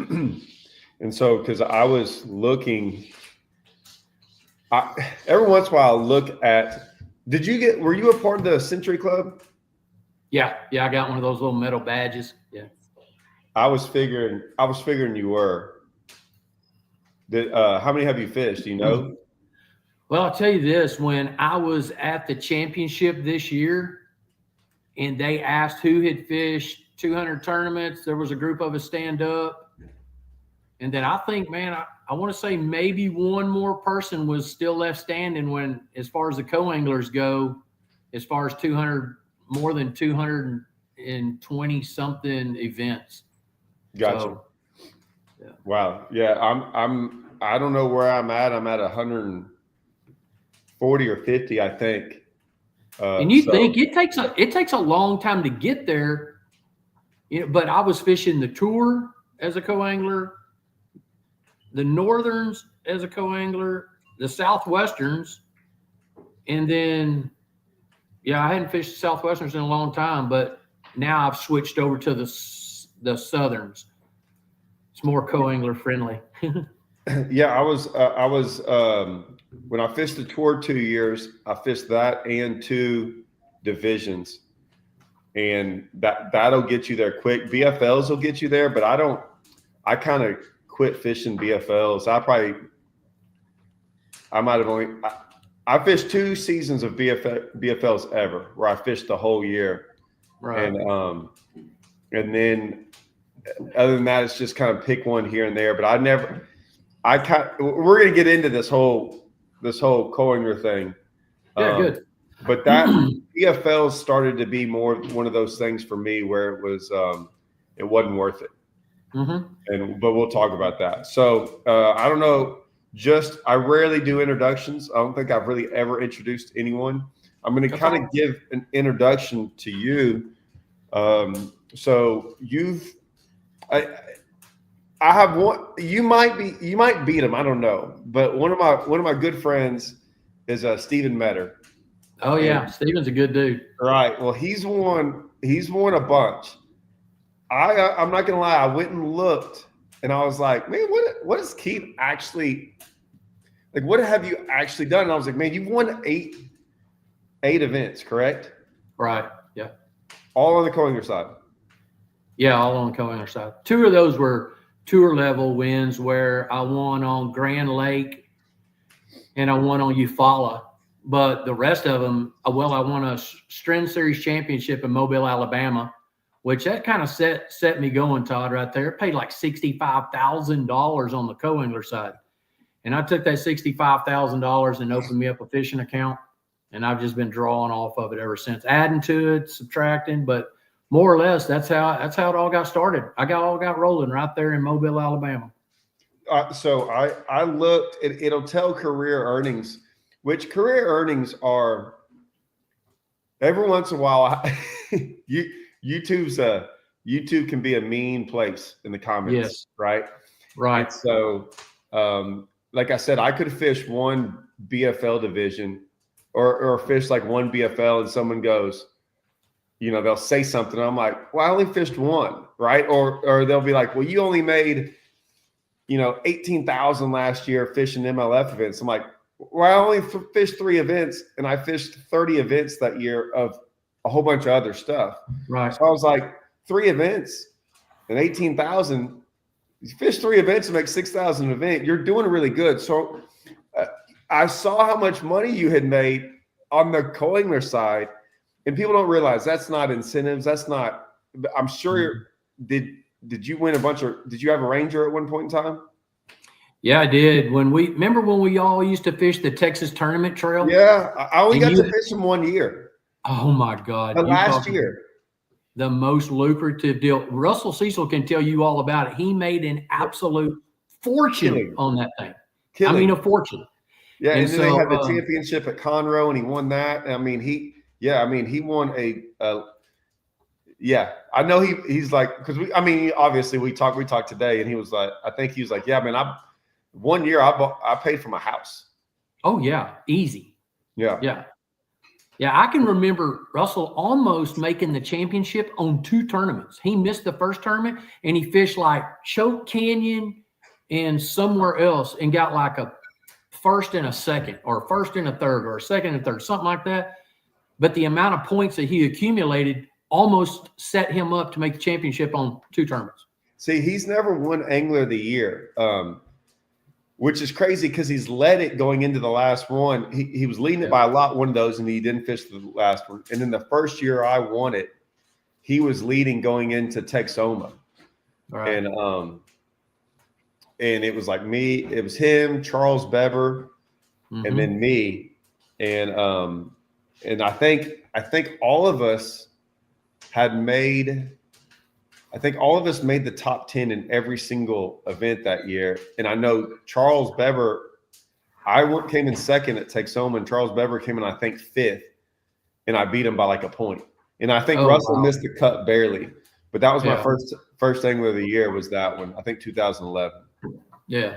And so, because I was looking, every once in a while, I look at. Were you a part of the Century Club? Yeah, I got one of those little metal badges. Yeah. I was figuring you were. How many have you fished? Do you know? Well, I'll tell you this: when I was at the championship this year, and they asked who had fished 200 tournaments, there was a group of us stand up, and then I think, man, I want to say maybe one more person was still left standing when, as far as the co-anglers go, as far as 200, more than 220 something events. Gotcha. So, yeah. Wow. Yeah. I don't know where I'm at. I'm at 140 or 50, I think. And you think it takes a long time to get there, but I was fishing the Tour as a co-angler, the Northerns as a co-angler, the Southwesterns, and then, I hadn't fished the Southwesterns in a long time, but now I've switched over to the Southerns. It's more co-angler friendly. Yeah, I was when I fished the Tour 2 years, I fished that and 2 divisions, and that'll get you there quick. BFLs will get you there, but I kind of quit fishing BFLs. I fished 2 seasons of BFLs ever, where I fished the whole year, right? And then other than that, it's just kind of pick one here and there. But we're going to get into this whole co-angler thing. Yeah, good. But that BFLs started to be more one of those things for me where it wasn't worth it. Mm-hmm. But we'll talk about that. So I don't know. I rarely do introductions. I don't think I've really ever introduced anyone. I'm going to kind of give an introduction to you. So I have one. You might beat him. I don't know. But one of my good friends is Stephen Metter. Oh yeah, Stephen's a good dude. Right. Well, he's won a bunch. I'm not gonna lie. I went and looked, and I was like, man, what is Keith actually like? What have you actually done? And I was like, man, you've won eight events, correct? Right. Yeah. All on the co-angler side. Yeah, all on the co-angler side. 2 of those were tour level wins where I won on Grand Lake and I won on Eufaula. But the rest of them, I won a String Series championship in Mobile, Alabama, which that kind of set me going, Todd, right there. It paid like $65,000 on the co-angler side. And I took that $65,000 and opened me up a fishing account. And I've just been drawing off of it ever since, adding to it, subtracting, but more or less, that's how it all got started. I got rolling right there in Mobile, Alabama. So I looked. It'll tell career earnings, which career earnings are. Every once in a while, YouTube can be a mean place in the comments. Yes. Right. Right. And so, like I said, I could fish one BFL division, or fish like one BFL, and someone goes, they'll say something. I'm like, well, I only fished one, right? Or they'll be like, well, you only made, 18,000 last year fishing MLF events. I'm like, well, I only fished 3 events, and I fished 30 events that year of a whole bunch of other stuff. Right. So I was like, 3 events and 18,000. You fish 3 events and make 6,000 an event. You're doing really good. So I saw how much money you had made on the co-angler side. And people don't realize that's not incentives. That's not. I'm sure. Did you win did you have a Ranger at one point in time? Yeah, I did. When we all used to fish the Texas Tournament Trail? Yeah, I only got to fish them 1 year. Oh my God! The last year, the most lucrative deal. Russell Cecil can tell you all about it. He made an absolute fortune on that thing. I mean, a fortune. Yeah, and then they had the championship at Conroe, and he won that. I mean, he won I know he's like, because obviously we talked today, and he was like, I think he was like, yeah, man, 1 year I paid for my house. Oh yeah, easy. Yeah. Yeah, I can remember Russell almost making the championship on 2 tournaments. He missed the first tournament and he fished like Choke Canyon and somewhere else and got like a first and a second or first and a third or a second and third, something like that. But the amount of points that he accumulated almost set him up to make the championship on 2 tournaments. See, he's never won Angler of the Year, which is crazy because he's led it going into the last one. He was leading it by a lot, one of those, and he didn't fish the last one. And then the first year I won it, he was leading going into Texoma. Right. And it was like me, it was him, Charles Bever, and then me. And I think all of us made the top 10 in every single event that year. And I know Charles Bever, came in second at Texoma, and Charles Bever came in, I think, 5th, and I beat him by like a point. And I think Russell missed the cut barely, but that was my first Angler of the Year was that one. I think 2011. Yeah.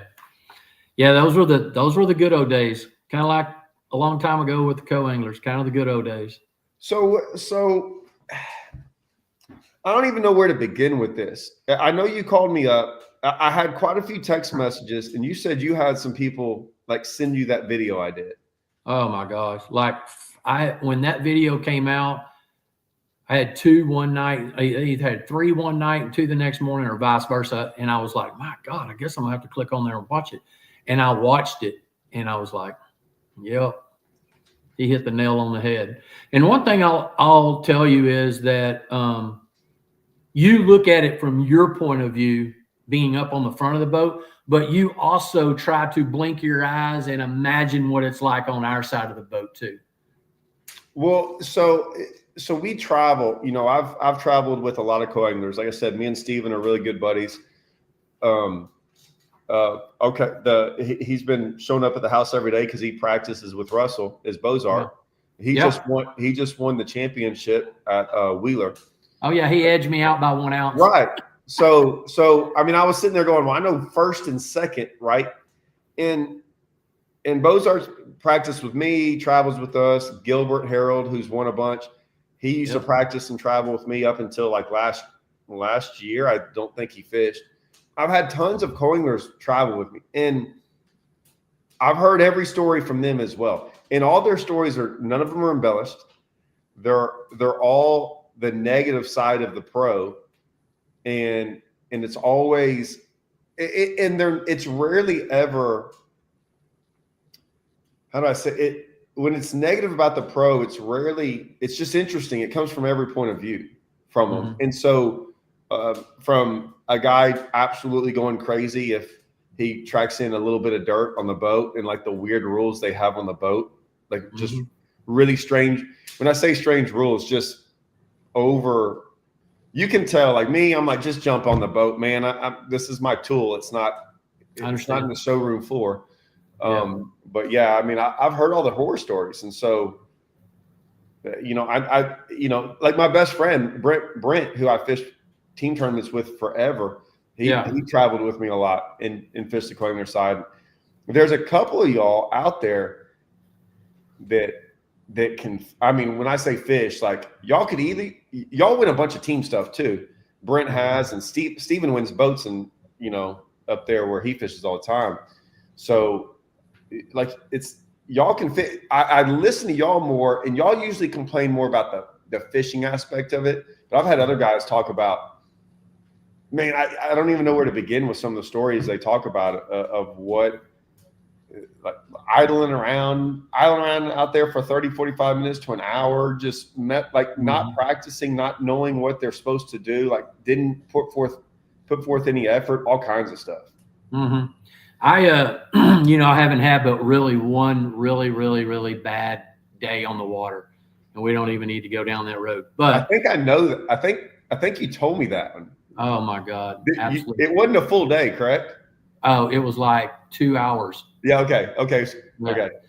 Those were the good old days. Kind of like a long time ago with the co-anglers, kind of the good old days. So I don't even know where to begin with this. I know you called me up. I had quite a few text messages, and you said you had some people like send you that video I did. Oh my gosh. Like when that video came out, I had 2 one night. I either had 3 one night and 2 the next morning, or vice versa. And I was like, my God, I guess I'm gonna have to click on there and watch it. And I watched it, and I was like, yep, he hit the nail on the head. And one thing I'll tell you is that you look at it from your point of view, being up on the front of the boat, but you also try to blink your eyes and imagine what it's like on our side of the boat too. Well, so we travel. You know, I've traveled with a lot of co-anglers. Like I said, me and Steven are really good buddies. He's been showing up at the house every day because he practices with Russell, is Bozart. Yeah. He just won the championship at Wheeler. Oh yeah, he edged me out by 1 ounce. Right. So I mean, I was sitting there going, well, I know first and second, right? And Bozart's practiced with me, travels with us. Gilbert Harold, who's won a bunch, he used to practice and travel with me up until like last year. I don't think he fished. I've had tons of co-anglers travel with me, and I've heard every story from them as well. And all their stories none of them are embellished. They're all the negative side of the pro, and it's always it's rarely ever, how do I say it? When it's negative about the pro, it's just interesting. It comes from every point of view from them. And so from a guy absolutely going crazy if he tracks in a little bit of dirt on the boat and like the weird rules they have on the boat, like just really strange. When I say strange rules, just over, you can tell, like me, I'm like, just jump on the boat, man. This is my tool. It's not in the showroom floor. But yeah, I mean, I've heard all the horror stories. And so, you know, I like my best friend, Brent, who I fished team tournaments with forever. He traveled with me a lot and fished the co-angler side. There's a couple of y'all out there that can, I mean, when I say fish, like y'all win a bunch of team stuff too. Brent has, and Steven wins boats and, you know, up there where he fishes all the time. So like y'all can fit. I listen to y'all more, and y'all usually complain more about the fishing aspect of it. But I've had other guys talk about, man, I don't even know where to begin with some of the stories they talk about of what, like idling around out there for 30, 45 minutes to an hour, just not practicing, not knowing what they're supposed to do, like didn't put forth any effort, all kinds of stuff. I haven't had but really one really bad day on the water, and we don't even need to go down that road. But I think I know that. I think you told me that one. Oh my God. Absolutely. It wasn't a full day, correct? Oh, it was like 2 hours. Yeah. Okay.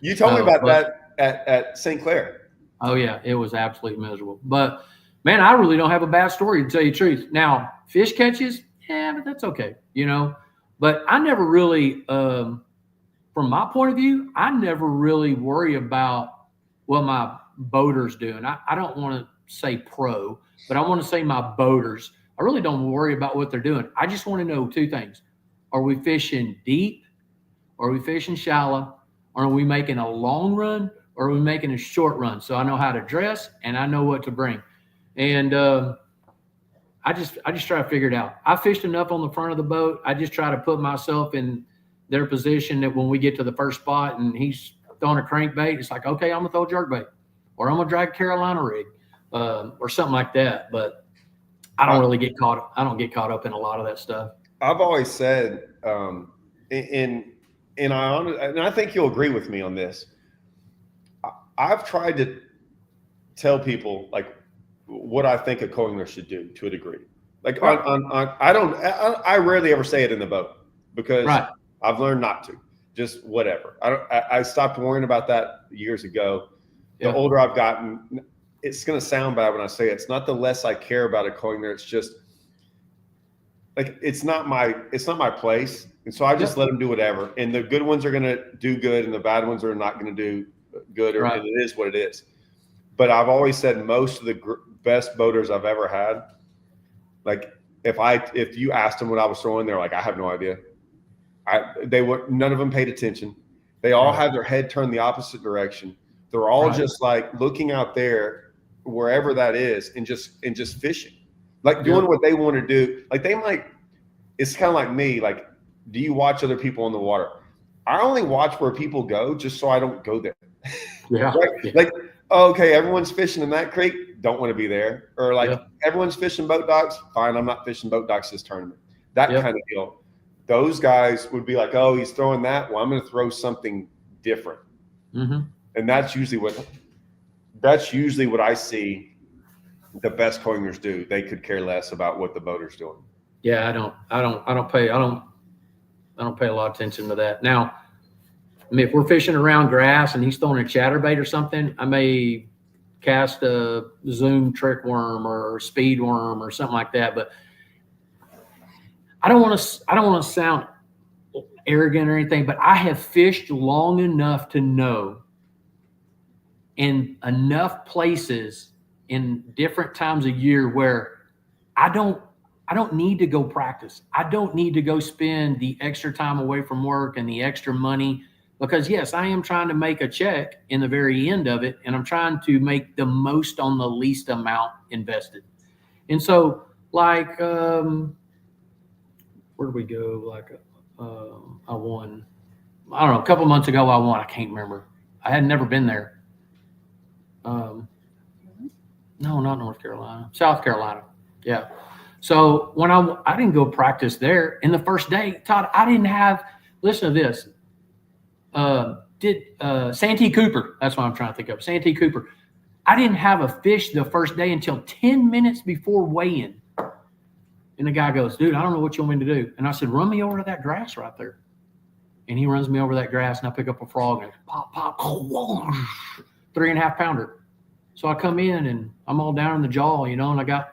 You told me about that at St. Clair. Oh yeah. It was absolutely miserable. But man, I really don't have a bad story, to tell you the truth. Now, fish catches, yeah, but that's okay, you know. But I never really, from my point of view, I never really worry about what boaters do, and I don't want to say pro, but I want to say my boaters, I really don't worry about what they're doing. I just want to know two things. Are we fishing deep? Are we fishing shallow? Are we making a long run? Or are we making a short run? So I know how to dress and I know what to bring. And I just try to figure it out. I fished enough on the front of the boat. I just try to put myself in their position that when we get to the first spot and he's throwing a crankbait, it's like, okay, I'm gonna throw a jerkbait, or I'm gonna drag a Carolina rig, or something like that. But I don't really get caught. I don't get caught up in a lot of that stuff. I've always said, and I think you'll agree with me on this. I've tried to tell people like what I think a co-angler should do to a degree. Like I rarely ever say it in the boat because I've learned not to. Just whatever. I stopped worrying about that years ago. The older I've gotten, it's going to sound bad when I say it. It's not the less I care about a co-angler. It's just like it's not my place, and so I just let them do whatever. And the good ones are going to do good, and the bad ones are not going to do good. Or and it is what it is. But I've always said most of the best boaters I've ever had, like if you asked them what I was throwing, they're like, I have no idea. None of them paid attention. They all had their head turned the opposite direction. They're all just like looking out there, wherever that is, and just fishing, like doing what they want to do. Like it's kind of like me. Like, do you watch other people in the water? I only watch where people go just so I don't go there. Yeah. Like, okay, everyone's fishing in that creek. Don't want to be there. Or like everyone's fishing boat docks. Fine, I'm not fishing boat docks this tournament. That kind of deal. Those guys would be like, oh, he's throwing that. Well, I'm going to throw something different. Mm-hmm. And that's usually what I see the best co-anglers do. They could care less about what the boater's doing. Yeah, I don't pay a lot of attention to that. Now, I mean, if we're fishing around grass and he's throwing a chatterbait or something, I may cast a Zoom trick worm or speed worm or something like that. But I don't want to sound arrogant or anything, but I have fished long enough to know in enough places in different times of year where I don't need to go practice. I don't need to go spend the extra time away from work and the extra money, because yes, I am trying to make a check in the very end of it, and I'm trying to make the most on the least amount invested. And so like, where did we go? Like, I won, I don't know, a couple months ago I won. I can't remember. I had never been there. No, not North Carolina, South Carolina. Yeah. So when I didn't go practice there, and the first day, Todd, I didn't have, listen to this. Santee Cooper, that's what I'm trying to think of. Santee Cooper. I didn't have a fish the first day until 10 minutes before weigh-in. And the guy goes, dude, I don't know what you want me to do. And I said, run me over to that grass right there. And he runs me over that grass, and I pick up a frog, and pop, pop, 3.5 pounder. So I come in, and I'm all down in the jaw, and I got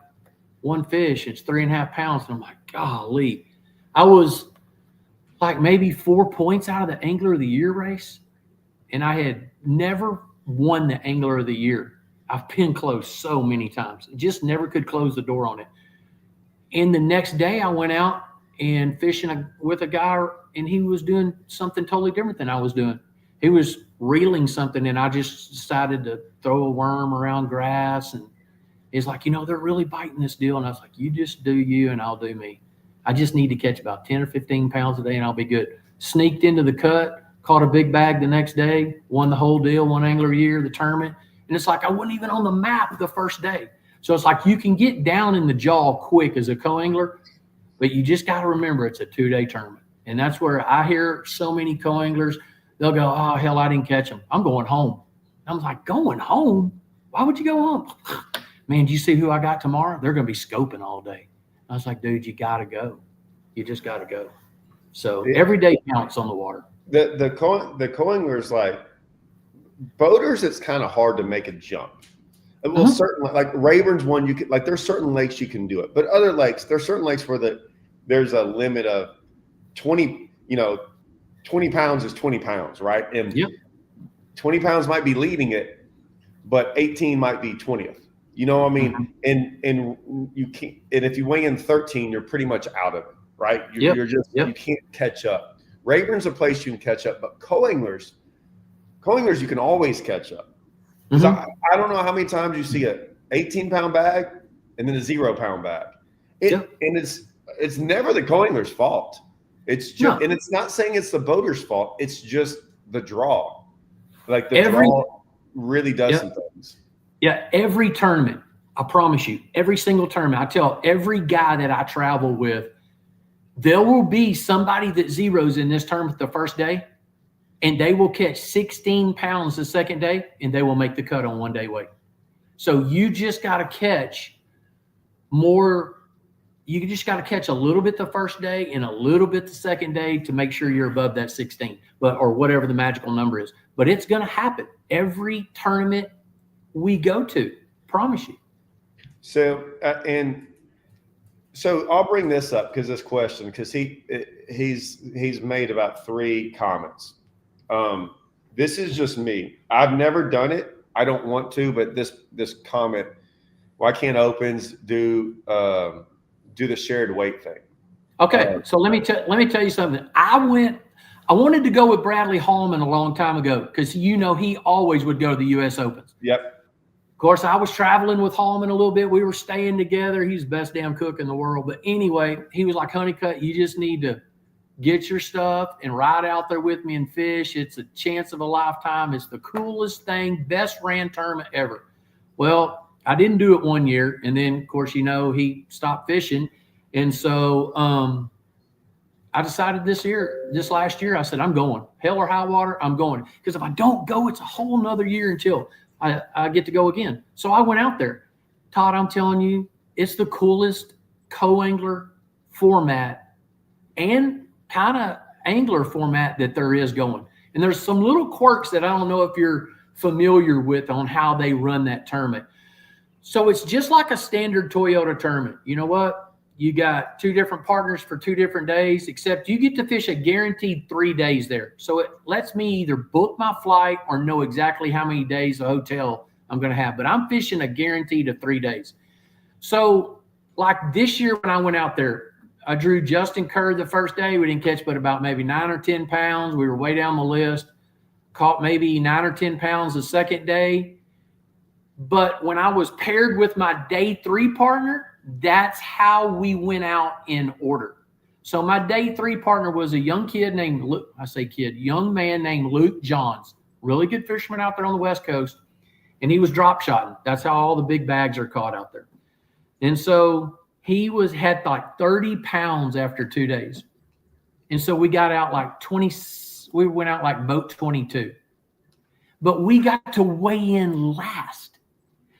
one fish. It's 3.5 pounds. And I'm like, golly. I was like maybe 4 points out of the Angler of the Year race. And I had never won the Angler of the Year. I've been close so many times. Just never could close the door on it. And the next day I went out and fishing with a guy, and he was doing something totally different than I was doing. He was reeling something, and I just decided to throw a worm around grass. And he's like, they're really biting this deal. And I was like, you just do you and I'll do me. I just need to catch about 10 or 15 pounds a day and I'll be good. Sneaked into the cut, caught a big bag the next day, won the whole deal, won Angler of the Year, the tournament. And it's like I wasn't even on the map the first day. So it's like you can get down in the jaw quick as a co-angler, but you just got to remember it's a 2-day tournament. And that's where I hear so many co-anglers, they'll go, oh, hell, I didn't catch them. I'm going home. I'm like, going home? Why would you go home? Man, do you see who I got tomorrow? They're going to be scoping all day. I was like, dude, you got to go. You just got to go. So every day counts on the water. The co-anglers, like boaters, it's kind of hard to make a jump. Well, certainly, like Rayburn's one, you could, like, there's certain lakes you can do it, but other lakes, there's certain lakes where there's a limit of 20 pounds is 20 pounds, right? And 20 pounds might be leading it, but 18 might be 20th. You know what I mean? And you can't, and if you weigh in 13, you're pretty much out of it, right? You're just, you can't catch up. Rayburn's a place you can catch up, but co-anglers, you can always catch up. Because I don't know how many times you see a 18-pound bag and then a 0-pound bag. And it's never the co-angler's fault. It's just, and it's not saying it's the boater's fault. It's just the draw. Like the draw really does some things. Yeah, every tournament, I promise you, every single tournament, I tell every guy that I travel with, there will be somebody that zeros in this tournament the first day, and they will catch 16 pounds the second day, and they will make the cut on 1 day weight. So you just got to catch more. You just got to catch a little bit the first day and a little bit the second day to make sure you're above that 16, or whatever the magical number is. But it's going to happen every tournament we go to, promise you. So so I'll bring this up because he's made about 3 comments. This is just me. I've never done it. I don't want to, but this comment, why can't opens do the shared weight thing? Okay, so let me tell you something. I wanted to go with Bradley Hallman a long time ago because he always would go to the U.S. Opens. Yep. Of course, I was traveling with Hallman a little bit. We were staying together. He's the best damn cook in the world. But anyway, he was like, Honeycutt, you just need to get your stuff and ride out there with me and fish. It's a chance of a lifetime. It's the coolest thing, best ran tournament ever. Well, I didn't do it 1 year. And then, of course, he stopped fishing. And so I decided this last year, I said, I'm going. Hell or high water, I'm going. Because if I don't go, it's a whole nother year until I get to go again. So I went out there. Todd, I'm telling you, it's the coolest co-angler format and kind of angler format that there is going. And there's some little quirks that I don't know if you're familiar with on how they run that tournament. So it's just like a standard Toyota tournament. You know what? You got 2 different partners for 2 different days, except you get to fish a guaranteed 3 days there. So it lets me either book my flight or know exactly how many days of hotel I'm going to have. But I'm fishing a guaranteed of 3 days. So like this year when I went out there, I drew Justin Kerr the first day. We didn't catch but about maybe 9 or 10 pounds. We were way down the list. Caught maybe 9 or 10 pounds the second day. But when I was paired with my day 3 partner, that's how we went out in order. So my day 3 partner was a young kid named Luke. I say kid, young man named Luke Johns. Really good fisherman out there on the West Coast. And he was drop shotting. That's how all the big bags are caught out there. And so he had like 30 pounds after 2 days. And so we got out like 20. We went out like boat 22. But we got to weigh in last.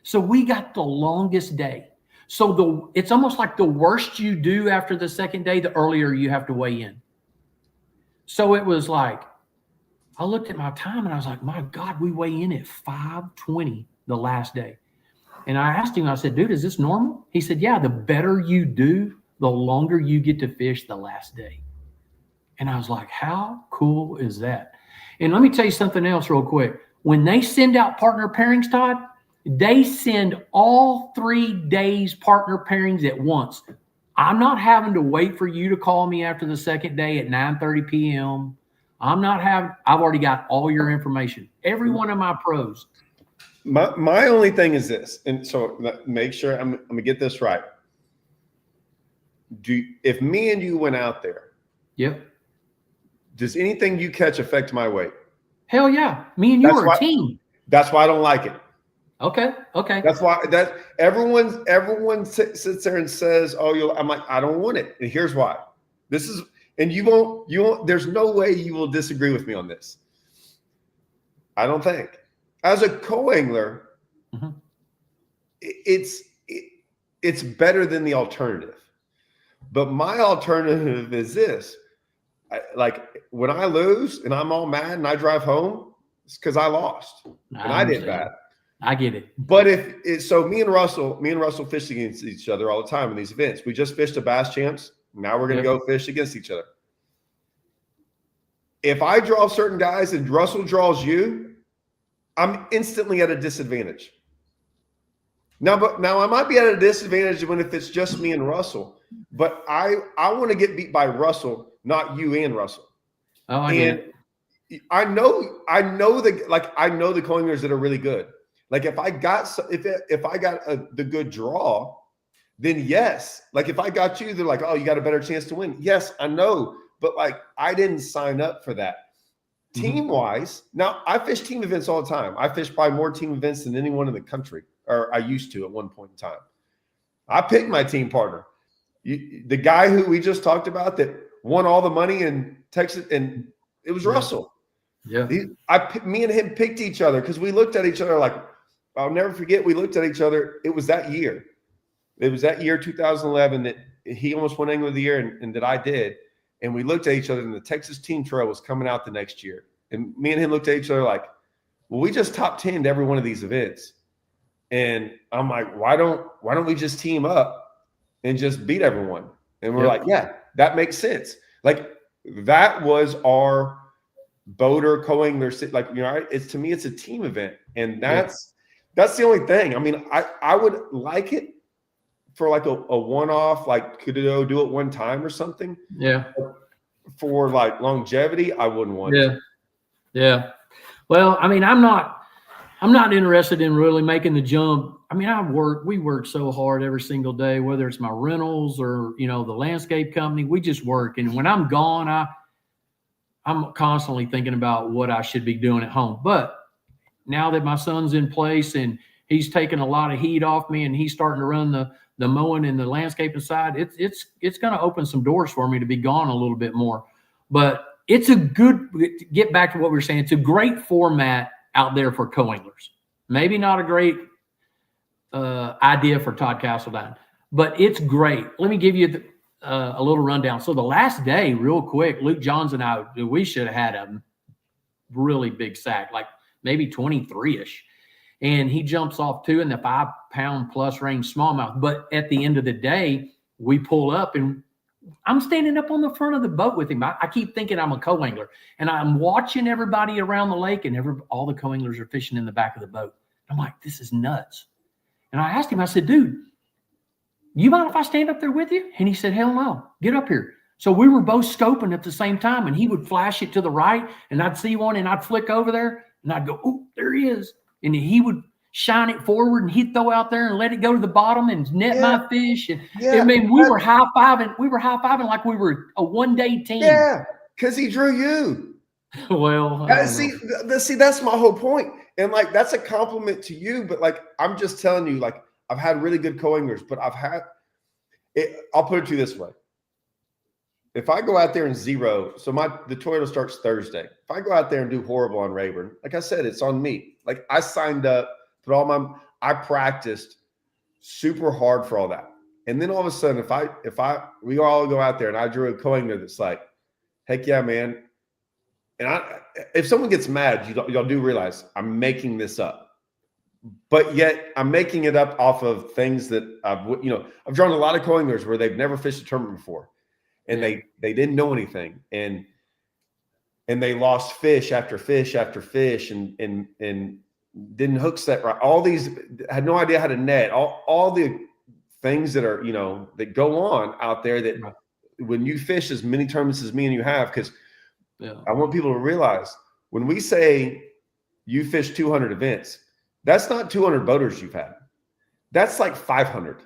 So we got the longest day. So it's almost like the worst you do after the second day, the earlier you have to weigh in. So it was like, I looked at my time and I was like, my God, we weigh in at 5:20 the last day. And I asked him, I said, dude, is this normal? He said, yeah, the better you do, the longer you get to fish the last day. And I was like, how cool is that? And let me tell you something else real quick. When they send out partner pairings, Todd, they send all 3 days partner pairings at once. I'm not having to wait for you to call me after the second day at 9:30 p.m. I've already got all your information. Every one of my pros. My only thing is this, and so make sure I'm gonna get this right. If me and you went out there, yep. Does anything you catch affect my weight? Hell yeah. Me and you are a team. That's why I don't like it. Okay. That's why everyone sits there and says, "Oh, I'm like, I don't want it." And here's why. You won't. There's no way you will disagree with me on this. I don't think. As a co-angler, it's better than the alternative. But my alternative is this: like when I lose and I'm all mad and I drive home, it's because I lost and I did bad. I get it. But so me and Russell fish against each other all the time in these events. We just fished a Bass Champs. Now we're going to go fish against each other. If I draw certain guys and Russell draws you, I'm instantly at a disadvantage. Now I might be at a disadvantage when if it's just me and Russell, but I want to get beat by Russell, not you and Russell. Oh, I get it. I know the coiners that are really good. Like if I got the good draw, then yes. Like if I got you, they're like, oh, you got a better chance to win. Yes, I know, but like I didn't sign up for that. Team wise, now I fish team events all the time. I fish probably more team events than anyone in the country, or I used to at one point in time. I picked my team partner. The guy who we just talked about that won all the money in Texas, and it was Russell. Yeah. Me and him picked each other because we looked at each other like, I'll never forget. We looked at each other. It was that year. It was that year, 2011, that he almost won Angler of the Year and that I did. And we looked at each other, and the Texas Team Trail was coming out the next year. And me and him looked at each other like, well, we just top 10'd every one of these events. And I'm like, why don't we just team up and just beat everyone? And we're like, yeah, that makes sense. Like that was our boater co-angler. Like, to me, it's a team event. And that's the only thing. I mean, I would like it for like a one-off, like could it do it one time or something? Yeah. For like longevity, I wouldn't want to. Yeah. Well, I mean, I'm not interested in really making the jump. I mean, we work so hard every single day, whether it's my rentals or, the landscape company, we just work. And when I'm gone, I'm constantly thinking about what I should be doing at home. But now that my son's in place and he's taking a lot of heat off me and he's starting to run the mowing and the landscaping side, it's going to open some doors for me to be gone a little bit more. But it's get back to what we were saying. It's a great format out there for co-anglers. Maybe not a great idea for Todd Castledine, but it's great. Let me give you a little rundown. So the last day, real quick, Luke Johns and I, we should have had a really big sack, like maybe 23-ish. And he jumps off 2 in the 5-pound plus range smallmouth. But at the end of the day, we pull up and I'm standing up on the front of the boat with him. I keep thinking I'm a co-angler, and I'm watching everybody around the lake, and all the co-anglers are fishing in the back of the boat. I'm like, this is nuts. And I asked him, I said, dude, you mind if I stand up there with you? And he said, hell no, get up here. So we were both scoping at the same time, and he would flash it to the right, and I'd see one, and I'd flick over there, and I'd go, oh, there he is. And he would shine it forward, and he'd throw out there and let it go to the bottom and net my fish. And I mean, we were high-fiving like we were a one-day team. Yeah, because he drew you. Well, see, that's my whole point. And like, that's a compliment to you. But like, I'm just telling you, like, I've had really good co-anglers, but I'll put it to you this way. If I go out there and zero, so the Toyota starts Thursday. If I go out there and do horrible on Rayburn, like I said, it's on me. Like I signed up, I practiced super hard for all that. And then all of a sudden, we all go out there and I drew a co-angler that's like, heck yeah, man. And if someone gets mad, y'all do realize I'm making this up. But yet I'm making it up off of things that I've drawn a lot of co-anglers where they've never fished a tournament before. And they didn't know anything, and they lost fish after fish after fish, and didn't hook set right. All these had no idea how to net. All the things that are that go on out there that when you fish as many tournaments as me and you have, because I want people to realize when we say you fish 200 events, that's not 200 boaters you've had. That's like 500.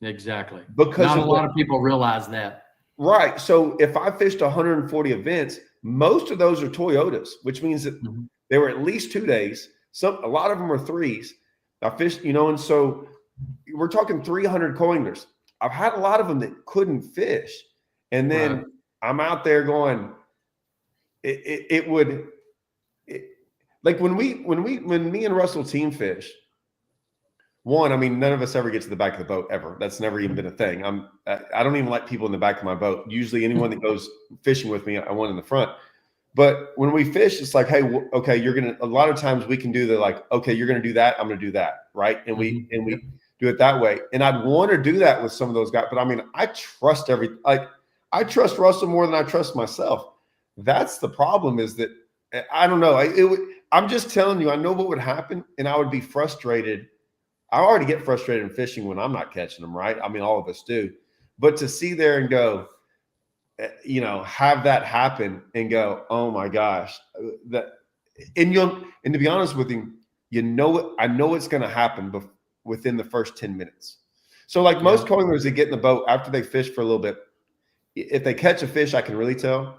Exactly. Because not a lot of people realize that. Right. So if I fished 140 events, most of those are Toyotas, which means that they were at least 2 days. A lot of them are 3s. I fished, and so we're talking 300 co-anglers. I've had a lot of them that couldn't fish. And then I'm out there going, like when me and Russell team fish, one, I mean, none of us ever get to the back of the boat ever. That's never even been a thing. I don't even like people in the back of my boat. Usually anyone that goes fishing with me, I want in the front. But when we fish, it's like, hey, okay, a lot of times we can do okay, you're going to do that. I'm going to do that. Right. And we do it that way. And I'd want to do that with some of those guys. But I mean, I trust I trust Russell more than I trust myself. That's the problem, is that I don't know. I'm just telling you, I know what would happen, and I would be frustrated. I already get frustrated in fishing when I'm not catching them, right? I mean, all of us do. But to see there and go, you know, have that happen and go, oh my gosh, that, and to be honest with you, you know, I know it's going to happen within the first 10 minutes. So like most coiners that get in the boat after they fish for a little bit, if they catch a fish, I can really tell,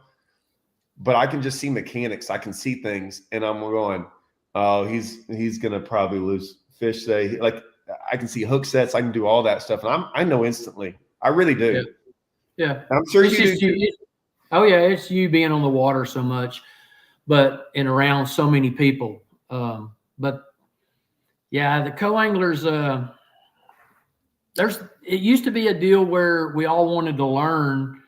but I can just see mechanics. I can see things, and I'm going, oh, he's going to probably lose fish today. Like I can see hook sets. I can do all that stuff. And I know instantly. I really do. Yeah. I'm sure it's you do. Oh yeah. It's you being on the water so much, and around so many people. But yeah, the co-anglers, it used to be a deal where we all wanted to learn,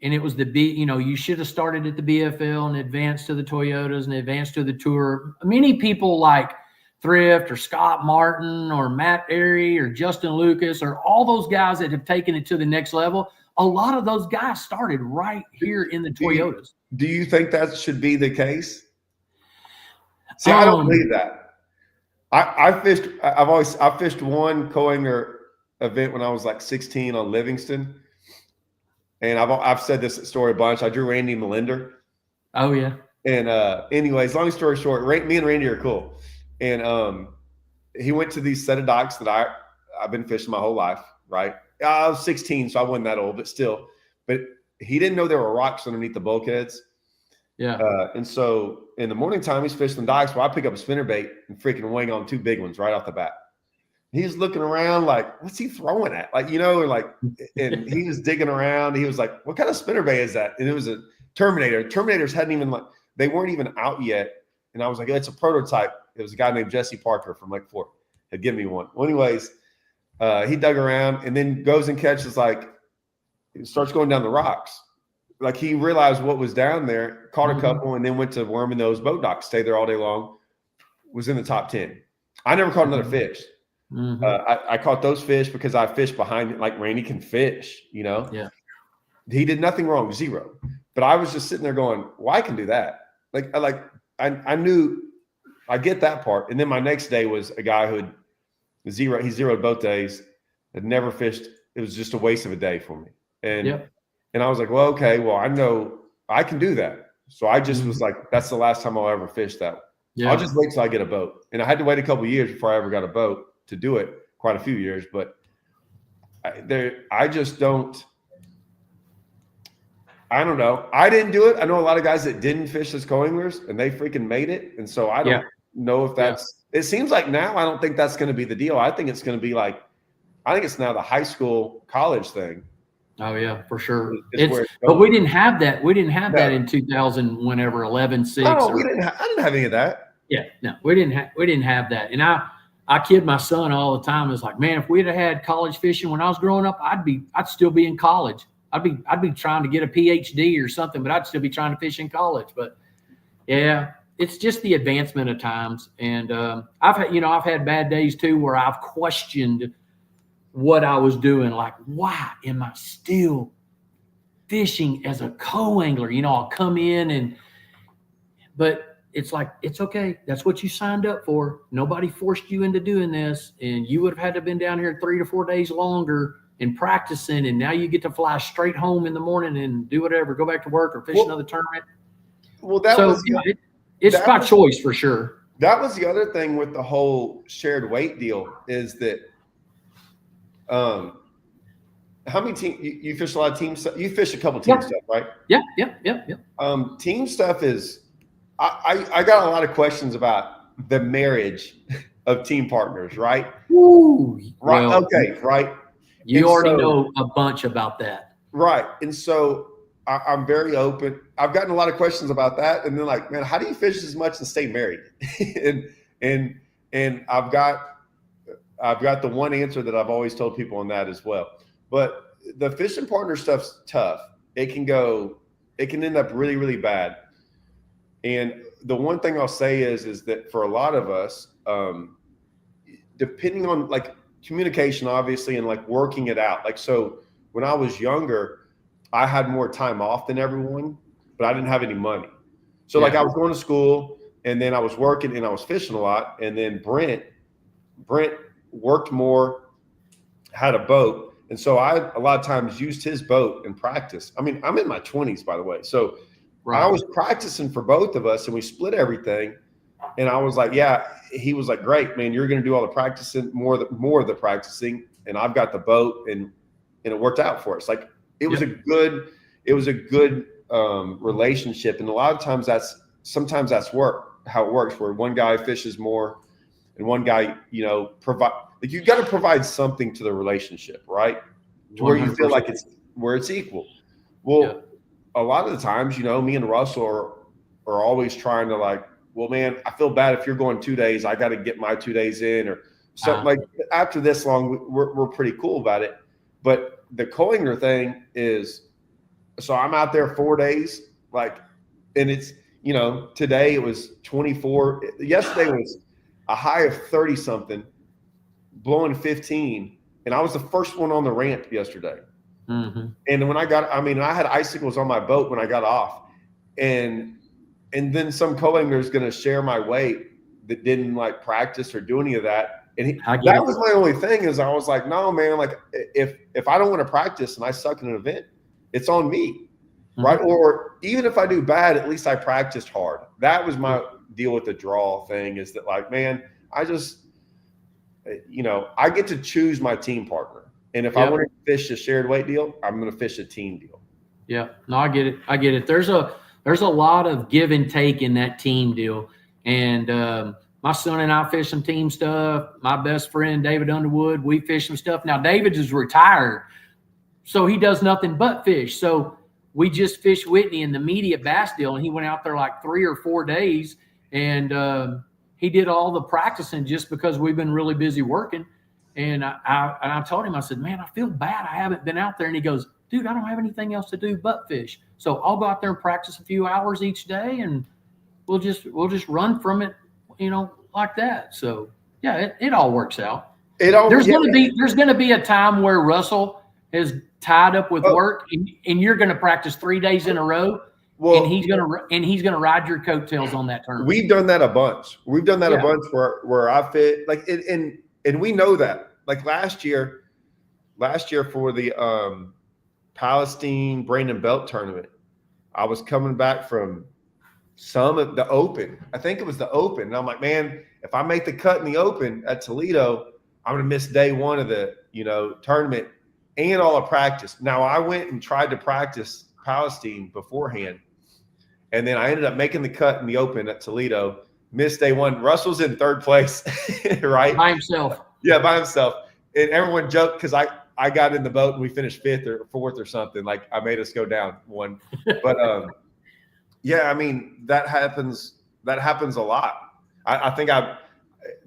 and it was you should have started at the BFL and advanced to the Toyotas and advanced to the Tour. Many people like Thrift or Scott Martin or Matt Airy or Justin Lucas or all those guys that have taken it to the next level. A lot of those guys started right here in the Toyotas. Do you think that should be the case? See, I don't believe that. I fished one co-angler event when I was like 16 on Livingston. And I've said this story a bunch. I drew Randy Melinder. Oh yeah. And anyways, long story short, me and Randy are cool. And he went to these set of docks that I've been fishing my whole life, right? I was 16, so I wasn't that old, but still. But he didn't know there were rocks underneath the bulkheads. Yeah. And so in the morning time, he's fishing the docks. Well, I pick up a spinnerbait and freaking wing on 2 big ones right off the bat. He's looking around like, what's he throwing at? Like, you know, like, and he was digging around. He was like, what kind of spinnerbait is that? And it was a Terminator. Terminators hadn't even they weren't even out yet. And I was like, it's a prototype. It was a guy named Jesse Parker from Lake Fork had given me one. Well, anyways, he dug around and then goes and catches starts going down the rocks. Like he realized what was down there, caught a couple, and then went to worming those boat docks, stayed there all day long, was in the top 10. I never caught another fish. I caught those fish because I fished behind it. Like Randy can fish, you know? Yeah. He did nothing wrong, 0. But I was just sitting there going, well, I can do that. I knew I get that part. And then my next day was a guy who he zeroed both days, had never fished. It was just a waste of a day for me. And I was like, well, okay, well, I know I can do that. So I just was like, that's the last time I'll ever fish that. Yeah. I'll just wait till I get a boat. And I had to wait a couple of years before I ever got a boat to do it, quite a few years. But I just don't. I don't know. I didn't do it. I know a lot of guys that didn't fish as co-anglers, and they freaking made it. And so I don't know if that's – it seems like now I don't think that's going to be the deal. I think it's going to be I think it's now the high school, college thing. Oh, yeah, for sure. But we didn't have that. We didn't have that in 2000, whenever 11, 6. No, I didn't have any of that. Yeah, no, we didn't have that. And I kid my son all the time. It's like, man, if we'd have had college fishing when I was growing up, I'd still be in college. I'd be trying to get a PhD or something, but I'd still be trying to fish in college. But yeah, it's just the advancement of times. And I've had bad days too, where I've questioned what I was doing. Like, why am I still fishing as a co-angler? I'll come in but it's like, it's okay. That's what you signed up for. Nobody forced you into doing this. And you would have had to have been down here 3 to 4 days longer and practicing. And now you get to fly straight home in the morning and do whatever, go back to work or fish another tournament. Well, it's by choice for sure. That was the other thing with the whole shared weight deal is that, how many teams you fish a lot of team stuff? You fish a couple team stuff, right? Yeah. Team stuff is, I got a lot of questions about the marriage of team partners, right? Ooh, right. Well, okay. Right. You already know a bunch about that. Right. And so I'm very open. I've gotten a lot of questions about that. And then man, how do you fish as much and stay married? and I've got the one answer that I've always told people on that as well. But the fishing partner stuff's tough. It can end up really, really bad. And the one thing I'll say is that for a lot of us, depending on communication, obviously, and working it out. So when I was younger, I had more time off than everyone, but I didn't have any money. So I was going to school and then I was working and I was fishing a lot. And then Brent worked more, had a boat. And so I, a lot of times, used his boat in practice. I mean, I'm in my 20s, by the way. So I was practicing for both of us, and we split everything. And I was like, yeah, he was like, great, man, you're going to do all the practicing, more of the practicing. And I've got the boat, and it worked out for us. Like it was a good relationship. And a lot of times sometimes that's how it works, where one guy fishes more and one guy, provide, like you got to provide something to the relationship, right? To 100%. Where you feel like it's equal. Well, a lot of the times, me and Russell are always trying to like, well, man, I feel bad if you're going 2 days, I got to get my 2 days in or something. Like after this long, we're pretty cool about it. But the Koinger thing is, so I'm out there 4 days, like, and it's, today it was 24. Yesterday was a high of 30 something, blowing 15. And I was the first one on the ramp yesterday. Mm-hmm. And when I had icicles on my boat when I got off, and then some co-angler's going to share my weight that didn't like practice or do any of that. And that was my only thing is I was like, no, man, like if I don't want to practice and I suck in an event, it's on me. Mm-hmm. Right. Or even if I do bad, at least I practiced hard. That was my deal with the draw thing, is that like, man, I just, I get to choose my team partner. And if I want to fish a shared weight deal, I'm going to fish a team deal. Yeah, no, I get it. There's a lot of give and take in that team deal. And my son and I fish some team stuff. My best friend, David Underwood, we fish some stuff. Now, David is retired, so he does nothing but fish. So we just fished Whitney in the immediate bass deal, and he went out there like 3 or 4 days, and he did all the practicing just because we've been really busy working. And I told him, I said, man, I feel bad I haven't been out there. And he goes, dude, I don't have anything else to do but fish. So I'll go out there and practice a few hours each day, and we'll just run from it, like that. So yeah, it all works out. There's gonna be a time where Russell is tied up with work, and you're gonna practice 3 days in a row. Well, and he's gonna ride your coattails on that tournament. We've done that a bunch. A bunch where I fit like and we know that. Like last year for the Palestine Brandon Belt tournament, I was coming back from some of the Open. I think it was the Open. And I'm like, man, if I make the cut in the Open at Toledo, I'm gonna miss day one of the tournament and all of practice. Now I went and tried to practice Palestine beforehand, and then I ended up making the cut in the Open at Toledo. Missed day one. Russell's in third place, right? By himself. Yeah, by himself. And everyone joked because I got in the boat and we finished 5th or 4th or something. Like I made us go down one. But yeah, I mean that happens a lot. I think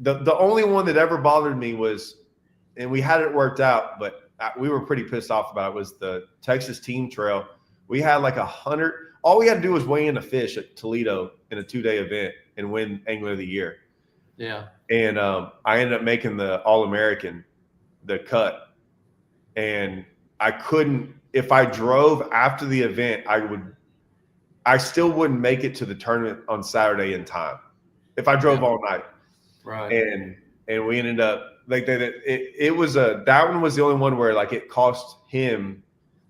the only one that ever bothered me was, and we had it worked out, but we were pretty pissed off about it, was the Texas Team Trail. We had like 100. All we had to do was weigh in a fish at Toledo in a 2-day event and win Angler of the Year. Yeah. And I ended up making the All-American, the cut. And I couldn't, if I drove after the event, I still wouldn't make it to the tournament on Saturday in time if I drove all night. Right. And we ended up like that one was the only one where like it cost him.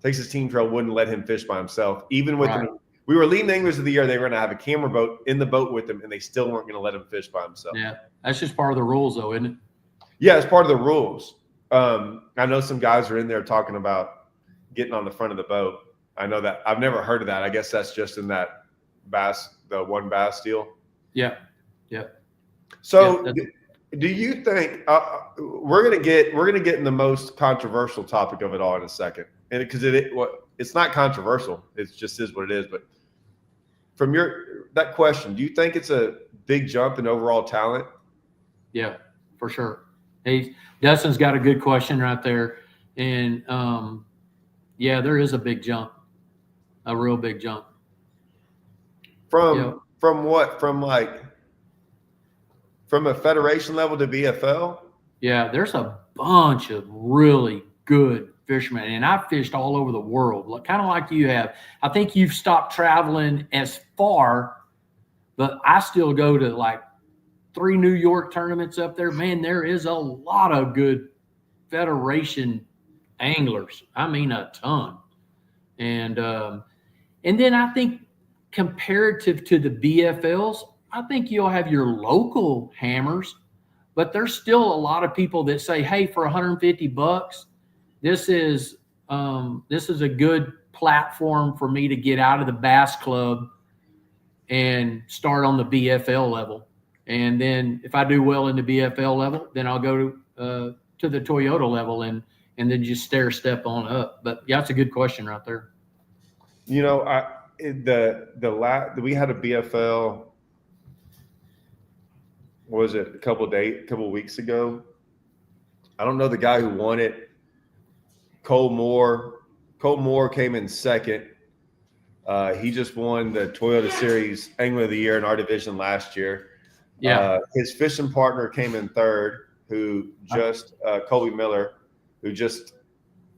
Texas Team Trail wouldn't let him fish by himself. Even with him, we were leading Anglers of the Year. They were going to have a camera boat in the boat with him, and they still weren't going to let him fish by himself. Yeah, that's just part of the rules, though, isn't it? Yeah, it's part of the rules. I know some guys are in there talking about getting on the front of the boat. I know that. I've never heard of that. I guess that's just in that the one bass deal. Yeah. So, do you think we're gonna get in the most controversial topic of it all in a second? And because it's not controversial, it just is what it is. But from that question, do you think it's a big jump in overall talent? Yeah, for sure. Dustin's got a good question right there, and yeah, there is a big jump, a real big jump. From what? From a federation level to BFL? Yeah, there's a bunch of really good fishermen, and I've fished all over the world, kind of like you have. I think you've stopped traveling as far but I still go to like 3 New York tournaments up there. Man, there is a lot of good Federation anglers. I mean, a ton. And then I think comparative to the BFLs, I think you'll have your local hammers, but there's still a lot of people that say, hey, for $150, this is a good platform for me to get out of the bass club and start on the BFL level. And then if I do well in the BFL level, then I'll go to the Toyota level and then just stair step on up. But yeah, that's a good question right there. You know, we had a BFL. What was it, a couple weeks ago? I don't know the guy who won it. Cole Moore came in second. He just won the Toyota Series Angler of the Year in our division last year. Yeah. His fishing partner came in third, who just Colby Miller, who just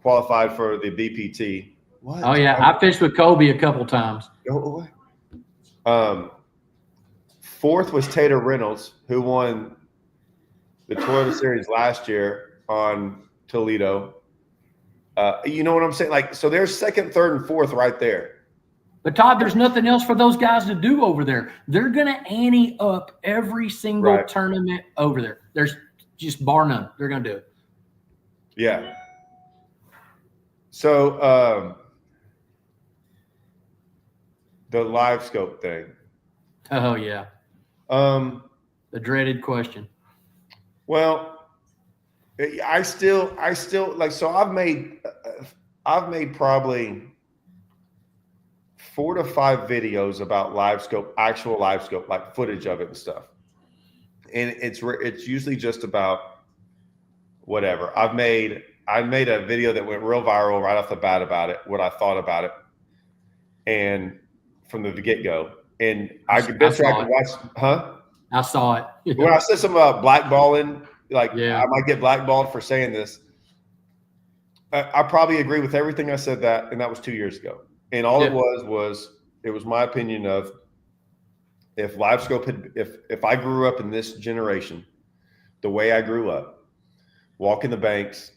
qualified for the BPT. What? Oh yeah, I fished with Colby a couple times. Fourth was Tater Reynolds, who won the Toyota Series last year on Toledo. You know what I'm saying? Like, so there's second, third, and fourth right there. But Todd, there's nothing else for those guys to do over there. They're going to ante up every single tournament over there. There's just bar none. They're going to do it. Yeah. So the live scope thing. Oh yeah. The dreaded question. Well, I still like, so I've made probably 4 to 5 videos about live scope, actual live scope, like footage of it and stuff. And it's usually just about whatever. I made a video that went real viral right off the bat about it, what I thought about it, and from the get-go. And I could watch, huh? I saw it. When I said something about blackballing, like, I might get blackballed for saying this, I probably agree with everything I said that, and that was 2 years ago. And all it was my opinion of, if live scope if I grew up in this generation, the way I grew up, walking the banks,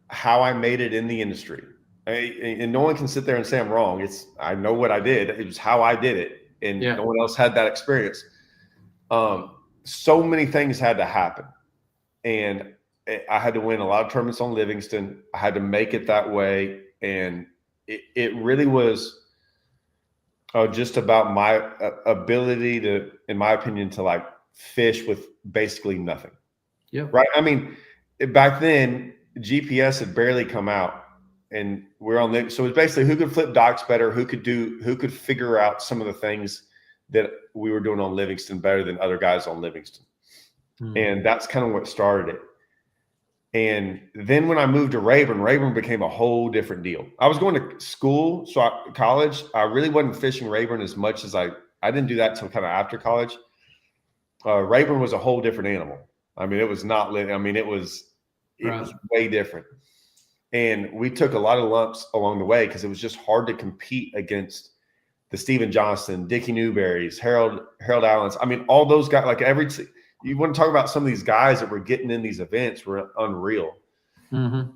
how I made it in the industry, and no one can sit there and say I'm wrong. I know what I did. It was how I did it, and no one else had that experience. So many things had to happen, and I had to win a lot of tournaments on Livingston. I had to make it that way, and it really was just about my ability to, in my opinion, to like fish with basically nothing. Yeah. Right. I mean, back then GPS had barely come out, and we're on the, so it's basically who could flip docks better, who could figure out some of the things that we were doing on Livingston better than other guys on Livingston. And that's kind of what started it. And then when I moved to Rayburn became a whole different deal. I was going to school, college. I really wasn't fishing Rayburn as much as I didn't do that until kind of after college. Rayburn was a whole different animal. I mean, it was not, I mean, it was way different. And we took a lot of lumps along the way because it was just hard to compete against the Steven Johnson, Dickie Newberries, Harold Allens. I mean, all those guys, like you want to talk about some of these guys that were getting in these events were unreal. Mm-hmm.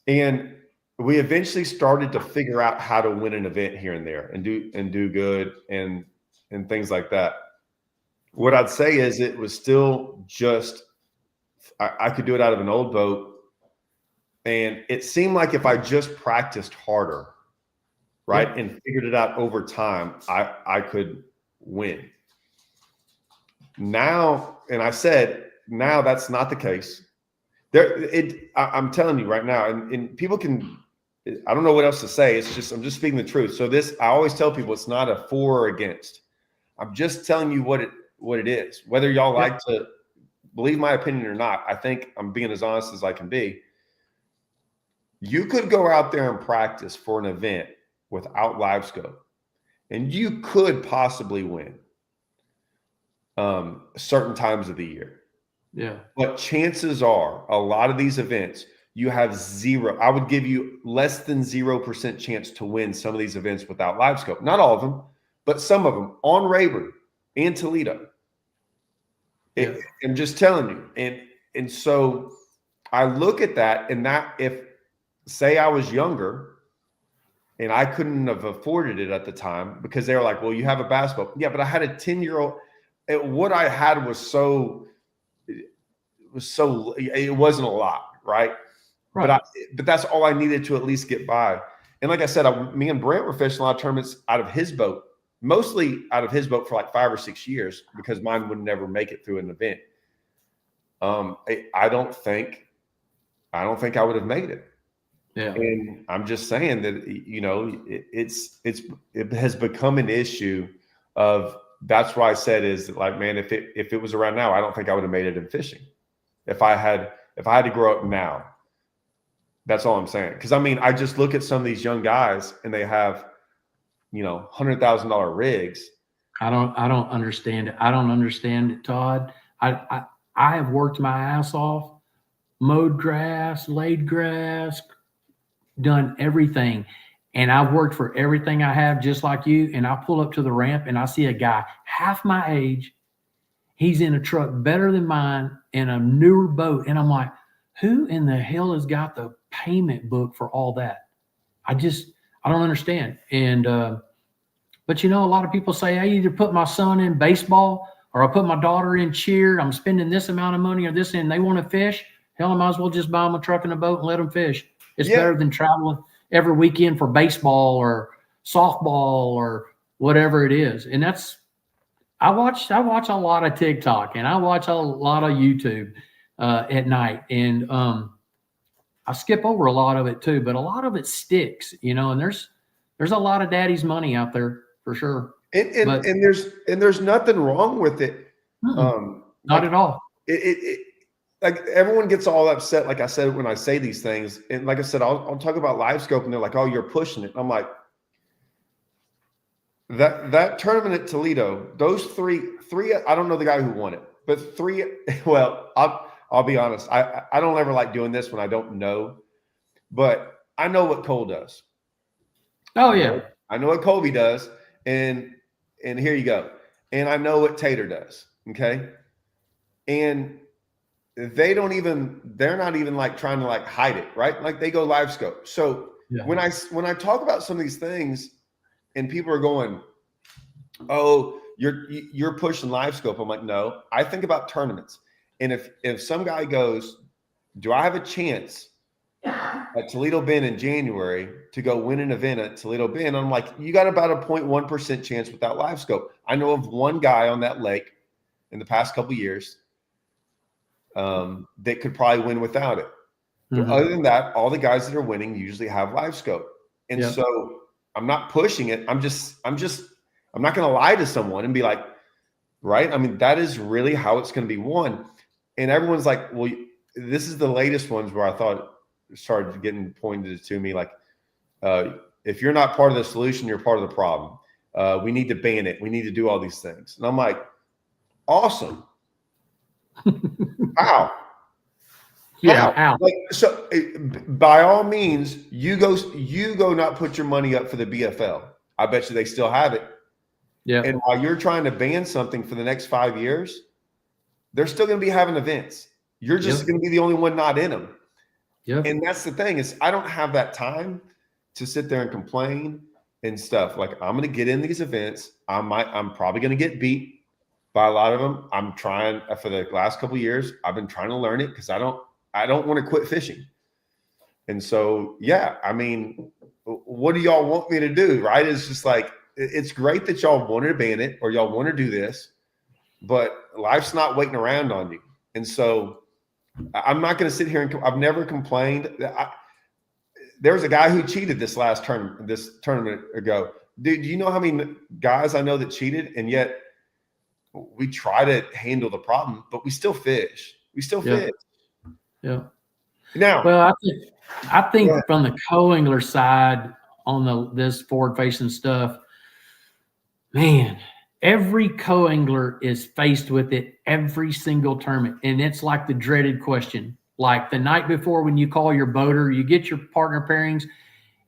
And we eventually started to figure out how to win an event here and there and do good and things like that. What I'd say is it was still just, I could do it out of an old boat. And it seemed like if I just practiced harder, right, and figured it out over time, I could win. Now, and I said, now that's not the case. I'm telling you right now, and people can, I don't know what else to say. It's just, I'm just speaking the truth. So I always tell people it's not a for or against. I'm just telling you what it is. Whether y'all like to believe my opinion or not, I think I'm being as honest as I can be. You could go out there and practice for an event without live scope, and you could possibly win certain times of the year. Yeah. But chances are a lot of these events, you have zero. I would give you less than 0% chance to win some of these events without live scope. Not all of them, but some of them on Rayburn. and Toledo. Yeah. I'm just telling you. And so I look at that, and that if say I was younger and I couldn't have afforded it at the time because they were like, well, you have a bass boat. Yeah, but I had a 10-year-old. What I had was it wasn't a lot, right? Right. But that's all I needed to at least get by. And like I said, me and Brent were fishing a lot of tournaments out of his boat, mostly out of his boat for like 5 or 6 years because mine would never make it through an event. I don't think I would have made it. Yeah. And I'm just saying that, you know, it has become an issue of, that's why I said is like, man, if it was around now, I don't think I would have made it in fishing. If I had to grow up now, that's all I'm saying. Cause I mean, I just look at some of these young guys and they have, you know, $100,000 rigs. I don't understand it. I don't understand it, Todd. I have worked my ass off, mowed grass, laid grass, done everything. And I've worked for everything I have, just like you. And I pull up to the ramp and I see a guy half my age. He's in a truck better than mine in a newer boat. And I'm like, who in the hell has got the payment book for all that? I don't understand. And, but you know, a lot of people say, I either put my son in baseball or I put my daughter in cheer. I'm spending this amount of money or this, and they want to fish. Hell, I might as well just buy them a truck and a boat and let them fish. It's better than traveling every weekend for baseball or softball or whatever it is. And I watch a lot of TikTok and I watch a lot of YouTube at night. And I skip over a lot of it too, but a lot of it sticks, you know, and there's a lot of daddy's money out there for sure. And there's nothing wrong with it. Not at all. Like everyone gets all upset, like I said, when I say these things. And like I said, I'll talk about live scope and they're like, oh, you're pushing it. I'm like, that tournament at Toledo, those three, I don't know the guy who won it, but three, well, I'll be honest. I don't ever like doing this when I don't know, but I know what Cole does. Oh yeah. I know what Colby does. And here you go. And I know what Tater does. Okay. And they're not even like trying to like hide it, right? Like they go live scope. So when I talk about some of these things and people are going, oh, you're pushing live scope. I'm like, no, I think about tournaments. And if some guy goes, do I have a chance at Toledo Bend in January to go win an event at Toledo Bend? I'm like, you got about a 0.1% chance without live scope. I know of one guy on that lake in the past couple of years that could probably win without it. Mm-hmm. Other than that, all the guys that are winning usually have live scope. And so I'm not pushing it. I'm not going to lie to someone and be like, right. I mean, that is really how it's going to be won. And everyone's like, well, this is the latest ones where I thought started getting pointed to me. Like, if you're not part of the solution, you're part of the problem. We need to ban it. We need to do all these things. And I'm like, awesome. Wow. Yeah. Ow. Like, so by all means, you go not put your money up for the BFL. I bet you they still have it. Yeah. And while you're trying to ban something for the next 5 years, they're still going to be having events. You're just going to be the only one not in them. Yeah. And that's the thing is I don't have that time to sit there and complain and stuff. Like I'm going to get in these events. I'm probably going to get beat by a lot of them. I'm trying for the last couple of years. I've been trying to learn it because I don't want to quit fishing. And so, yeah, I mean, what do y'all want me to do? Right. It's just like, it's great that y'all want to ban it or y'all want to do this, but life's not waiting around on you. And so I'm not going to sit here and I've never complained. There was a guy who cheated this tournament ago. Dude, do you know how many guys I know that cheated? And yet we try to handle the problem, but we still fish. We still fish. Yeah. Now, well, I think from the co-angler side on this forward-facing stuff, man, every co-angler is faced with it every single tournament. And it's like the dreaded question. Like the night before when you call your boater, you get your partner pairings,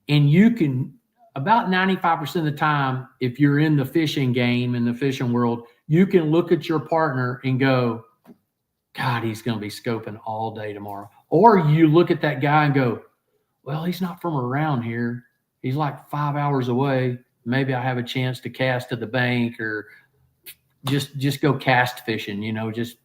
and you can, about 95% of the time, if you're in the fishing game, in the fishing world, you can look at your partner and go, God, he's going to be scoping all day tomorrow. Or you look at that guy and go, well, he's not from around here. He's like 5 hours away. Maybe I have a chance to cast to the bank or just go cast fishing, just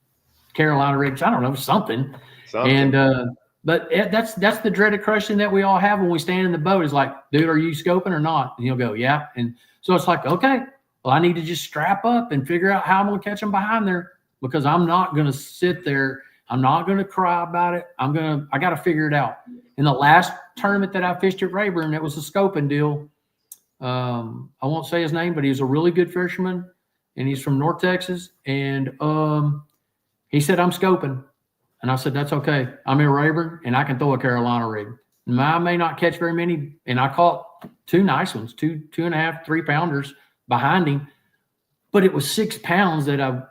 Carolina rigs. I don't know, something. And but that's the dreaded question that we all have when we stand in the boat is like, dude, are you scoping or not? And he'll go, yeah. And so it's like, okay, well, I need to just strap up and figure out how I'm going to catch them behind there because I'm not going to sit there. I'm not going to cry about it. I got to figure it out. In the last tournament that I fished at Rayburn, it was a scoping deal. I won't say his name, but he's a really good fisherman and he's from North Texas. And he said, I'm scoping. And I said, that's okay. I'm in Rayburn and I can throw a Carolina rig. I may not catch very many. And I caught 2 nice ones, 2.5, 3 pounders behind him. But it was 6 pounds that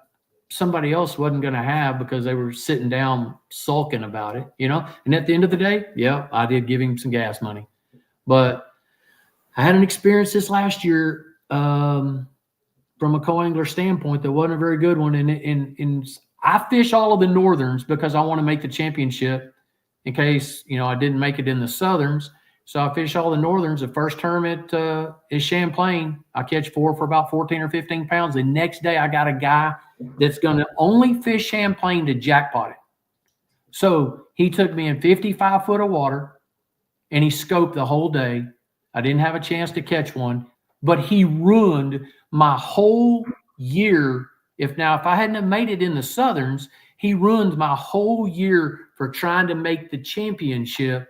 somebody else wasn't going to have because they were sitting down sulking about it, And at the end of the day, yeah, I did give him some gas money. But I had an experience this last year from a co-angler standpoint that wasn't a very good one. And I fish all of the northerns because I want to make the championship in case, I didn't make it in the southerns. So I fish all the northerns. The first tournament is Champlain. I catch 4 for about 14 or 15 pounds. The next day I got a guy that's going to only fish Champlain to jackpot it. So he took me in 55 foot of water and he scoped the whole day. I didn't have a chance to catch one, but he ruined my whole year. If I hadn't have made it in the southerns, he ruined my whole year for trying to make the championship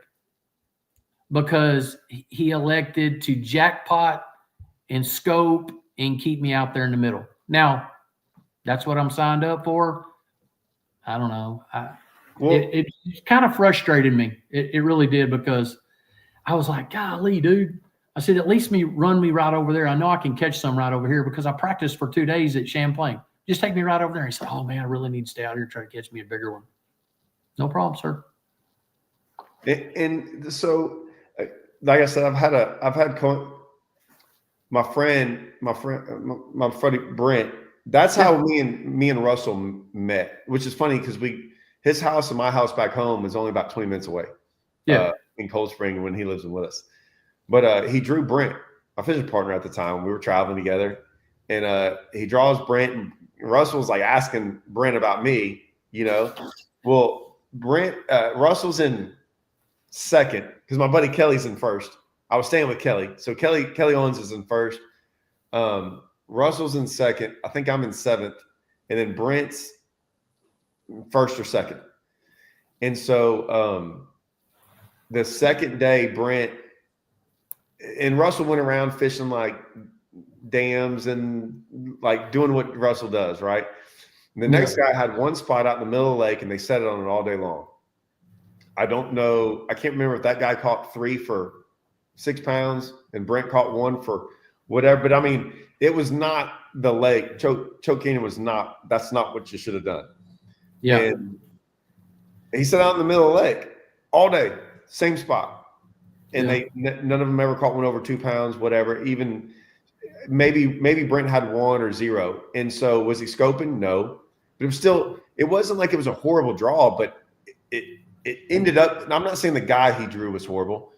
because he elected to jackpot and scope and keep me out there in the middle. Now, that's what I'm signed up for. I don't know. It kind of frustrated me. It really did because I was like, golly, dude. I said, at least run me right over there. I know I can catch some right over here because I practiced for 2 days at Champlain. Just take me right over there. He said, oh, man, I really need to stay out here and try to catch me a bigger one. No problem, sir. And so, like I said, I've had my friend Brent. That's how me and Russell met, which is funny because his house and my house back home is only about 20 minutes away. Yeah. In Cold Spring when he lives with us. But he drew Brent, my fishing partner at the time. We were traveling together, and he draws Brent. And Russell was like asking Brent about me, Well, Russell's in second because my buddy Kelly's in first. I was staying with Kelly, so Kelly Owens is in first. Russell's in second. I think I'm in seventh, and then Brent's first or second. And so the second day, Brent and Russell went around fishing like dams and like doing what Russell does, right? And the next guy had one spot out in the middle of the lake and they set it on it all day long. I don't know. I can't remember if that guy caught 3 for 6 pounds and Brent caught 1 for whatever. But I mean, it was not the lake. Choke Canyon was not, that's not what you should have done. Yeah. And he sat out in the middle of the lake all day, same spot. And none of them ever caught one over 2 pounds, whatever. Even maybe Brent had 1 or 0. And so was he scoping? No. But it wasn't like it was a horrible draw, but it ended up, and I'm not saying the guy he drew was horrible,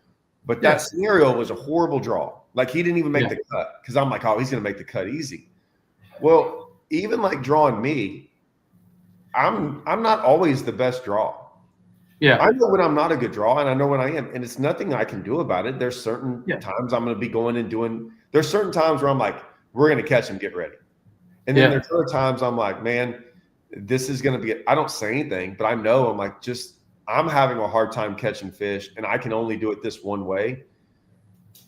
but that scenario was a horrible draw. Like he didn't even make the cut because I'm like, oh, he's going to make the cut easy. Well, even like drawing me, I'm not always the best draw. Yeah. I know when I'm not a good draw and I know when I am, and it's nothing I can do about it. There's certain times I'm going to be going and doing, there's certain times where I'm like, we're going to catch him, get ready. And then there's other times I'm like, man, this is going to be, I don't say anything, but I know I'm like, I'm having a hard time catching fish and I can only do it this one way.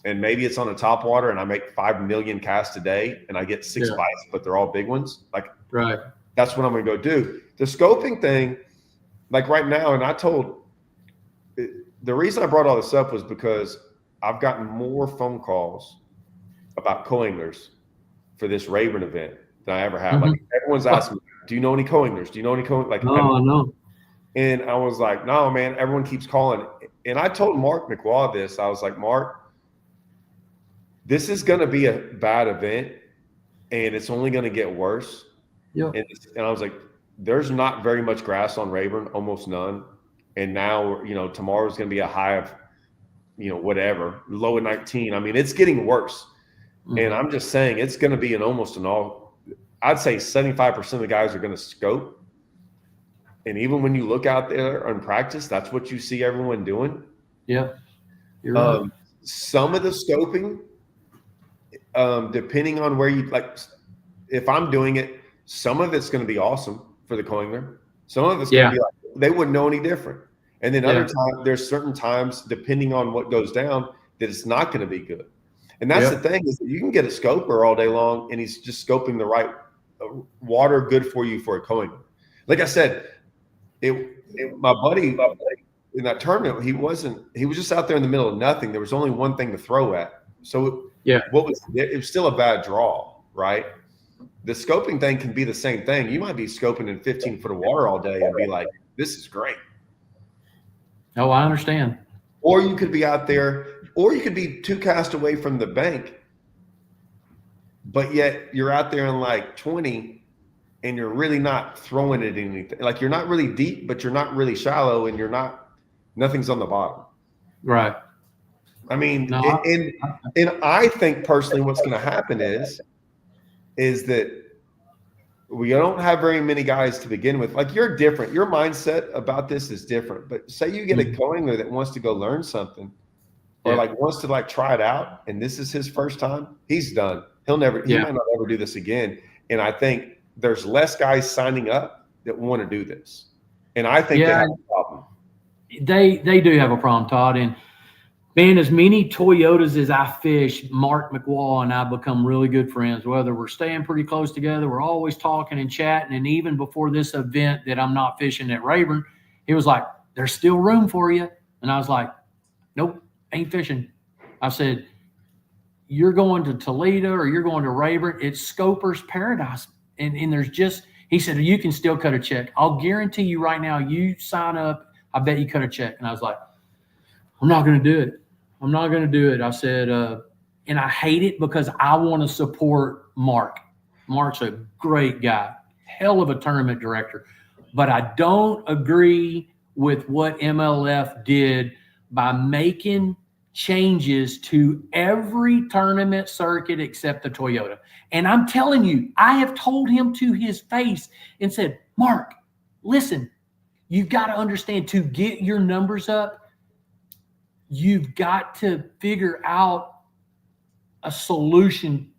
And maybe it's on a top water and I make 5 million casts a day and I get 6 bites, but they're all big ones. Like, that's what I'm going to go do. The scoping thing, like right now, and the reason I brought all this up was because I've gotten more phone calls about co-anglers for this Rayburn event than I ever have. Like everyone's asking me, do you know any co-anglers? Do you know any like? Oh, no. And I was like, no, man, everyone keeps calling. And I told Mark McWaw this. I was like, Mark, this is going to be a bad event and it's only going to get worse. Yep. And I was like, there's not very much grass on Rayburn, almost none. And now, tomorrow's going to be a high of, whatever, low of 19. I mean, it's getting worse. Mm-hmm. And I'm just saying it's going to be I'd say 75% of the guys are going to scope. And even when you look out there on practice, that's what you see everyone doing. Yeah. You're right. Some of the scoping, depending on where you if I'm doing it, some of it's going to be awesome for the coiner. Some of it's going to be like, they wouldn't know any different. And then other times, there's certain times, depending on what goes down, that it's not going to be good. And that's the thing, is that you can get a scoper all day long, and he's just scoping the right water good for you for a coiner. Like I said, my buddy in that tournament, he was just out there in the middle of nothing. There was only one thing to throw at. So it was still a bad draw, right? The scoping thing can be the same thing. You might be scoping in 15 foot of water all day and be like, this is great. Oh, I understand. Or you could be out there, or you could be 2 casts away from the bank, but yet you're out there in like 20 and you're really not throwing it anything. Like, you're not really deep, but you're not really shallow, and nothing's on the bottom. Right. I mean, and I think personally what's going to happen is that we don't have very many guys to begin with. Like, you're different. Your mindset about this is different. But say you get a coiner that wants to go learn something, or wants to try it out, and this is his first time, he's done. He might not ever do this again. And I think there's less guys signing up that want to do this. And I think they have a problem. They do have a problem, Todd. And man, as many Toyotas as I fish, Mark McWall and I become really good friends. Whether we're staying pretty close together, we're always talking and chatting. And even before this event that I'm not fishing at Rayburn, he was like, there's still room for you. And I was like, nope, ain't fishing. I said, you're going to Toledo or you're going to Rayburn. It's Scoper's paradise. And there's just, he said, you can still cut a check. I'll guarantee you right now, you sign up, I bet you cut a check. And I was like, I'm not going to do it. I'm not going to do it. I said, and I hate it because I want to support Mark. Mark's a great guy, hell of a tournament director. But I don't agree with what MLF did by making changes to every tournament circuit except the Toyota. And I'm telling you, I have told him to his face and said, Mark, listen, you've got to understand, to get your numbers up, you've got to figure out a solution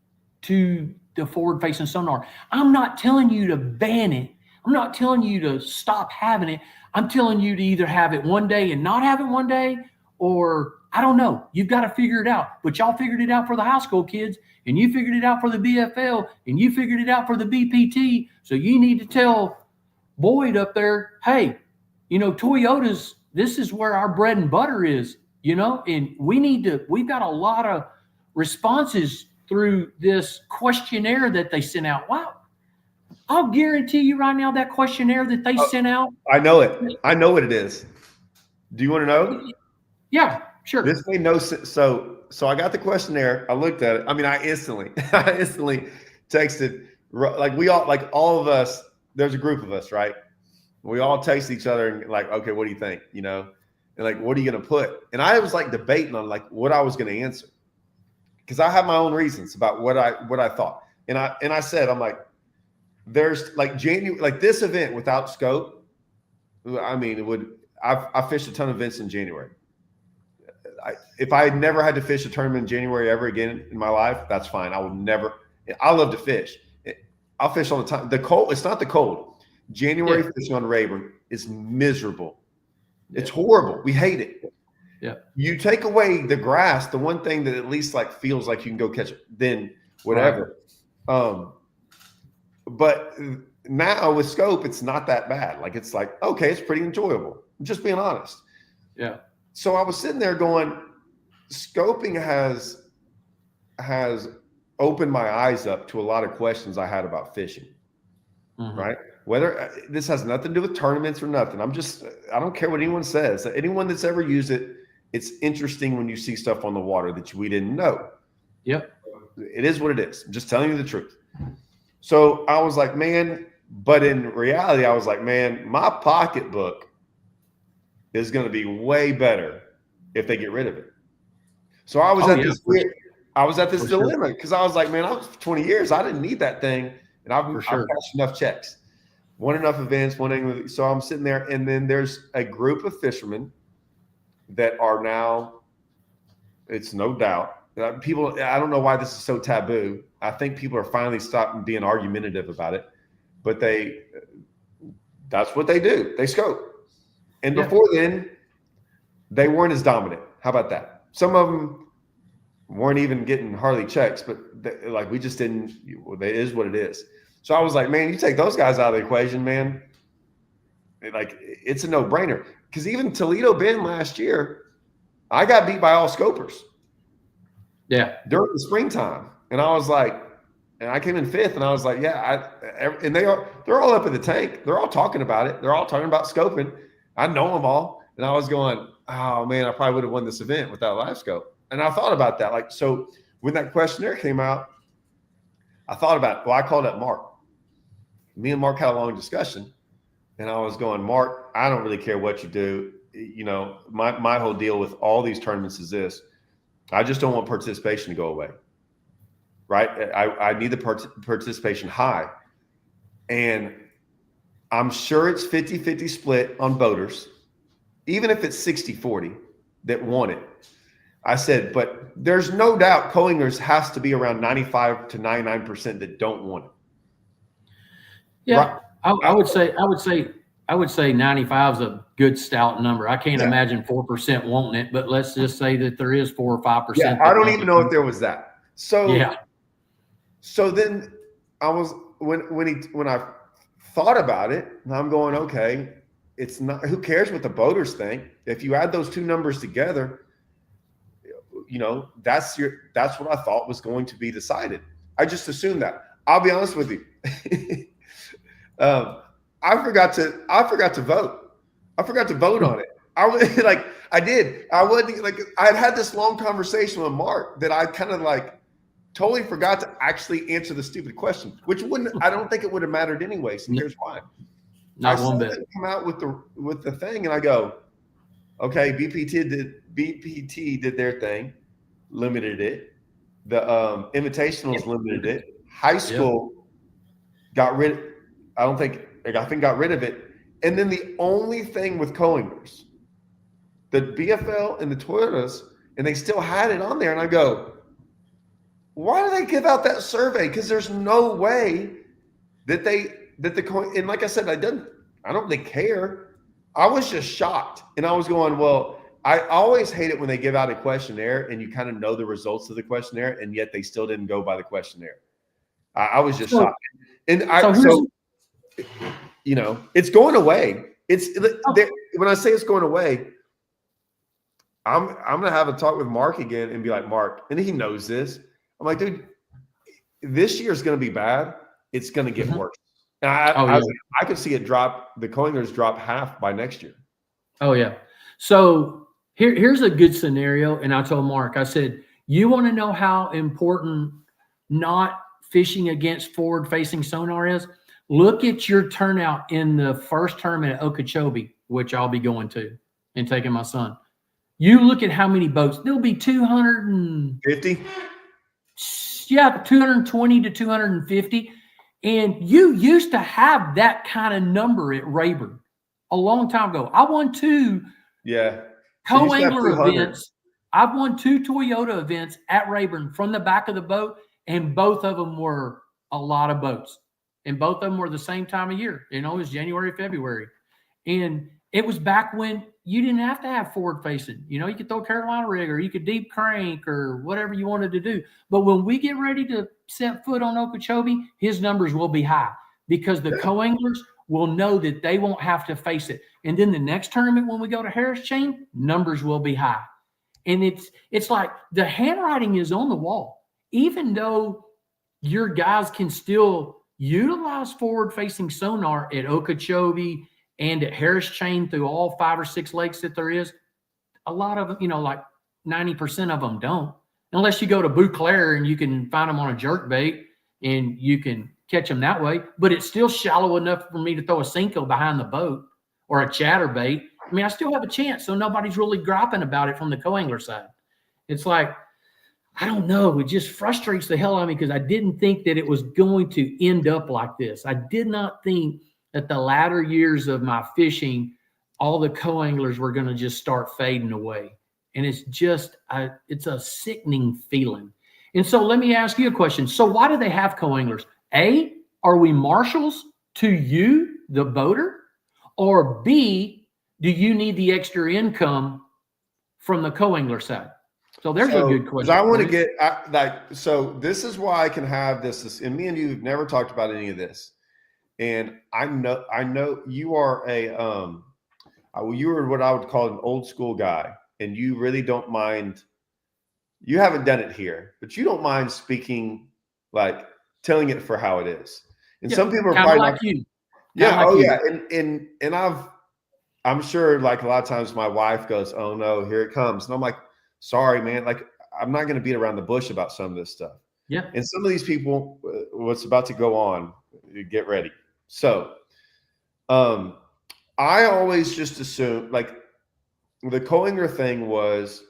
to the forward-facing sonar. I'm not telling you to ban it. I'm not telling you to stop having it. I'm telling you to either have it one day and not have it one day, or I don't know. You've got to figure it out. But y'all figured it out for the high school kids, and you figured it out for the BFL, and you figured it out for the BPT. So you need to tell Boyd up there, hey, Toyotas, this is where our bread and butter is. And we've got a lot of responses through this questionnaire that they sent out. Wow. I'll guarantee you right now that questionnaire that they sent out. I know it. I know what it is. Do you want to know? Yeah, sure. This made no sense. So I got the questionnaire. I looked at it. I mean, I instantly texted, all of us, there's a group of us, right? We all text each other and okay, what do you think? And what are you going to put? And I was debating on what I was going to answer, because I have my own reasons about what I thought. And I said, I'm like, there's January, this event without scope. I mean, I fished a ton of events in January. If I had never had to fish a tournament in January ever again in my life, that's fine. I love to fish. I'll fish all the time. The cold, it's not the cold. January fishing on Rayburn is miserable. It's horrible. We hate it. Yeah. You take away the grass, the one thing that at least feels like you can go catch it, then whatever. Right. But now with scope, it's not that bad. It's okay, it's pretty enjoyable. I'm just being honest. Yeah. So I was sitting there going, scoping has opened my eyes up to a lot of questions I had about fishing. Mm-hmm. Right? Whether this has nothing to do with tournaments or nothing. I don't care what anyone says. Anyone that's ever used it, it's interesting when you see stuff on the water that we didn't know. Yep. It is what it is. I'm just telling you the truth. So I was like, man, but in reality, I was like, man, my pocketbook is going to be way better if they get rid of it. So I was Oh, at yeah, this for, I was at this for sure. dilemma because I was like, man, I was 20 years. I didn't need that thing. And I've For sure. cashed enough checks, won enough events, so I'm sitting there. And then there's a group of fishermen that are now, it's no doubt, people, I don't know why this is so taboo. I think people are finally stopping being argumentative about it, but that's what they do. They scope. And Yeah. before then, they weren't as dominant. How about that? Some of them weren't even getting hardly checks, but like we just didn't. It is what it is. So I was like, man, you take those guys out of the equation, man. Like it's a no-brainer. Because even Toledo Bend last year, I got beat by all scopers. Yeah. During the springtime, and I was like, and I came in 5th, and I was like, yeah, and they're all up in the tank. They're all talking about it. They're all talking about scoping. I know them all, and I was going, oh man, I probably would have won this event without live scope. And I thought about that. Like, so when that questionnaire came out, I thought about, well, I called up Mark. Me and Mark had a long discussion, and I was going, Mark, I don't really care what you do. You know, my whole deal with all these tournaments is this. I just don't want participation to go away. Right? I need the participation high. And I'm sure it's 50-50 split on boaters, even if it's 60-40 that want it. I said, but there's no doubt co-anglers has to be around 95 to 99% that don't want it. Yeah. Right? I would say 95 is a good stout number. I can't imagine 4% wanting it, but let's just say that there is 4 or 5%. Yeah, I don't even know if there was that. So yeah. So then I was when I thought about it, and I'm going, okay, it's not, who cares what the boaters think? If you add those two numbers together, you know, that's what I thought was going to be decided. I just assumed that. I'll be honest with you. I forgot to vote. I forgot to vote on it. I was like, I did. I wasn't like, I had this long conversation with Mark that I kind of like totally forgot to actually answer the stupid question, which I don't think it would have mattered anyway. So here's why. Not one bit. Come out with the thing, and I go, okay, BPT did their thing, limited it. The invitationals limited it. High school got rid. I think got rid of it. And then the only thing with co-anglers, the BFL and the Toyotas, and they still had it on there. And I go, why do they give out that survey? Because there's no way that and like I said, I don't really care. I was just shocked. And I was going, well, I always hate it when they give out a questionnaire and you kind of know the results of the questionnaire, and yet they still didn't go by the questionnaire. I was just shocked. And you know, it's going away. When I say it's going away, I'm gonna have a talk with Mark again and be like, Mark, and he knows this. I'm like, dude, this year is going to be bad. It's going to get worse. And I could see it drop. The co-anglers drop half by next year. Oh yeah. So here's a good scenario. And I told Mark, I said, you want to know how important not fishing against forward-facing sonar is? Look at your turnout in the first tournament at Okeechobee, which I'll be going to and taking my son. You look at how many boats. There'll be 250. Yeah, 220 to 250. And you used to have that kind of number at Rayburn a long time ago. I won 2 co-angler events. I've won 2 Toyota events at Rayburn from the back of the boat, and both of them were a lot of boats. And both of them were the same time of year. You know, it was January, February. And it was back when you didn't have to have forward facing. You know, you could throw Carolina rig or you could deep crank or whatever you wanted to do. But when we get ready to set foot on Okeechobee, his numbers will be high because the co-anglers will know that they won't have to face it. And then the next tournament, when we go to Harris Chain, numbers will be high. And it's like the handwriting is on the wall. Even though your guys can still utilize forward-facing sonar at Okeechobee and at Harris Chain through all 5 or 6 lakes that there is, a lot of them, you know, like 90% of them don't. Unless you go to Clair and you can find them on a jerk bait and you can catch them that way, but it's still shallow enough for me to throw a Cinco behind the boat or a chatterbait. I mean, I still have a chance, so nobody's really griping about it from the co-angler side. It's like, I don't know. It just frustrates the hell out of me because I didn't think that it was going to end up like this. I did not think that the latter years of my fishing, all the co-anglers were going to just start fading away. And it's just, it's a sickening feeling. And so let me ask you a question. So why do they have co-anglers? A, are we marshals to you, the boater? Or B, do you need the extra income from the co-angler side? So there's a good question. I want to get so this is why I can have this, and me and you have never talked about any of this. And I know you are you are what I would call an old school guy, and you really don't mind. You haven't done it here, but you don't mind speaking, like telling it for how it is. And some people are probably like you. Yeah. Oh yeah. And I'm sure like a lot of times my wife goes, "Oh no, here it comes." And I'm like, "Sorry, man. Like I'm not going to beat around the bush about some of this stuff." Yeah. And some of these people, what's about to go on, get ready. So, I always just assumed like the co-angler thing was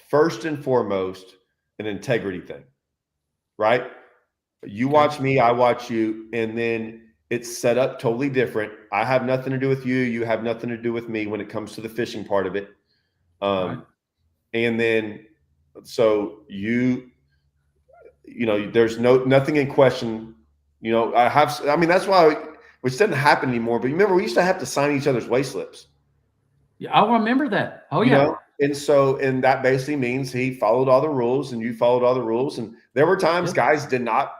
first and foremost an integrity thing, right? You watch me, I watch you, and then it's set up totally different. I have nothing to do with you. You have nothing to do with me when it comes to the fishing part of it. Right. And then, so you know, there's nothing in question. You know, I mean, that's why, which doesn't happen anymore. But remember, we used to have to sign each other's weight slips. Yeah, I remember that. Oh, yeah. You know? And that basically means he followed all the rules and you followed all the rules. And there were times guys did not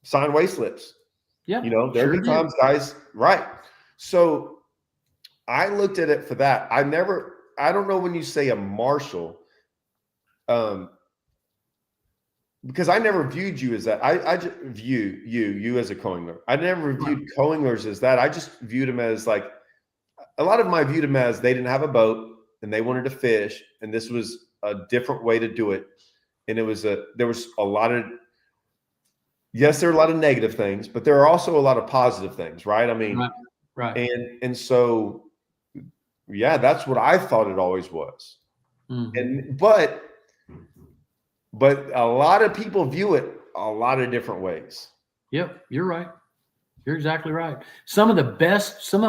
sign weight slips. Yeah. You know, there were times guys, right. So I looked at it for that. I don't know when you say a marshal, because I never viewed you as that. I just view you as a co-angler. I never viewed co-anglers as that. I just viewed them as like, a lot of them I viewed them as they didn't have a boat and they wanted to fish, and this was a different way to do it. And there was a lot of, yes, there are a lot of negative things, but there are also a lot of positive things, right? I mean, right. And so, yeah, that's what I thought it always was. Mm-hmm. But a lot of people view it a lot of different ways. Yep, you're right. You're exactly right. Some of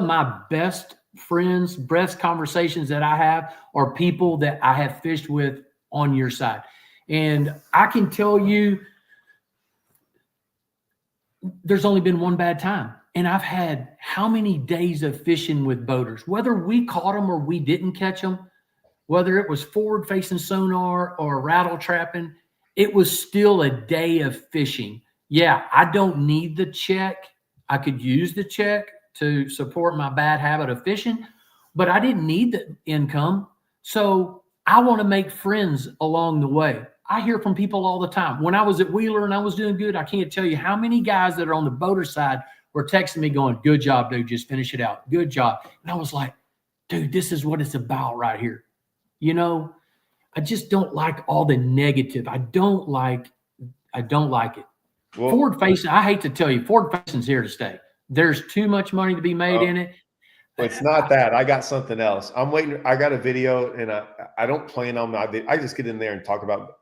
my best friends, best conversations that I have are people that I have fished with on your side. And I can tell you, there's only been one bad time. And I've had how many days of fishing with boaters, whether we caught them or we didn't catch them, whether it was forward facing sonar or rattle trapping, it was still a day of fishing. Yeah, I don't need the check. I could use the check to support my bad habit of fishing, but I didn't need the income. So I want to make friends along the way. I hear from people all the time. When I was at Wheeler and I was doing good, I can't tell you how many guys that are on the boater side were texting me going, "Good job, dude. Just finish it out. Good job." And I was like, dude, this is what it's about right here. You know, I just don't like all the negative. I don't like it. Well, forward facing, I hate to tell you, forward facing is here to stay. There's too much money to be made in it. It's not that. I got something else. I'm waiting. I got a video, and I don't plan on my video. I just get in there and talk about.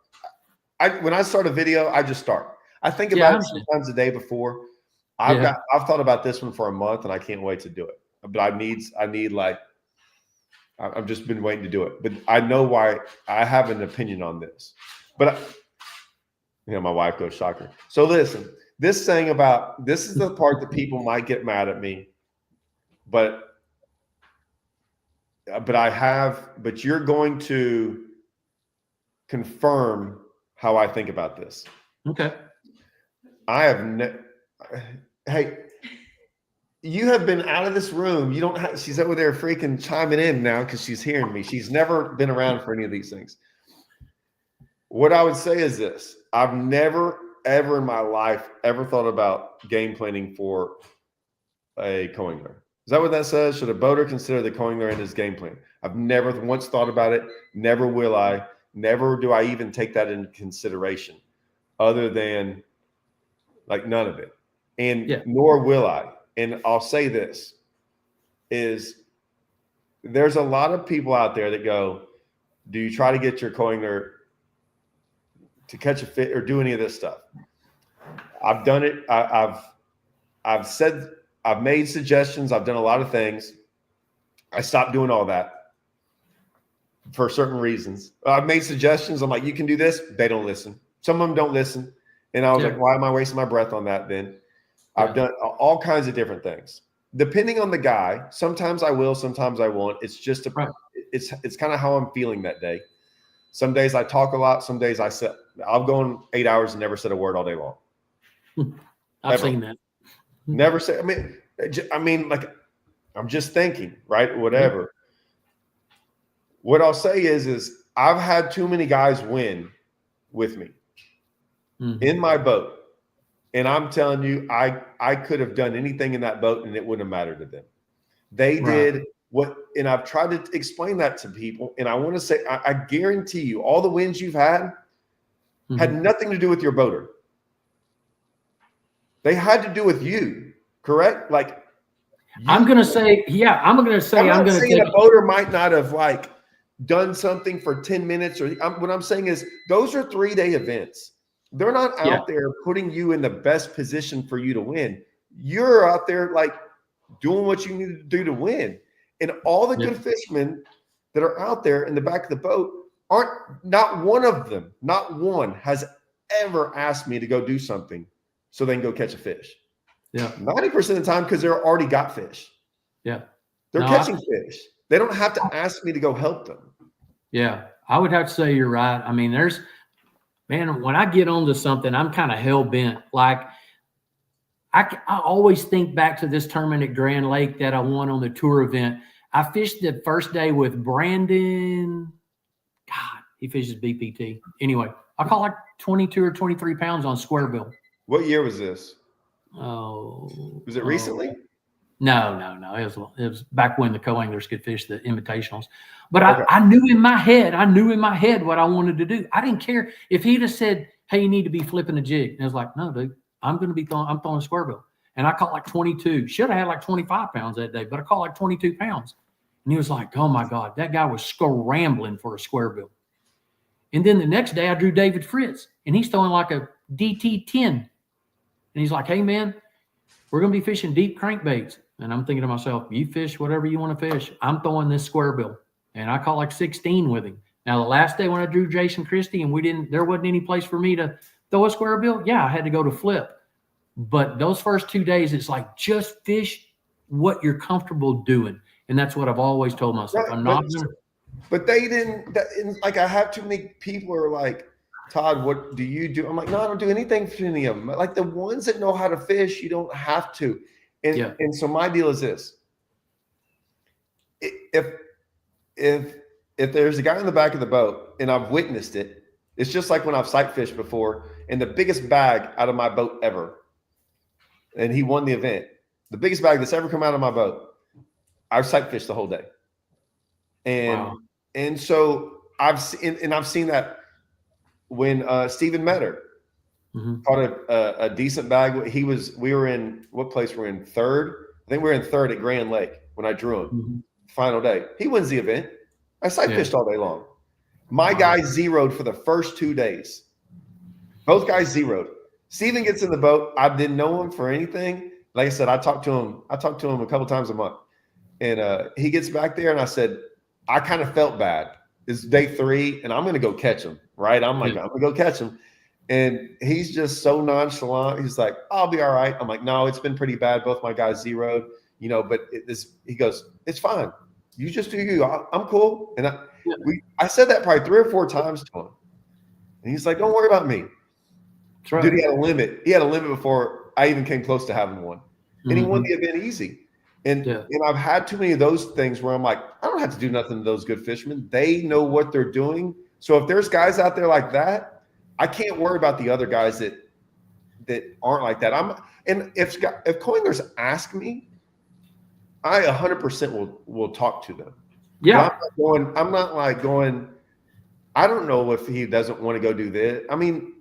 When I start a video, I just start. I think about it sometimes the day before. I've thought about this one for a month, and I can't wait to do it. But I need like. I've just been waiting to do it, but I know why. I have an opinion on this, but my wife goes shocker. So listen, this is the part that people might get mad at me, but you're going to confirm how I think about this. Okay. Hey, you have been out of this room. You don't have, she's over there freaking chiming in now because she's hearing me. She's never been around for any of these things. What I would say is this. I've never, ever in my life ever thought about game planning for a co-angler. Is that what that says? Should a boater consider the co-angler in his game plan? I've never once thought about it. Never will I. Never do I even take that into consideration other than like none of it. and nor will I. And I'll say this is there's a lot of people out there that go, do you try to get your coiner to catch a fit or do any of this stuff? I've done it. I've made suggestions. I've done a lot of things. I stopped doing all that for certain reasons. I've made suggestions. I'm like, you can do this. They don't listen. Some of them don't listen. And I was like, why am I wasting my breath on that then? I've done all kinds of different things. Depending on the guy, sometimes I will, sometimes I won't. It's just it's kind of how I'm feeling that day. Some days I talk a lot. Some days I'll go on 8 hours and never said a word all day long. I've seen that. Never say. I mean, like, I'm just thinking, right? Whatever. What I'll say is I've had too many guys win with me in my boat. And I'm telling you, I could have done anything in that boat and it wouldn't have mattered to them. They did and I've tried to explain that to people. And I want to say, I guarantee you, all the wins you've had nothing to do with your boater. They had to do with you, correct? Like, I'm going to say, I'm going to say a boater might not have like done something for 10 minutes or what I'm saying is those are 3-day events. They're not out there putting you in the best position for you to win. You're out there like doing what you need to do to win. And all the good fishermen that are out there in the back of the boat not one of them, not one has ever asked me to go do something so they can go catch a fish. Yeah. 90% of the time because they're already got fish. Yeah. They're catching fish. They don't have to ask me to go help them. Yeah. I would have to say you're right. I mean, man, when I get onto something, I'm kind of hell bent. Like I always think back to this tournament at Grand Lake that I won on the tour event. I fished the first day with Brandon. God, he fishes BPT. Anyway, I caught like 22 or 23 pounds on square bill. What year was this? Oh, was it recently? No. It was back when the co-anglers could fish the invitationals. But I knew in my head what I wanted to do. I didn't care if he'd have said, "Hey, you need to be flipping a jig." And I was like, "No, dude, I'm throwing a square bill." And I caught like 22. Should have had like 25 pounds that day, but I caught like 22 pounds. And he was like, "Oh my God, that guy was scrambling for a square bill." And then the next day I drew David Fritz and he's throwing like a DT 10. And he's like, "Hey man, we're going to be fishing deep crankbaits." And I'm thinking to myself, you fish whatever you want to fish. I'm throwing this square bill. And I caught like 16 with him. Now, the last day when I drew Jason Christie and there wasn't any place for me to throw a square bill, I had to go to flip. But those first 2 days, it's like just fish what you're comfortable doing. And that's what I've always told myself. Right, I'm not going to. But they didn't, like, I have too many people who are like, "Todd, what do you do?" I'm like, "No, I don't do anything for any of them." Like the ones that know how to fish, you don't have to. And so my deal is this: if there's a guy in the back of the boat and I've witnessed it, it's just like when I've sight fished before and the biggest bag out of my boat ever, and he won the event, the biggest bag that's ever come out of my boat, I've sight fished the whole day. And so I've seen that when Stephen Metter caught a decent bag. We were in what place? We're in third. I think we were in third at Grand Lake when I drew him. Final day. He wins the event. I sight fished all day long. My guy zeroed for the first 2 days. Both guys zeroed. Stephen gets in the boat. I didn't know him for anything. Like I said, I talked to him a couple times a month. And he gets back there and I said, I kind of felt bad. It's day 3 and I'm going to go catch him, right? I'm like, I'm going to go catch him. And he's just so nonchalant. He's like, "I'll be all right." I'm like, "No, it's been pretty bad. Both my guys zeroed, but he goes, "It's fine. You just do you. I'm cool." And I said that probably 3 or 4 times to him. And he's like, "Don't worry about me." That's right. Dude, he had a limit. He had a limit before I even came close to having one. And he won the event easy. And I've had too many of those things where I'm like, I don't have to do nothing to those good fishermen. They know what they're doing. So if there's guys out there like that, I can't worry about the other guys that aren't like that. And if coiners ask me, I 100% will talk to them. Yeah. I'm not like going, I don't know if he doesn't want to go do this. I mean,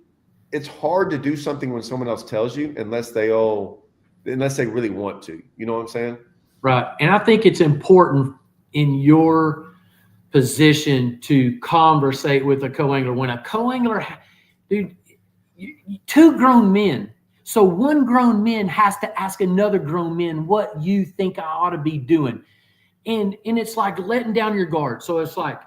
it's hard to do something when someone else tells you, unless they owe unless they really want to. You know what I'm saying? Right. And I think it's important in your position to conversate with a co-angler. When a co-angler, dude, two grown men. So one grown man has to ask another grown man what you think I ought to be doing. And it's like letting down your guard. So it's like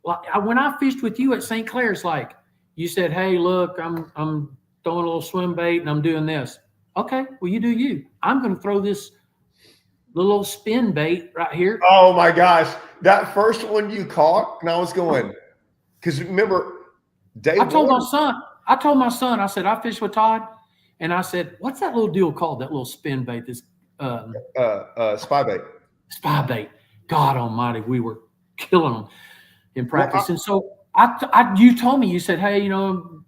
when I fished with you at St. Clair, it's like you said, hey, look, I'm throwing a little swim bait and I'm doing this. Okay, well, you do you. I'm going to throw this little spin bait right here. Oh my gosh. That first one you caught, and I was going, because remember, I told my son, I said, I fished with Todd, and I said, what's that little deal called? That little spin bait, this spy bait. Spy bait. God almighty, we were killing them in practice. And so you told me, you said, hey,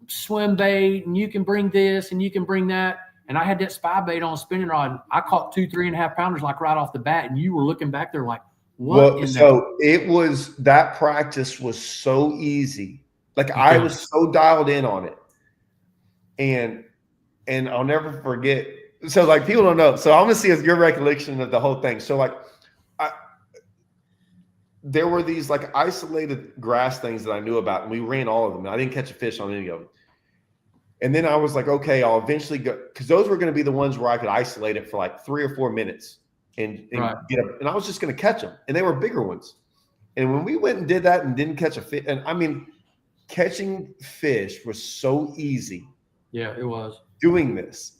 swim bait, and you can bring this and you can bring that. And I had that spy bait on a spinning rod. I caught 2 3.5 pounders like right off the bat, and you were looking back there like, what? Well, so it was, that practice was so easy. Like I was so dialed in on it, and I'll never forget. So like people don't know. So I'm gonna see your recollection of the whole thing. So like, there were these like isolated grass things that I knew about, and we ran all of them. I didn't catch a fish on any of them. And then I was like, okay, I'll eventually go, because those were going to be the ones where I could isolate it for like 3 or 4 minutes and get up. And I was just going to catch them, and they were bigger ones. And when we went and did that and didn't catch a fish, and I mean, catching fish was so easy. Yeah, it was doing this.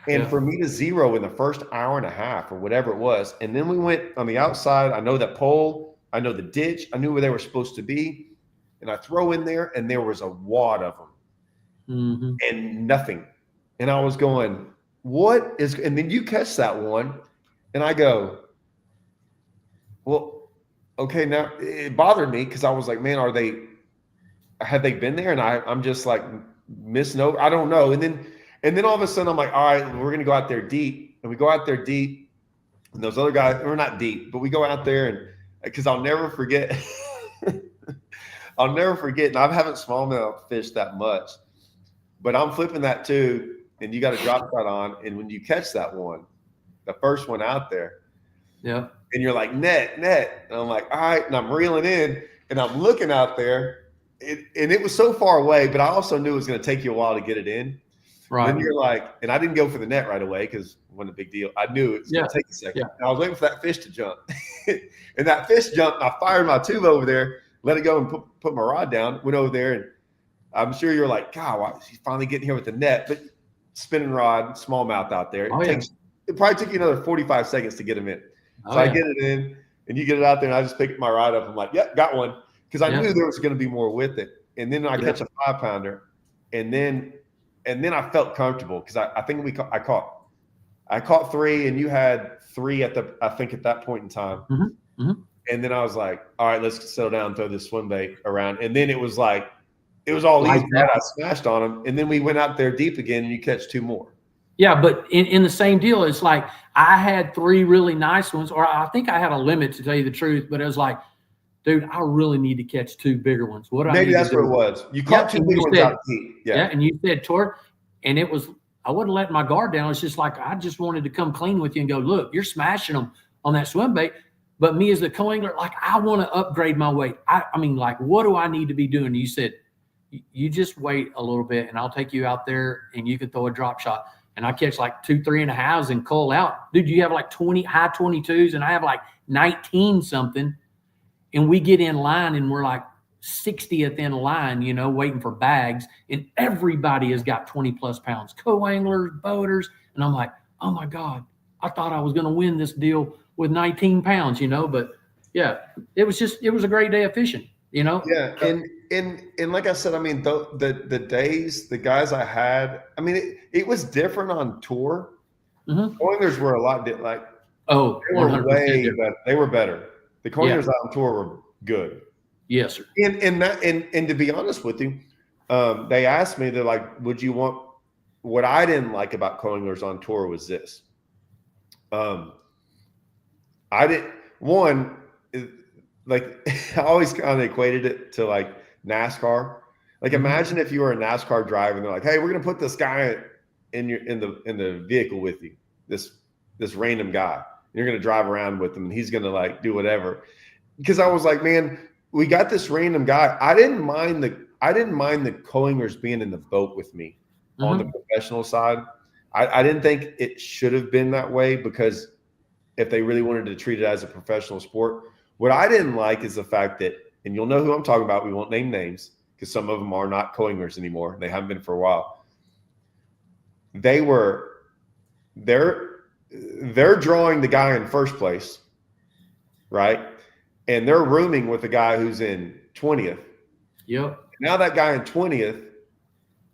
And for me to zero in the first hour and a half or whatever it was. And then we went on the outside. I know that pole, I know the ditch, I knew where they were supposed to be. And I throw in there, and there was a wad of them. And nothing. And I was going, what is, and then you catch that one, and I go, well, okay, now it bothered me because I was like, man, have they been there? And I'm just like missing over. I don't know. And then all of a sudden I'm like, all right, we're going to go out there deep. And we go out there deep, and those other guys, we're not deep, but we go out there, and because I'll never forget, and I haven't smallmouth fished that much. But I'm flipping that too, and you got a drop shot on, and when you catch that one, the first one out there, and you're like, net, and I'm like, all right, and I'm reeling in, and I'm looking out there, and it was so far away, but I also knew it was going to take you a while to get it in. Right. And you're like, and I didn't go for the net right away because it wasn't a big deal. I knew it was going to take a second. Yeah. And I was waiting for that fish to jump, and that fish jumped. I fired my tube over there, let it go, and put my rod down. Went over there, and I'm sure you're like, God, why is he finally getting here with the net? But spinning rod, smallmouth out there. It probably took you another 45 seconds to get him in. So I get it in, and you get it out there, and I just pick my rod up. I'm like, yep, got one. Because I knew there was going to be more with it. And then I catch a 5-pounder, and then I felt comfortable because I think I caught 3, and you had 3 at that point in time. And then I was like, all right, let's settle down and throw this swim bait around. And then it was like, it was all easy. I smashed on them, and then we went out there deep again, and you catch 2 more. Yeah, but in the same deal, it's like I had 3 really nice ones, or I think I had a limit, to tell you the truth. But it was like, dude, I really need to catch 2 bigger ones. Maybe that's what it was. You caught 2 big ones out deep. Yeah, and you said, and it was, I wasn't letting my guard down. It's just like I just wanted to come clean with you and go, look, you're smashing them on that swim bait. But me as the co-angler, like I want to upgrade my weight. I mean, like, what do I need to be doing? And you said, you just wait a little bit, and I'll take you out there, and you can throw a drop shot. And I catch like 2 3.5s and cull out. Dude, you have like high 22s, and I have like 19 something. And we get in line, and we're like 60th in line, waiting for bags. And everybody has got 20 plus pounds, co-anglers, boaters. And I'm like, oh my God, I thought I was going to win this deal with 19 pounds, But yeah, it was a great day of fishing, Yeah. And like I said, I mean, the days, the guys I had, I mean, it was different on tour. Co-anglers were a lot different. They were way better. They were better. The co-anglers out on tour were good. Yes, sir. And to be honest with you, they asked me, they're like, would you want, what I didn't like about co-anglers on tour was this. Like I always kind of equated it to like NASCAR. Like imagine if you were a NASCAR driver and they're like, hey, we're going to put this guy in the vehicle with you. this random guy. You're going to drive around with him and he's going to like do whatever. Because I was like, man, we got this random guy. I didn't mind the co-anglers being in the boat with me on the professional side. I didn't think it should have been that way, because if they really wanted to treat it as a professional sport, what I didn't like is the fact that, and you'll know who I'm talking about, we won't name names because some of them are not co-anglers anymore. They haven't been for a while. They're drawing the guy in first place, right? And they're rooming with the guy who's in 20th. Yep. Now that guy in 20th,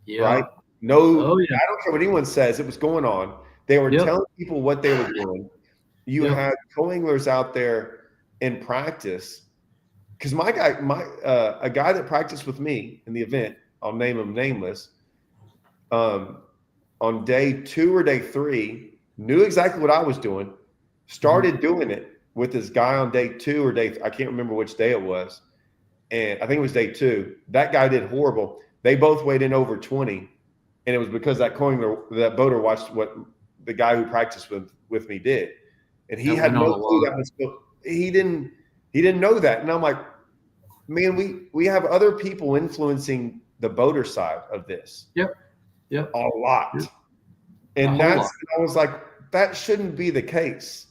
yeah. right? No, I don't care what anyone says. It was going on. They were telling people what they were doing. You had co-anglers out there in practice. Because a guy that practiced with me in the event, I'll name him nameless, on day 2 or day 3, knew exactly what I was doing, started doing it with this guy on day 2 or I can't remember which day it was. And I think it was day 2. That guy did horrible. They both weighed in over 20. And it was because that boater watched what the guy who practiced with me did. And he had no clue that was, he didn't know that. And I'm like, man, we have other people influencing the boater side of this. Yep. A lot. Yep. And I was like, that shouldn't be the case.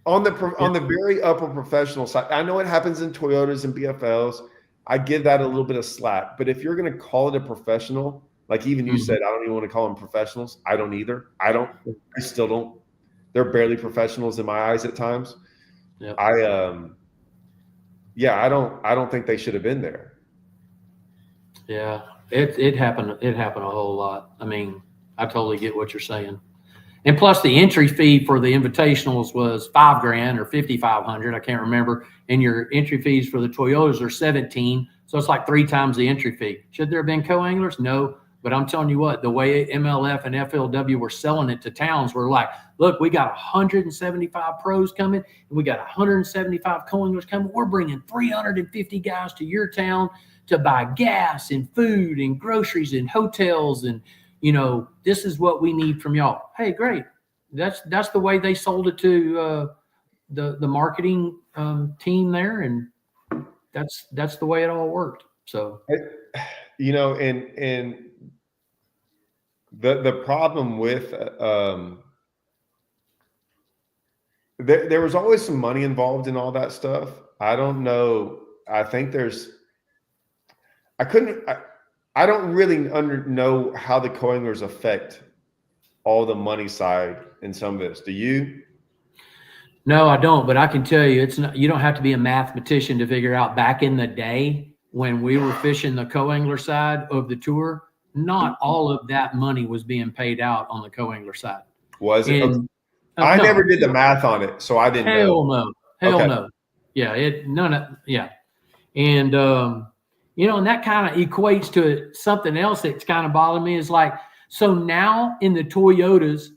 On the very upper professional side, I know it happens in Toyotas and BFLs. I give that a little bit of slack. But if you're going to call it a professional, like even you said, I don't even want to call them professionals. I don't either. I still don't. They're barely professionals in my eyes at times. Yep. I don't think they should have been there. Yeah, it happened. It happened a whole lot. I mean, I totally get what you're saying. And plus, the entry fee for the invitationals was $5,000 or $5,500. I can't remember. And your entry fees for the Toyotas are $17,000. So it's like 3 times the entry fee. Should there have been co-anglers? No. But I'm telling you what, the way MLF and FLW were selling it to towns, were like, look, we got 175 pros coming, and we got 175 co-anglers coming. We're bringing 350 guys to your town to buy gas and food and groceries and hotels, and this is what we need from y'all. Hey, great. That's the way they sold it to the marketing team there, and that's the way it all worked. So, and the problem with there was always some money involved in all that stuff. I don't know. I think I don't really know how the co-anglers affect all the money side in some of this. Do you? No, I don't. But I can tell you, you don't have to be a mathematician to figure out, back in the day when we were fishing the co-angler side of the tour, not all of that money was being paid out on the co-angler side. Was it? I never did the math on it, so I didn't know. Hell no. Yeah, yeah. And and that kind of equates to something else that's kind of bothering me, is like, so now in the Toyotas,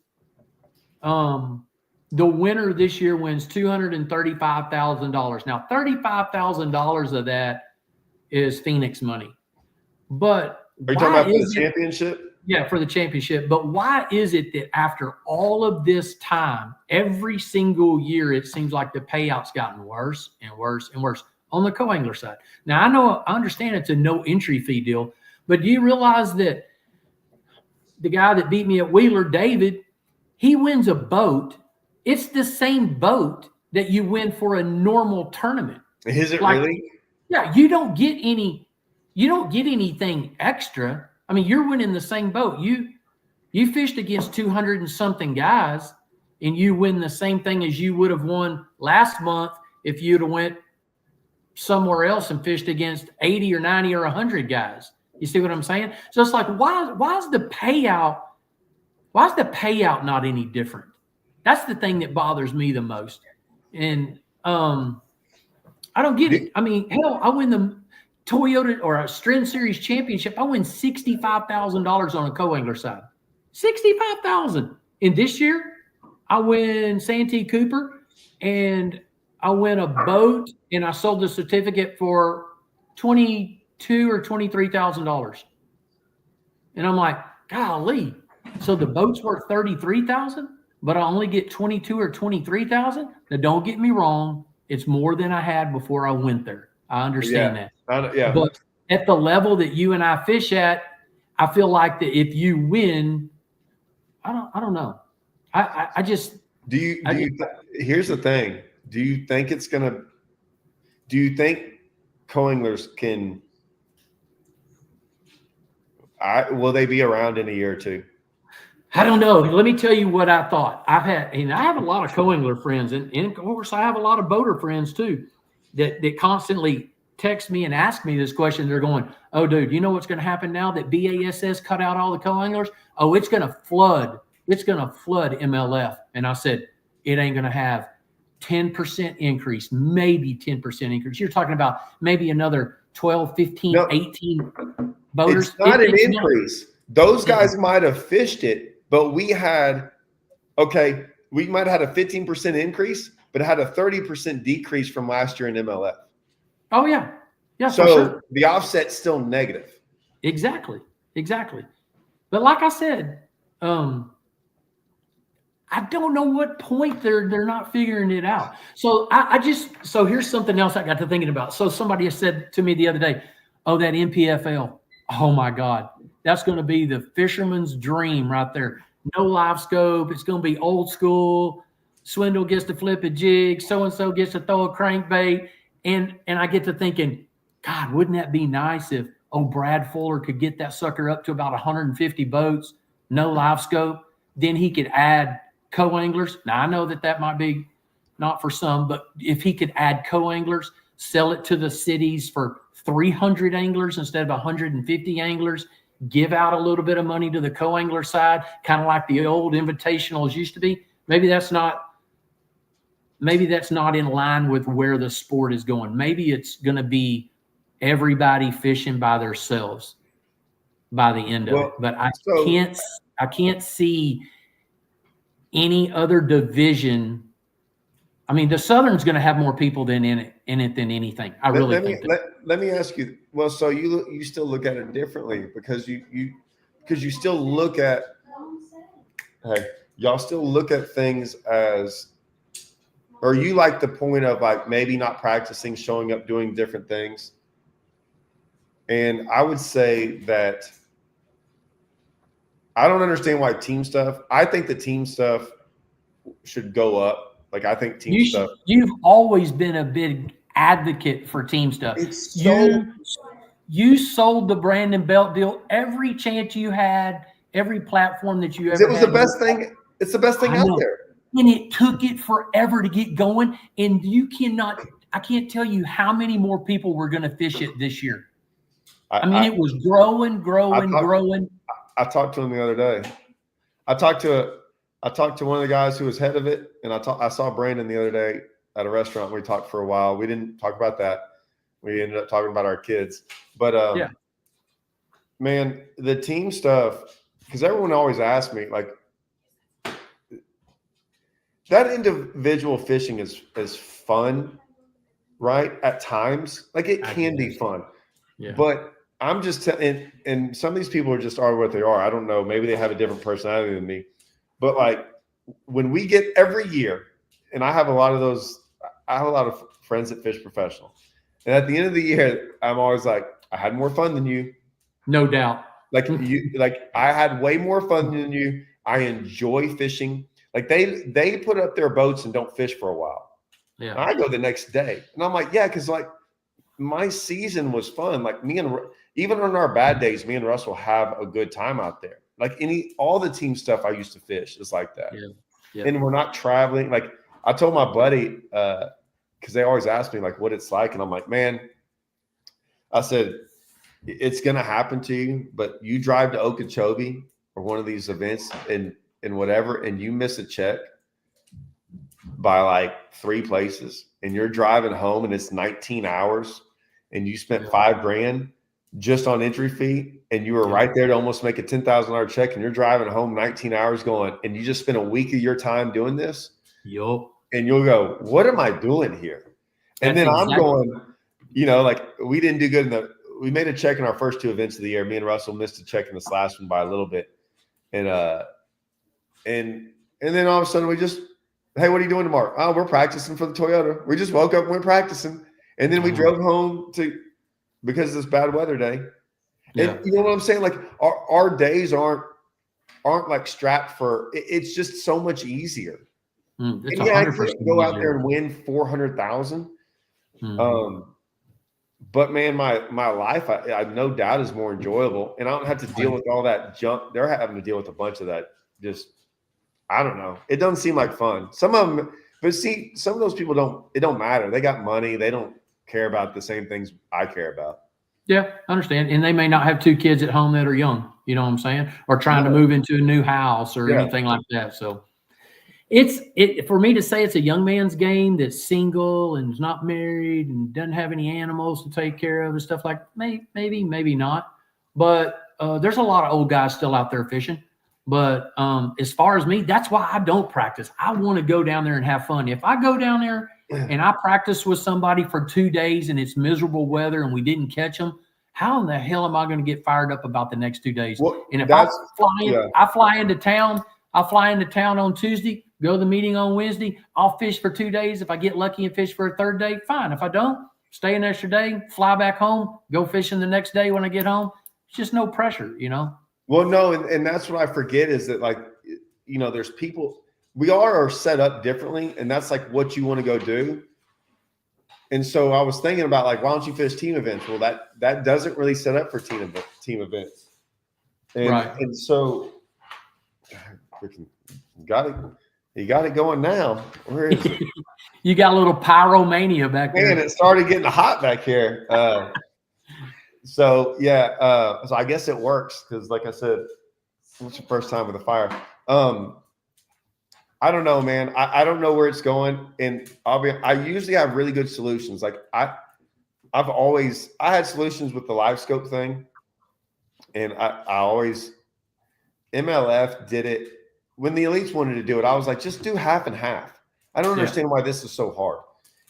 the winner this year wins $235,000. Now, $35,000 of that is Phoenix money. But are you talking about for the championship? Yeah, for the championship. But why is it that after all of this time, every single year, it seems like the payouts gotten worse and worse and worse on the co-angler side? Now, I understand it's a no entry fee deal, but do you realize that the guy that beat me at Wheeler, David, he wins a boat. It's the same boat that you win for a normal tournament. Is it really? Yeah, you don't get anything extra. I mean, you're winning the same boat. You fished against 200 and something guys, and you win the same thing as you would have won last month if you'd have went somewhere else and fished against 80 or 90 or 100 guys. You see what I'm saying? So it's like, why is the payout not any different? That's the thing that bothers me the most. And I don't get it. I mean, hell, I win the Toyota or a Strand Series championship. I win $65,000 on a co-angler side. $65,000. And this year, I win Santee Cooper, and I win a boat, and I sold the certificate for $22,000 or $23,000. And I'm like, golly, so the boat's worth $33,000? but I only get 22 or 23,000. Now, don't get me wrong. It's more than I had before I went there. I understand that. Yeah. But at the level that you and I fish at, I feel like that if you win, I don't know. I just here's the thing. Do you think co-anglers will they be around in a year or two? I don't know. Let me tell you what I thought. I have a lot of co-angler friends, and of course I have a lot of boater friends too that constantly text me and ask me this question. They're going, "Oh, dude, you know what's going to happen now that BASS cut out all the co-anglers? Oh, it's going to flood. It's going to flood MLF." And I said, "It ain't going to have 10% increase, maybe 10% increase. You're talking about maybe another 12, 15, 18 boaters." It's not an increase. Those guys might have fished it, but we might have had a 15% increase, but it had a 30% decrease from last year in MLF. Oh, yeah. Yeah, so for sure. The offset's still negative. Exactly. But like I said, I don't know what point they're not figuring it out. So so here's something else I got to thinking about. So somebody has said to me the other day, "Oh, that NPFL. Oh my God, that's going to be the fisherman's dream right there. No live scope. It's going to be old school. Swindle gets to flip a jig. So-and-so gets to throw a crankbait." And I get to thinking, God, wouldn't that be nice if Brad Fuller could get that sucker up to about 150 boats, no live scope. Then he could add co-anglers. Now, I know that might be not for some, but if he could add co-anglers, sell it to the cities for 300 anglers instead of 150 anglers, give out a little bit of money to the co-angler side, kind of like the old invitationals used to be. Maybe that's not in line with where the sport is going. Maybe it's going to be everybody fishing by themselves by the end of it. But I can't see any other division. I mean, the Southern's going to have more people in it than anything. I really think that. Let me ask you. Well, so you still look at it differently because you still look at y'all still look at things as, or you like the point of like maybe not practicing, showing up, doing different things. And I would say that I don't understand why team stuff. I think the team stuff should go up. Like I think team stuff. You've always been a big advocate for team stuff. It's so, you sold the Brandon Belt deal every chance you had, every platform that you ever had. It was the best thing. It's the best thing out there. And it took it forever to get going. And I can't tell you how many more people were going to fish it this year. It was growing. I talked to him the other day. I talked to one of the guys who was head of it, and I saw Brandon the other day at a restaurant. We talked for a while. We didn't talk about that. We ended up talking about our kids. But man, the team stuff, because everyone always asks me, like, that individual fishing is fun, right? At times, like it can be fun. Yeah. But I'm just and some of these people are what they are. I don't know. Maybe they have a different personality than me. But like when we get every year, and I have a lot of friends that fish professional. And at the end of the year, I'm always like, I had more fun than you. No doubt. Like I had way more fun than you. I enjoy fishing. Like they put up their boats and don't fish for a while. Yeah. And I go the next day. And I'm like, yeah, because like my season was fun. Like even on our bad days, me and Russell have a good time out there. Like all the team stuff I used to fish is like that. Yeah. Yeah. And we're not traveling. Like I told my buddy, because they always ask me like what it's like. And I'm like, man, I said, it's going to happen to you, but you drive to Okeechobee or one of these events and whatever, and you miss a check by like 3 places and you're driving home and it's 19 hours and you spent $5,000 just on entry fee and you were right there to almost make a $10,000 check and you're driving home 19 hours going, and you just spent a week of your time doing this. Yup. And you'll go, what am I doing here? And then I'm going, like we didn't do good we made a check in our first 2 events of the year. Me and Russell missed a check in this last one by a little bit. And And then all of a sudden hey, what are you doing tomorrow? Oh, we're practicing for the Toyota. We just woke up and went practicing. And then we drove home because of this bad weather day. Yeah. And you know what I'm saying? Like our days aren't like strapped for, it's just so much easier. It's and yeah, I 100% can't go out easier. there and win 400,000. Mhm. But man, my life, I no doubt is more enjoyable, and I don't have to deal with all that junk. They're having to deal with a bunch of that. Just, I don't know. It doesn't seem like fun. Some of them, but see, some of those people it don't matter. They got money. They don't care about the same things I care about. Yeah, I understand. And they may not have 2 kids at home that are young, you know what I'm saying? Or trying to move into a new house or anything like that. So it's for me to say it's a young man's game that's single and is not married and doesn't have any animals to take care of and stuff like maybe not. But there's a lot of old guys still out there fishing. But as far as me, that's why I don't practice. I want to go down there and have fun. If I go down there and I practice with somebody for 2 days and it's miserable weather and we didn't catch them, how in the hell am I going to get fired up about the next 2 days? Well, and if I fly into town on Tuesday, go to the meeting on Wednesday, I'll fish for 2 days. If I get lucky and fish for a third day, fine. If I don't, stay an extra day, fly back home, go fishing the next day when I get home. It's just no pressure, you know? Well, no, and that's what I forget is that, like, you know, there's people, we are set up differently, and that's like what you want to go do. And so I was thinking about, like, why don't you fish team events? Well, that doesn't really set up for team events. And, and so you got it going now. Where is it? You got a little pyromania back there. Man, it started getting hot back here. So yeah, so I guess it works because, like I said, it's your first time with a fire. I don't know, man. I don't know where it's going, and I usually have really good solutions. Like I had solutions with the live scope thing, and I always MLF did it when the elites wanted to do it. I was like, just do half and half. I don't understand why this is so hard.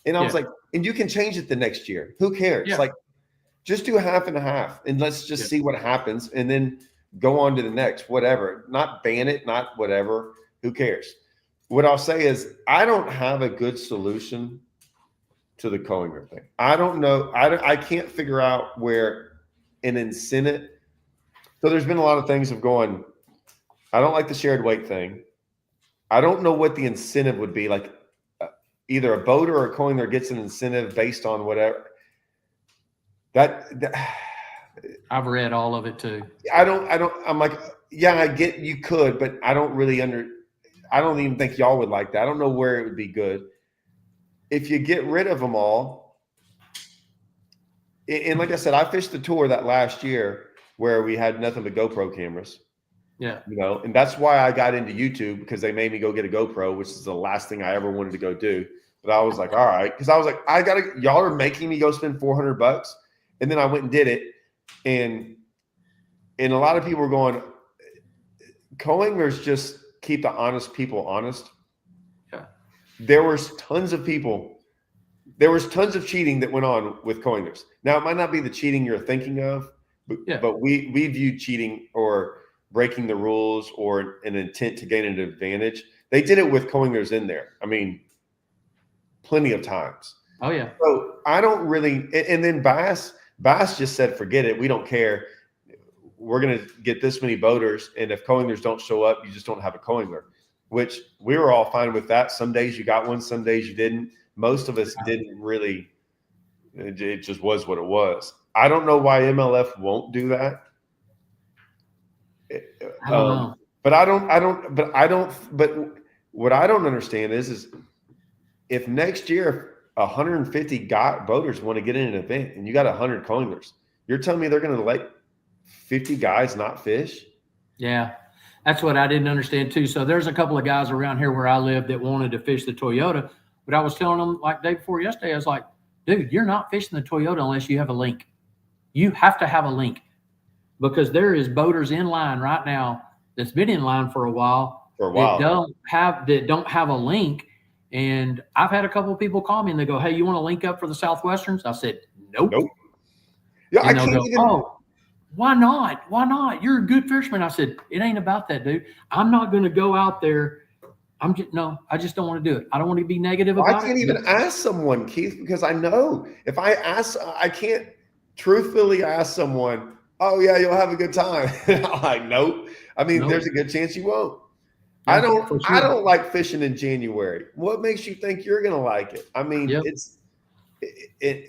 And I was like, and you can change it the next year. Who cares? Like, just do half and half, and let's just see what happens, and then go on to the next, whatever. Not ban it, not whatever. Who cares? What I'll say is, I don't have a good solution to the Coinger thing. I don't know. I can't figure out where an incentive. So there's been a lot of things of going, I don't like the shared weight thing. I don't know what the incentive would be. Like either a boater or a Coinger gets an incentive based on whatever. That I've read all of it too. I'm like, yeah, I get you could, but I don't really I don't even think y'all would like that. I don't know where it would be good. If you get rid of them all, and like I said, I fished the tour that last year where we had nothing but GoPro cameras. Yeah. You know, and that's why I got into YouTube, because they made me go get a GoPro, which is the last thing I ever wanted to go do. But I was like, all right, because I was like, y'all are making me go spend $400. And then I went and did it. And a lot of people were going, Coingers just keep the honest people honest. Yeah. There was tons of people. There was tons of cheating that went on with Coingers. Now, it might not be the cheating you're thinking of, but we view cheating or breaking the rules or an intent to gain an advantage. They did it with Coingers in there. I mean, plenty of times. Oh, yeah. So I don't really – and then Bass just said, forget it. We don't care. We're going to get this many boaters, and if Coingers don't show up, you just don't have a Coinger, which we were all fine with that. Some days you got one, some days you didn't. Most of us didn't really – it just was what it was. I don't know why MLF won't do that. I don't know. But what I don't understand is if next year 150 boaters want to get in an event and you got 100 Coingers, you're telling me they're going to let 50 guys not fish? Yeah, that's what I didn't understand too. So there's a couple of guys around here where I live that wanted to fish the Toyota, but I was telling them like day before yesterday, I was like, dude, you're not fishing the Toyota unless you have a link. You have to have a link, because there is boaters in line right now that's been in line for a while. That don't have a link. And I've had a couple of people call me and they go, hey, you want to link up for the Southwesterns? I said, nope. Yeah, and they'll go, oh, why not? Why not? You're a good fisherman. I said, it ain't about that, dude. I'm not going to go out there I just don't want to do it. I don't want to be negative I about can't it. even ask someone, Keith, because I know if I ask, I can't truthfully ask someone, oh yeah, you'll have a good time. I'm like, nope. I mean, Nope. there's a good chance you won't. Yeah, for I sure. don't like fishing in January. What makes you think you're gonna like it? I mean, Yep.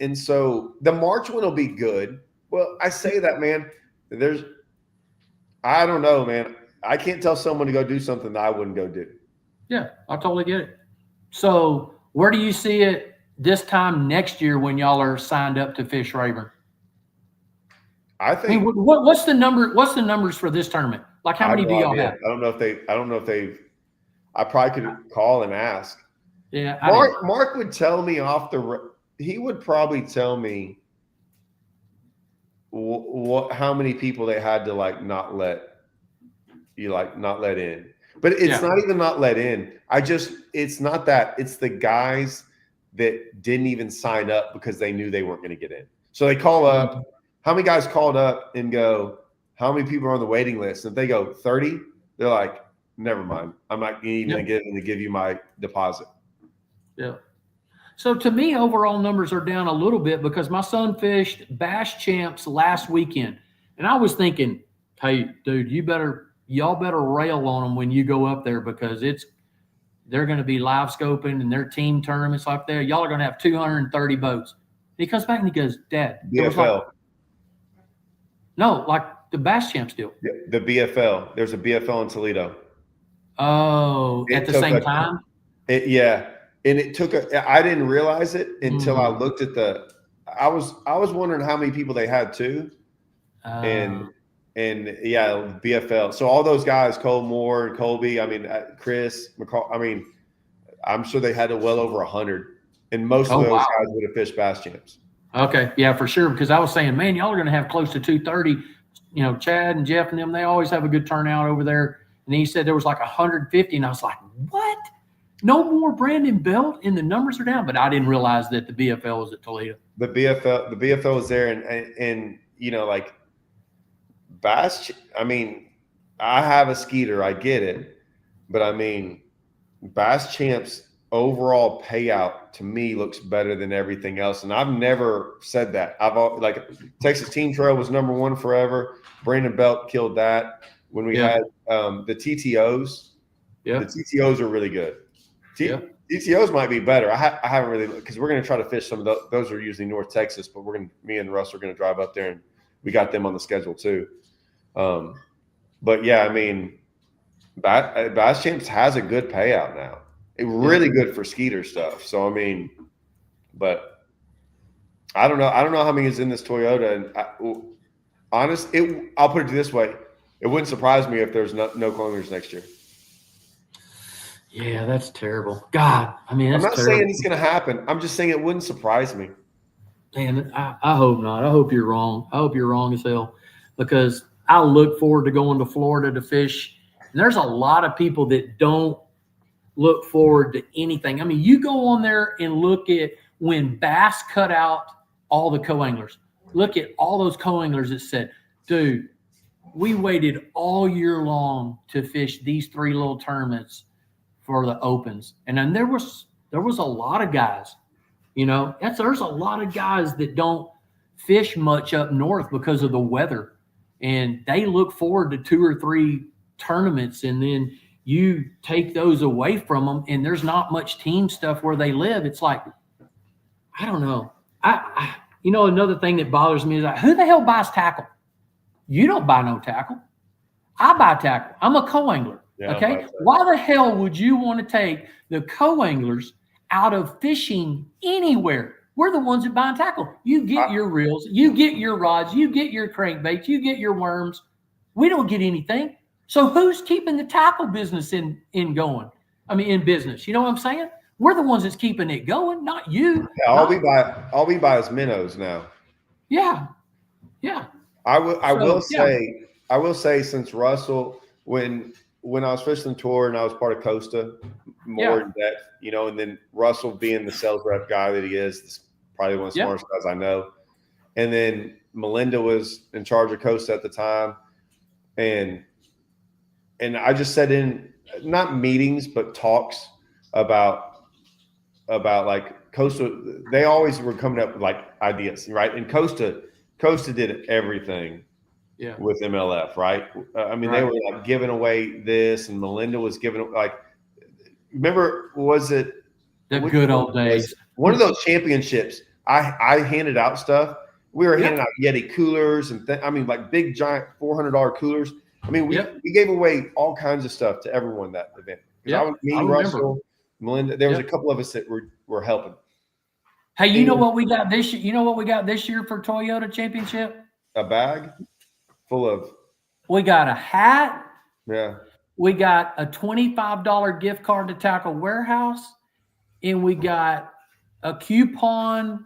and so the March one will be good. Well, I say that, man. I don't know, man. I can't tell someone to go do something that I wouldn't go do. Yeah, I totally get it. So where do you see it this time next year when y'all are signed up to fish Rayburn? I I mean, think what's the number? What's the numbers for this tournament? Like, how I have many do no y'all idea. have? I don't know if they've. I probably could call and ask. Yeah, I didn't. Mark would tell me he would probably tell me what how many people they had to like not let in. But it's not even not let in. It's not that. It's the guys that didn't even sign up because they knew they weren't going to get in. So they call up. How many guys called up and go, how many people are on the waiting list? And if they go 30, they're like, never mind. I'm not even going to give you my deposit. Yeah. So to me, overall numbers are down a little bit because my son fished Bass Champs last weekend. And I was thinking, hey, dude, y'all better rail on them when you go up there because they're going to be live scoping and their team tournaments like that. Y'all are going to have 230 boats. And he comes back and he goes, Dad, BFL. Like the Bass Champs deal. The BFL. There's a BFL in Toledo. Oh, at the same time? Yeah. And it took I didn't realize it until I looked at I was wondering how many people they had too. And yeah, BFL. So all those guys, Cole Moore and Colby, I mean, Chris McCall, I mean, I'm sure they had well over 100. And most of those guys would have fished Bass Champs. Okay. Yeah, for sure. Because I was saying, man, y'all are going to have close to 230. You know, Chad and Jeff and them, they always have a good turnout over there. And he said there was like 150. And I was like, what? No more Brandon Belt and the numbers are down. But I didn't realize that the BFL was at Toledo. The BFL was there. And you know, like Bass, I mean, I have a Skeeter. I get it. But I mean, Bass Champs overall payout to me looks better than everything else. And I've never said that. Like Texas Team Trail was #1 forever. Brandon Belt killed that. When we had the TTOs, the TTOs are really good. TTOs might be better. I haven't really, because we're going to try to fish some of those are usually North Texas, but me and Russ are going to drive up there and we got them on the schedule too. But yeah, I mean, Bass Champs has a good payout now. Really good for Skeeter stuff. So I mean, but I don't know. I don't know how many is in this Toyota. And I'll put it this way: it wouldn't surprise me if there's no cloners next year. Yeah, that's terrible. God, I mean, I'm that's not saying it's going to happen. I'm just saying it wouldn't surprise me. Man, I hope not. I hope you're wrong. I hope you're wrong as hell because I look forward to going to Florida to fish. And there's a lot of people that don't look forward to anything. I mean, you go on there and look at when Bass cut out all the co-anglers. Look at all those co-anglers that said, dude, we waited all year long to fish these 3 little tournaments for the opens. And then there was a lot of guys, you know, there's a lot of guys that don't fish much up north because of the weather. And they look forward to 2 or 3 tournaments, and then you take those away from them, and there's not much team stuff where they live. It's like, I don't know. You know, another thing that bothers me is like, who the hell buys tackle? You don't buy no tackle. I buy tackle. I'm a co-angler. Yeah, okay. Why the hell would you want to take the co-anglers out of fishing anywhere? We're the ones that buy tackle. You get your reels, you get your rods, you get your crankbaits, you get your worms. We don't get anything. So who's keeping the tackle business in going? I mean, in business. You know what I'm saying? We're the ones that's keeping it going, not you. Yeah, all we buy is minnows now. Yeah. Yeah. I will say since Russell, when I was fishing the tour and I was part of Costa, more in depth, you know, and then Russell being the sales rep guy that he is, probably one of the smartest guys I know. And then Melinda was in charge of Costa at the time. And I just said not meetings, but talks about like Costa. They always were coming up with like ideas, right? And Costa did everything with MLF, right? I mean, they were like giving away this, and Melinda was giving like. Remember, was it the good old days? One of those championships. I handed out stuff. We were handing out Yeti coolers and I mean, like big giant $400 coolers. I mean, we gave away all kinds of stuff to everyone that event. I Russell, Melinda. There was a couple of us that were helping. Hey, you know what we got this year? You know what we got this year for Toyota Championship? A bag full of. We got a hat. Yeah. We got a $25 gift card to Tackle Warehouse, and we got a coupon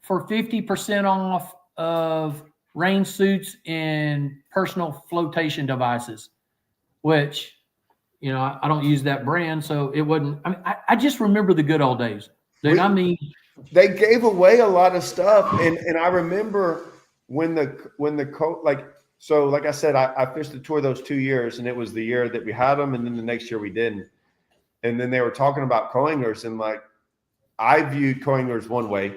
for 50% off of rain suits and personal flotation devices, which, you know, I don't use that brand, so it wasn't. I mean, I just remember the good old days. Dude, I mean, they gave away a lot of stuff, and I remember when the like. So, like I said, I fished the tour those 2 years, and it was the year that we had them, and then the next year we didn't. And then they were talking about co-anglers, and like I viewed co-anglers one way,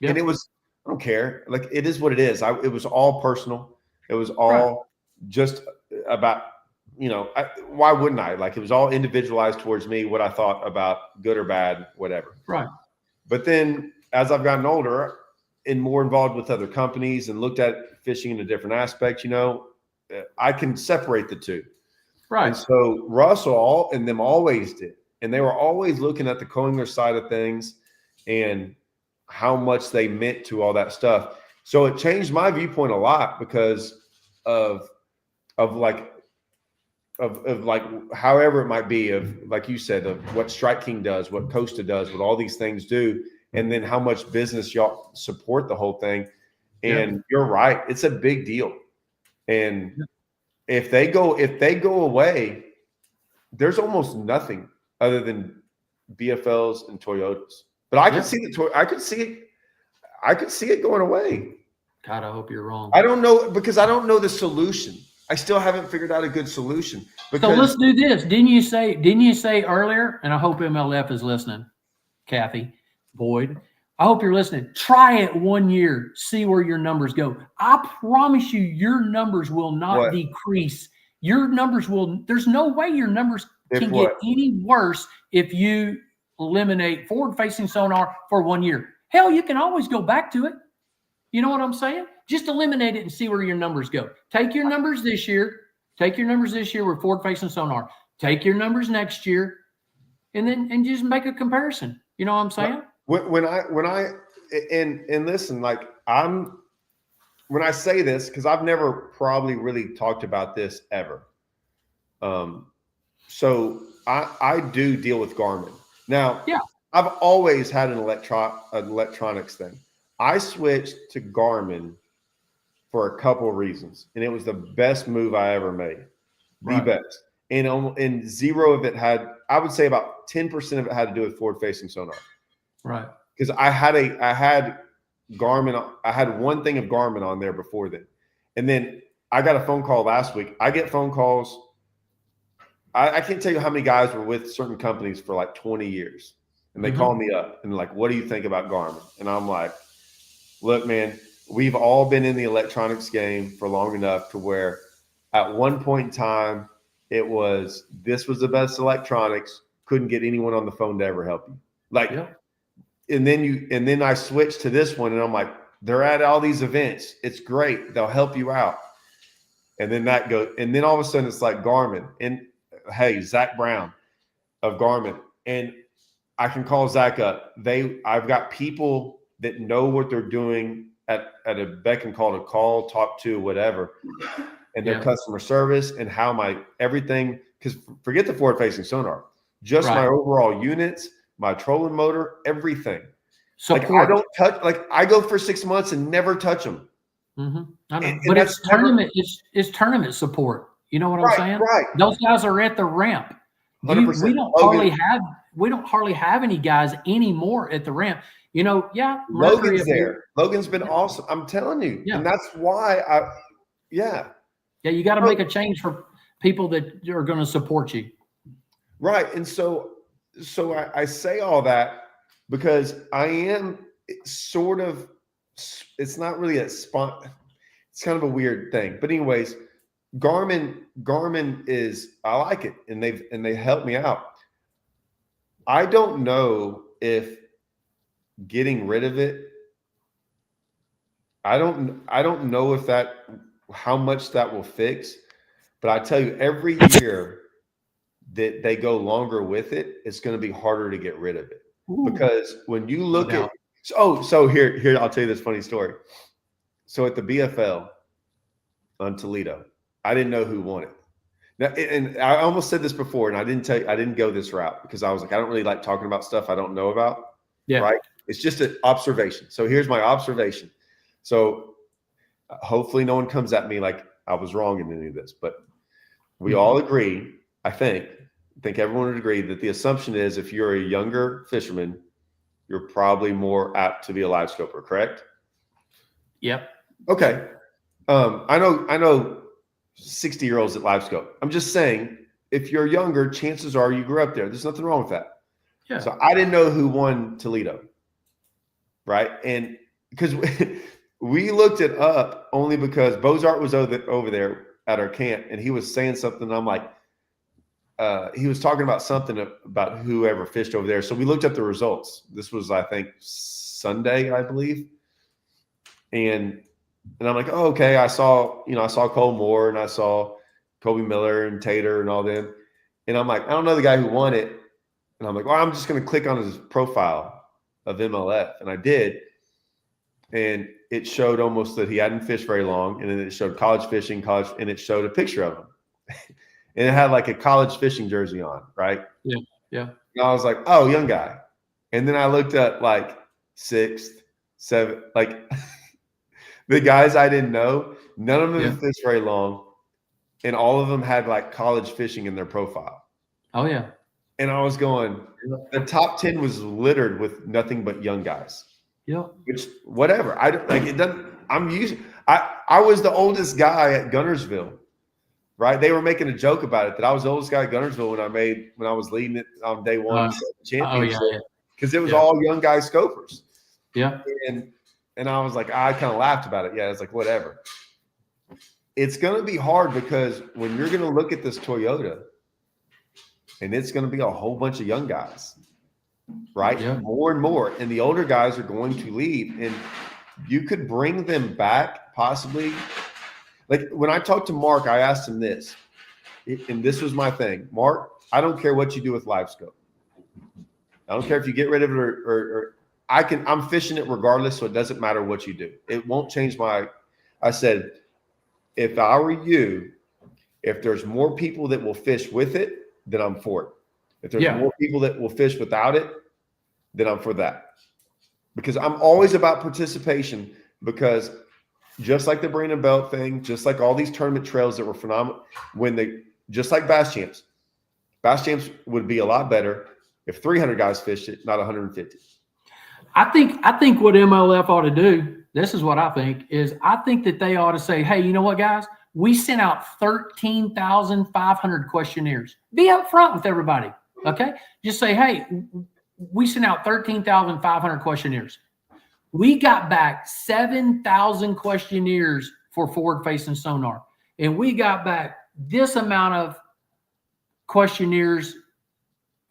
and it was, I don't care, like it is what it is. It was all personal. It was all just about, you know, why wouldn't I? Like it was all individualized towards me, what I thought about good or bad, whatever. Right. But then as I've gotten older and more involved with other companies and looked at fishing in a different aspect, you know, I can separate the two. Right. And so Russell and them always did. And they were always looking at the co-angler side of things and how much they meant to all that stuff. So it changed my viewpoint a lot because of like however it might be, of like you said, of what Strike King does, what Costa does, what all these things do, and then how much business y'all support the whole thing. And you're right, it's a big deal. And if they go away, there's almost nothing other than BFLs and Toyotas. But I could see I could see it going away. God, I hope you're wrong. I don't know, because I don't know the solution. I still haven't figured out a good solution. So let's do this. Didn't you say earlier, and I hope MLF is listening, Kathy Boyd, I hope you're listening. Try it 1 year, see where your numbers go. I promise you, your numbers will not decrease. Your numbers will, there's no way your numbers can get any worse if you eliminate forward-facing sonar for 1 year. Hell, you can always go back to it. You know what I'm saying? Just eliminate it and see where your numbers go. Take your numbers this year. Take your numbers this year with forward-facing sonar. Take your numbers next year, and just make a comparison. You know what I'm saying? When I listen, like when I say this, because I've never probably really talked about this ever. So I do deal with Garmin. Now, I've always had an electronics thing. I switched to Garmin for a couple of reasons, and it was the best move I ever made, the best. And zero of it had, I would say about 10% of it had to do with forward-facing sonar. Right. Because I had Garmin, I had one thing of Garmin on there before then. And then I got a phone call last week. I get phone calls. I can't tell you how many guys were with certain companies for like 20 years. And they call me up and like, what do you think about Garmin? And I'm like, look, man, we've all been in the electronics game for long enough to where at one point in time, this was the best electronics, couldn't get anyone on the phone to ever help you. Like, and then I switched to this one, and I'm like, they're at all these events. It's great. They'll help you out. And then that goes, and then all of a sudden it's like Garmin. And hey, Zach Brown of Garmin. And I can call Zach up. I've got people that know what they're doing at a beck and call to call, talk to, whatever. And their customer service and how my everything, because forget the forward-facing sonar, just my overall units, my trolling motor, everything. So like I don't touch, like I go for 6 months and never touch them. I know. But it's tournament, it's tournament support. You know what I'm saying? Right. Those guys are at the ramp. We don't hardly have any guys anymore at the ramp. You know, Logan's there. Logan's been awesome. I'm telling you. And that's why you got to make a change people that are going to support you. Right. And so I say all that because I am sort of, it's not really it's kind of a weird thing. But anyways, Garmin is, I like it, and they helped me out. I don't know if getting rid of it, I don't know if how much that will fix, but I tell you, every year that they go longer with it, it's going to be harder to get rid of it. Ooh. Because when you look at, so here, I'll tell you this funny story. So at the BFL on Toledo, I didn't know who won it. Now, and I almost said this before, and I didn't go this route because I was like, I don't really like talking about stuff I don't know about. Yeah. Right. It's just an observation. So here's my observation. So hopefully no one comes at me like I was wrong in any of this, but we all agree, I think everyone would agree that the assumption is if you're a younger fisherman, you're probably more apt to be a live scoper, correct? Yep. Okay. I know 60-year-olds at live scope. I'm just saying, if you're younger, chances are you grew up there. There's nothing wrong with that. Yeah. So I didn't know who won Toledo, right? And because we looked it up only because Bozart was over there at our camp, and he was saying something. And I'm like, he was talking about something about whoever fished over there. So we looked up the results. This was, I think, Sunday, I believe. And I'm like, oh, okay. I saw Cole Moore, and I saw Kobe Miller and Tater and all them. And I'm like, I don't know the guy who won it. And I'm like, well, I'm just going to click on his profile of MLF. And I did. And it showed almost that he hadn't fished very long. And then it showed college fishing, and it showed a picture of him. And it had like a college fishing jersey on, right? Yeah, yeah. And I was like, oh, young guy. And then I looked at like 6th, 7th, like the guys I didn't know, none of them fished very long. And all of them had like college fishing in their profile. Oh, yeah. And I was going, the top 10 was littered with nothing but young guys. Yeah. Which, whatever. I don't like it. Doesn't, I was the oldest guy at Guntersville. Right, they were making a joke about it that I was the oldest guy at Guntersville when I was leading it on day one of the championship, because it was all young guy scopers. Yeah, and I was like, I kind of laughed about it. Yeah, it's like whatever. It's going to be hard because when you're going to look at this Toyota, and it's going to be a whole bunch of young guys, right? Yeah. More and more, and the older guys are going to leave, and you could bring them back possibly. Like when I talked to Mark, I asked him this, and this was my thing. Mark, I don't care what you do with live scope. I don't care if you get rid of it or I'm fishing it regardless, so it doesn't matter what you do. It won't change I said, if I were you, if there's more people that will fish with it, then I'm for it. If there's more people that will fish without it, then I'm for that. Because I'm always about participation, because just like the Brandon Belt thing, just like all these tournament trails that were phenomenal, just like Bass Champs would be a lot better if 300 guys fished it, not 150. I think what MLF ought to do, this is what I think, is I think that they ought to say, hey, you know what, guys? We sent out 13,500 questionnaires. Be up front with everybody, okay? Just say, hey, we sent out 13,500 questionnaires. We got back 7,000 questionnaires for forward-facing sonar, and we got back this amount of questionnaires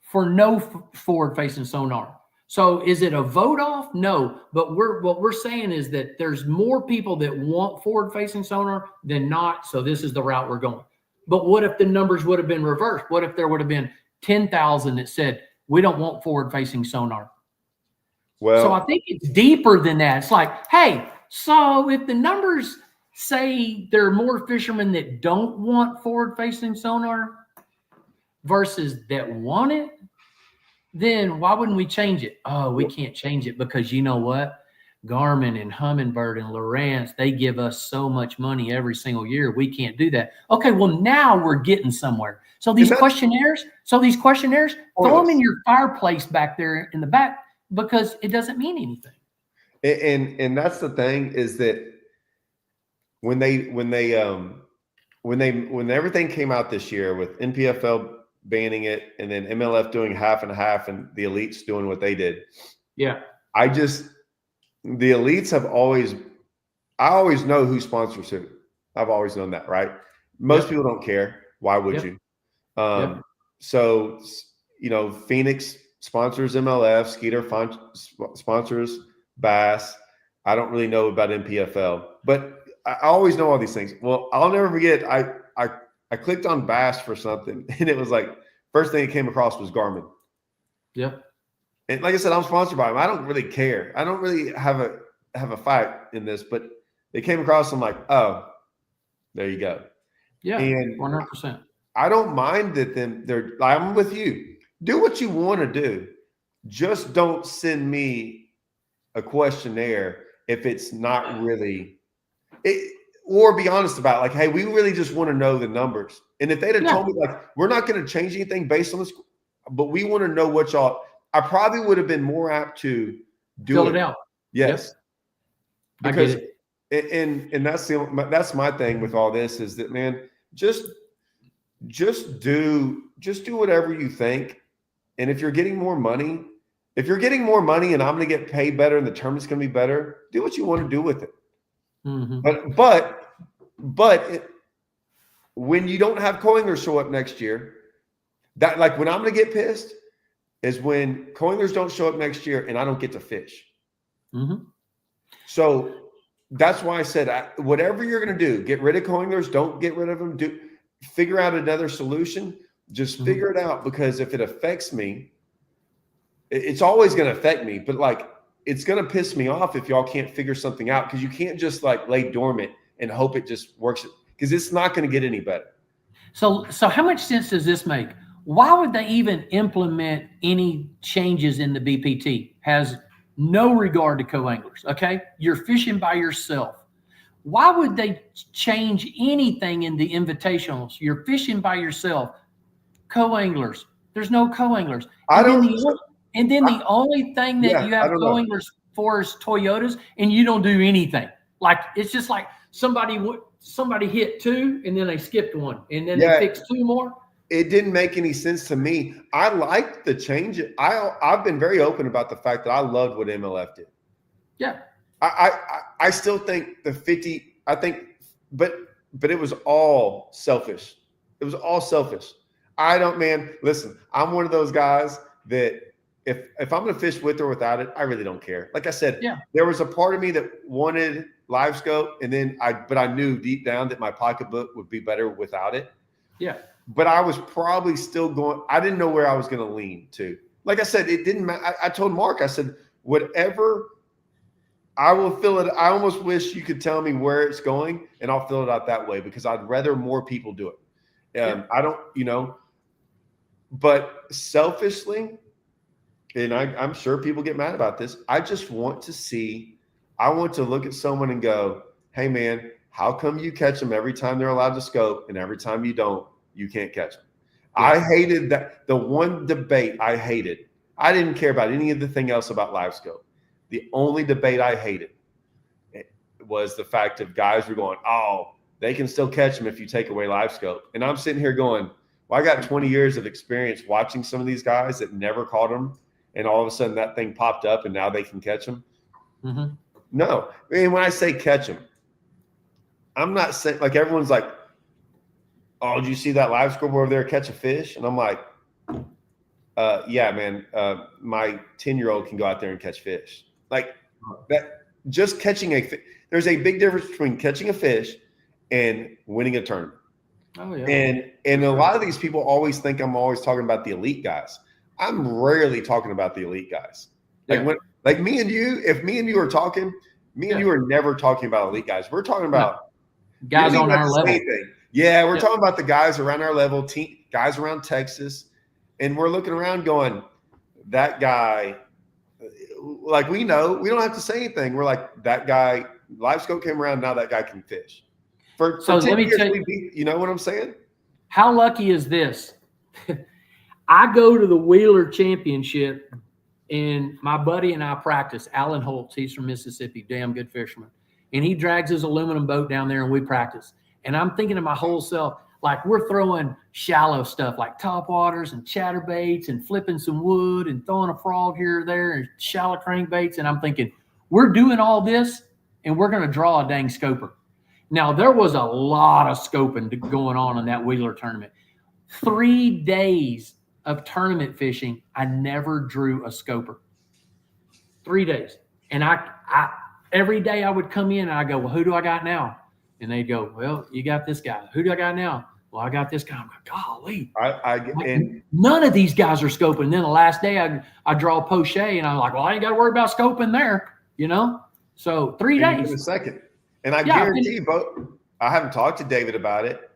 for no forward-facing sonar. So is it a vote off? No, but what we're saying is that there's more people that want forward-facing sonar than not, so this is the route we're going. But what if the numbers would have been reversed? What if there would have been 10,000 that said, we don't want forward-facing sonar? Well, so I think it's deeper than that. It's like, hey, so if the numbers say there are more fishermen that don't want forward-facing sonar versus that want it, then why wouldn't we change it? Oh, we can't change it because you know what? Garmin and Humminbird and Lowrance, they give us so much money every single year. We can't do that. Okay, well, now we're getting somewhere. So these questionnaires, throw them in your fireplace back there in the back, because it doesn't mean anything. And that's the thing, is that when they when everything came out this year with NPFL banning it and then MLF doing half and half and the elites doing what they did. Yeah. The elites I always know who sponsors who. I've always known that, right? Most people don't care. Why would you? So, Phoenix sponsors MLF, Skeeter sponsors Bass. I don't really know about NPFL, but I always know all these things. Well, I'll never forget. I clicked on Bass for something, and it was like first thing it came across was Garmin. Yep. And like I said, I'm sponsored by them. I don't really care. I don't really have a fight in this, but it came across. I'm like, oh, there you go. Yeah, and 100%. I don't mind that I'm with you. Do what you want to do. Just don't send me a questionnaire if it's not really it, or be honest about it. Like, hey, we really just want to know the numbers. And if they'd have told me, like, we're not going to change anything based on this, but we want to know what y'all, I probably would have been more apt to fill it out. Yes. Yep. Because and that's my thing with all this is that, man, just do whatever you think. And if you're getting more money, and I'm going to get paid better and the tournament's going to be better, do what you want to do with it. Mm-hmm. But when you don't have co-anglers show up next year, that, like, when I'm going to get pissed is when co-anglers don't show up next year and I don't get to fish. Mm-hmm. So that's why I said, whatever you're going to do, get rid of co-anglers, don't get rid of them, figure out another solution. Just figure it out, because if it affects me, it's always going to affect me, but like, it's going to piss me off if y'all can't figure something out, because you can't just like lay dormant and hope it just works, because it's not going to get any better. So how much sense does this make? Why would they even implement any changes in the BPT? Has no regard to co-anglers, okay? You're fishing by yourself. Why would they change anything in the invitationals? You're fishing by yourself. Co-anglers. There's no co-anglers. And then the only thing that you have co-anglers for is Toyotas, and you don't do anything. Like, it's just like somebody hit 2 and then they skipped 1 and then they fixed 2 more. It didn't make any sense to me. I liked the change. I've been very open about the fact that I loved what MLF did. Yeah. I still think the 50, but it was all selfish. It was all selfish. Listen, I'm one of those guys that if I'm going to fish with or without it, I really don't care. Like I said, there was a part of me that wanted live scope, and then but I knew deep down that my pocketbook would be better without it. Yeah. But I was probably still going, I didn't know where I was going to lean to. Like I said, it didn't matter. I told Mark, I said, whatever, I will fill it. I almost wish you could tell me where it's going, and I'll fill it out that way, because I'd rather more people do it. I don't, but selfishly, and I'm sure people get mad about this, I just want to look at someone and go, hey, man, how come you catch them every time they're allowed to scope, and every time you don't, you can't catch them? Yeah. I hated that. The one debate I hated, I didn't care about anything else about live scope. The only debate I hated was the fact of guys were going, oh, they can still catch them if you take away live scope. And I'm sitting here going, well, I got 20 years of experience watching some of these guys that never caught them, and all of a sudden that thing popped up and now they can catch them. Mm-hmm. No. I mean, when I say catch them, I'm not saying, like, everyone's like, oh, did you see that live scope over there catch a fish? And I'm like, yeah, man, my 10-year-old can go out there and catch fish. Like, that, just catching a fish. There's a big difference between catching a fish and winning a tournament. Oh, yeah. And a lot of these people always think I'm always talking about the elite guys. I'm rarely talking about the elite guys. Like me and you, if me and you are talking, me and you are never talking about elite guys. We're talking about guys on our level. Yeah, we're talking about the guys around our level, guys around Texas, and we're looking around going, that guy, like, we know, we don't have to say anything. We're like, that guy, live scope came around, now that guy can fish. For 10 years, you know what I'm saying? How lucky is this? I go to the Wheeler Championship, and my buddy and I practice. Alan Holtz, he's from Mississippi, damn good fisherman. And he drags his aluminum boat down there, and we practice. And I'm thinking to my whole self, like we're throwing shallow stuff like top waters and chatterbaits and flipping some wood and throwing a frog here or there and shallow crankbaits. And I'm thinking, we're doing all this and we're going to draw a dang scoper. Now, there was a lot of scoping going on in that Wheeler tournament. 3 days of tournament fishing, I never drew a scoper. 3 days. And I every day I would come in and I go, well, who do I got now? And they'd go, well, you got this guy. Who do I got now? Well, I got this guy. I'm like, golly. And none of these guys are scoping. And then the last day I draw a poche and I'm like, well, I ain't got to worry about scoping there, you know? So 3 days. In a second. And I guarantee you both, I haven't talked to David about it.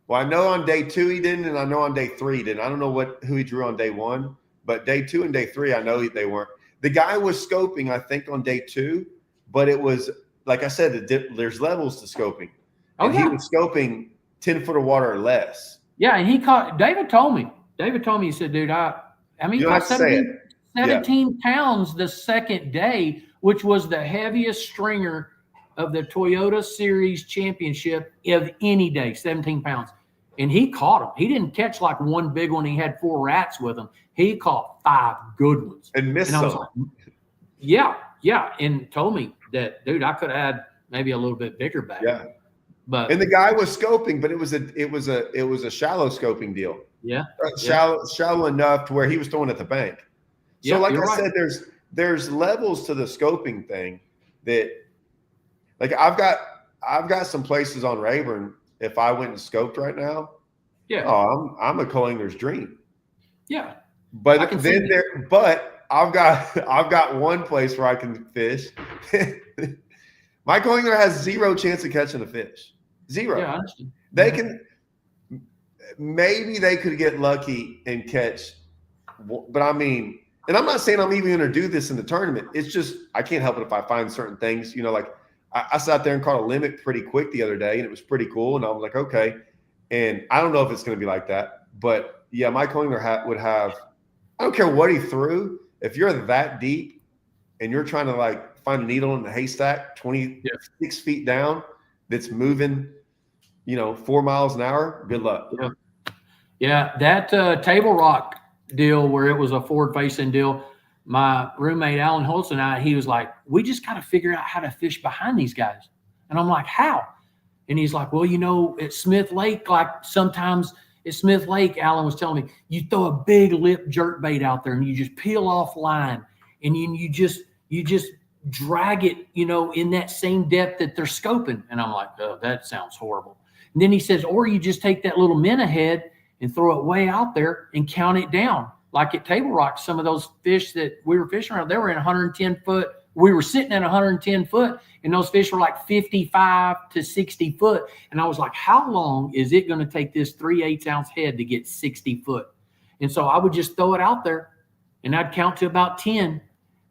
Well, I know on day 2 he didn't, and I know on day 3 he didn't. I don't know who he drew on day 1, but day 2 and day 3, I know they weren't. The guy was scoping, I think, on day 2, but it was, like I said, there's levels to scoping. And he was scoping 10 foot of water or less. Yeah, and he caught, David told me, he said, dude, I mean, he caught 17 pounds the second day, which was the heaviest stringer of the Toyota Series Championship of any day, 17 pounds. And he caught them. He didn't catch like one big one. He had 4 rats with him. He caught 5 good ones. And missed some. Like, yeah. And told me that, dude, I could have had maybe a little bit bigger bag. Yeah. And the guy was scoping, but it was a shallow scoping deal. Yeah. Shallow enough to where he was throwing at the bank. So like I said, there's levels to the scoping thing that, like I've got some places on Rayburn. If I went and scoped right now, I'm a co-angler's dream. Yeah. But I've got one place where I can fish. My co-angler has 0 chance of catching a fish. 0. Yeah, I understand. Maybe they could get lucky and catch, but I mean, and I'm not saying I'm even going to do this in the tournament. It's just I can't help it if I find certain things, you know, like I sat there and caught a limit pretty quick the other day, and it was pretty cool. And I was like, okay. And I don't know if it's going to be like that, but yeah, my co-angler would have. I don't care what he threw. If you're that deep and you're trying to like find a needle in the haystack 26 feet down that's moving, 4 miles an hour, good luck. Yeah, that Table Rock deal where it was a forward-facing deal, my roommate Alan Holtz and I, he was like, we just got to figure out how to fish behind these guys. And I'm like, how? And he's like, well, at Smith Lake, like sometimes – at Smith Lake, Alan was telling me, you throw a big lip jerk bait out there and you just peel off line and you just drag it, in that same depth that they're scoping. And I'm like, oh, that sounds horrible. And then he says, or you just take that little minnow head and throw it way out there and count it down. Like at Table Rock, some of those fish that we were fishing around, they were in 110 foot. We were sitting at 110 foot, and those fish were like 55 to 60 foot. And I was like, how long is it going to take this 3/8 ounce head to get 60 foot? And so I would just throw it out there, and I'd count to about 10,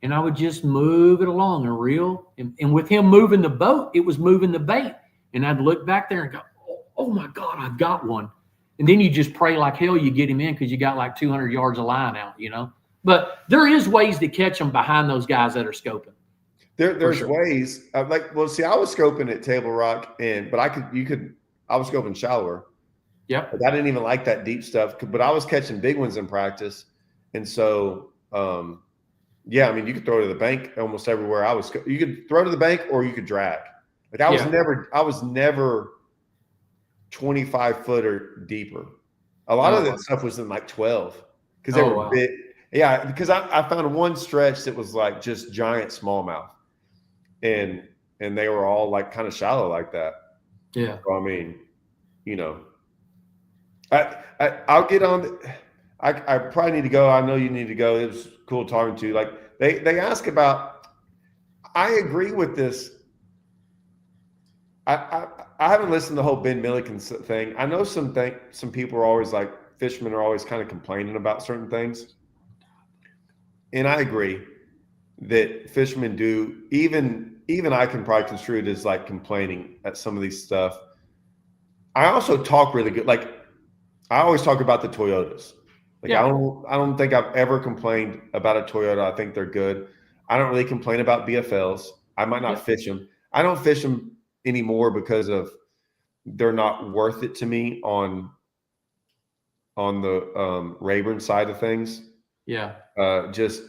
and I would just move it along and reel. And with him moving the boat, it was moving the bait. And I'd look back there and go, oh my God, I've got one. And then you just pray like hell you get him in because you got like 200 yards of line out, But there is ways to catch them behind those guys that are scoping. There's ways. I was scoping at Table Rock, but I was scoping shallower. Yep. But I didn't even like that deep stuff, but I was catching big ones in practice. And so, you could throw to the bank almost everywhere you could throw to the bank or you could drag. Like I was never 25 foot or deeper. A lot of that stuff was in like 12 because they were big. Yeah, because I found one stretch that was like just giant smallmouth, and they were all like kind of shallow like that. Yeah. So, I'll get on. I probably need to go. I know you need to go. It was cool talking to you. Like they ask about. I agree with this. I haven't listened to the whole Ben Milliken thing. I know some people are always like fishermen are always kind of complaining about certain things. And I agree that fishermen do, even I can probably construe it as like complaining at some of these stuff. I also talk really good. Like I always talk about the Toyotas. Like I don't think I've ever complained about a Toyota. I think they're good. I don't really complain about BFLs. I might not fish them. I don't fish them anymore because of they're not worth it to me on the Rayburn side of things. Yeah. Just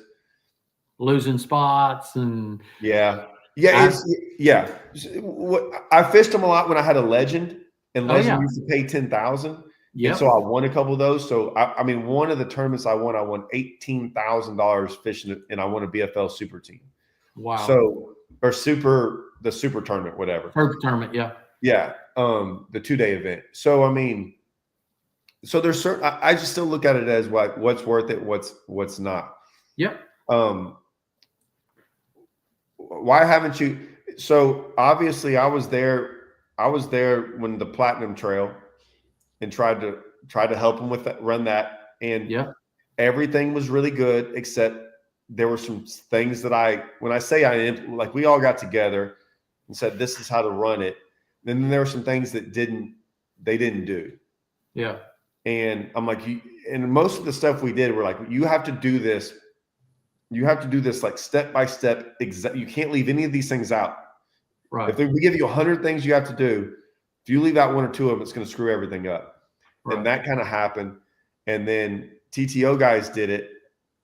Losing spots and yeah. I fished them a lot when I had a Legend, and Legend used to pay 10,000. Yeah. And so I won a couple of those. So I mean, one of the tournaments I won $18,000 fishing it, and I won a BFL super team. Wow. So the super tournament, whatever. Super tournament, yeah. Yeah. The 2-day event. So I mean, so there's certain I just still look at it as what's worth it, what's not. Yep. Why haven't you? So obviously I was there when the Platinum Trail and tried to help them with that, run that. And everything was really good, except there were some things that when I say like we all got together and said, this is how to run it. And then there were some things that they didn't do. Yeah. And I'm like, and most of the stuff we did, we're like, you have to do this. You have to do this like step by step. You can't leave any of these things out. Right. If we give you 100 things you have to do, if you leave out one or two of them, it's going to screw everything up. Right. And that kind of happened. And then TTO guys did it.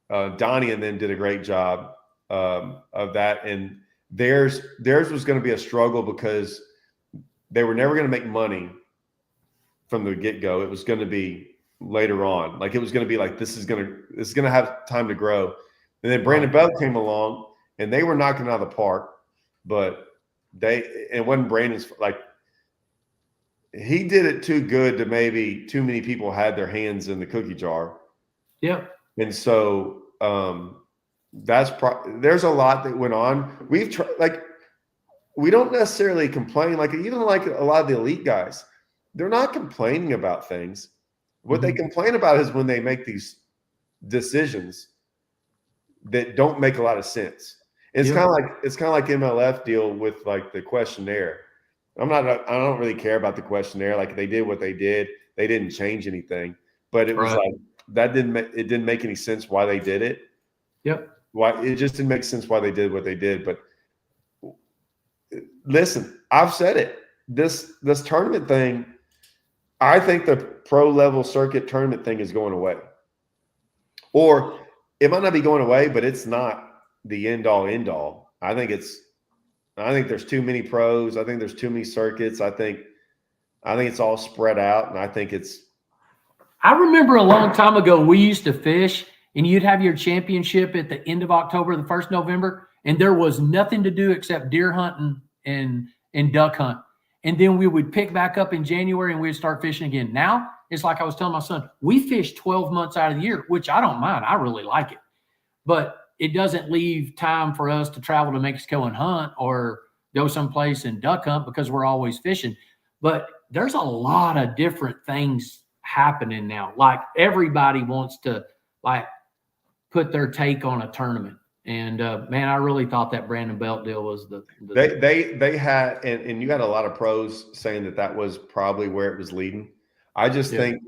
Donnie and them did a great job of that. And theirs was going to be a struggle because they were never going to make money from the get-go. It was going to be later on. Like it was going to be like, this is going to have time to grow. And then Brandon Bell came along and they were knocking it out of the park, but it wasn't Brandon's, like he did it too good to maybe too many people had their hands in the cookie jar. Yeah. And so there's a lot that went on. We've tried, like, we don't necessarily complain. Like even like a lot of the elite guys, they're not complaining about things. What they complain about is when they make these decisions that don't make a lot of sense. It's kind of like MLF deal with like the questionnaire. I don't really care about the questionnaire. Like they did what they did. They didn't change anything, but it was like, it didn't make any sense why they did it. Yep. Why it just didn't make sense why they did what they did. But listen, I've said it. This tournament thing, I think the pro level circuit tournament thing is going away. Or it might not be going away, but it's not the end all end all. I think there's too many pros. I think there's too many circuits. I think it's all spread out, and I think I remember a long time ago we used to fish, and you'd have your championship at the end of October, the 1st November, and there was nothing to do except deer hunting and duck hunt. And then we would pick back up in January and we'd start fishing again. Now it's like I was telling my son, we fish 12 months out of the year, which I don't mind. I really like it, but it doesn't leave time for us to travel to Mexico and hunt or go someplace and duck hunt because we're always fishing. But there's a lot of different things happening now. Like everybody wants to like put their take on a tournament. And man, I really thought that Brandon Belt deal was they had, and you had a lot of pros saying that was probably where it was leading. I just think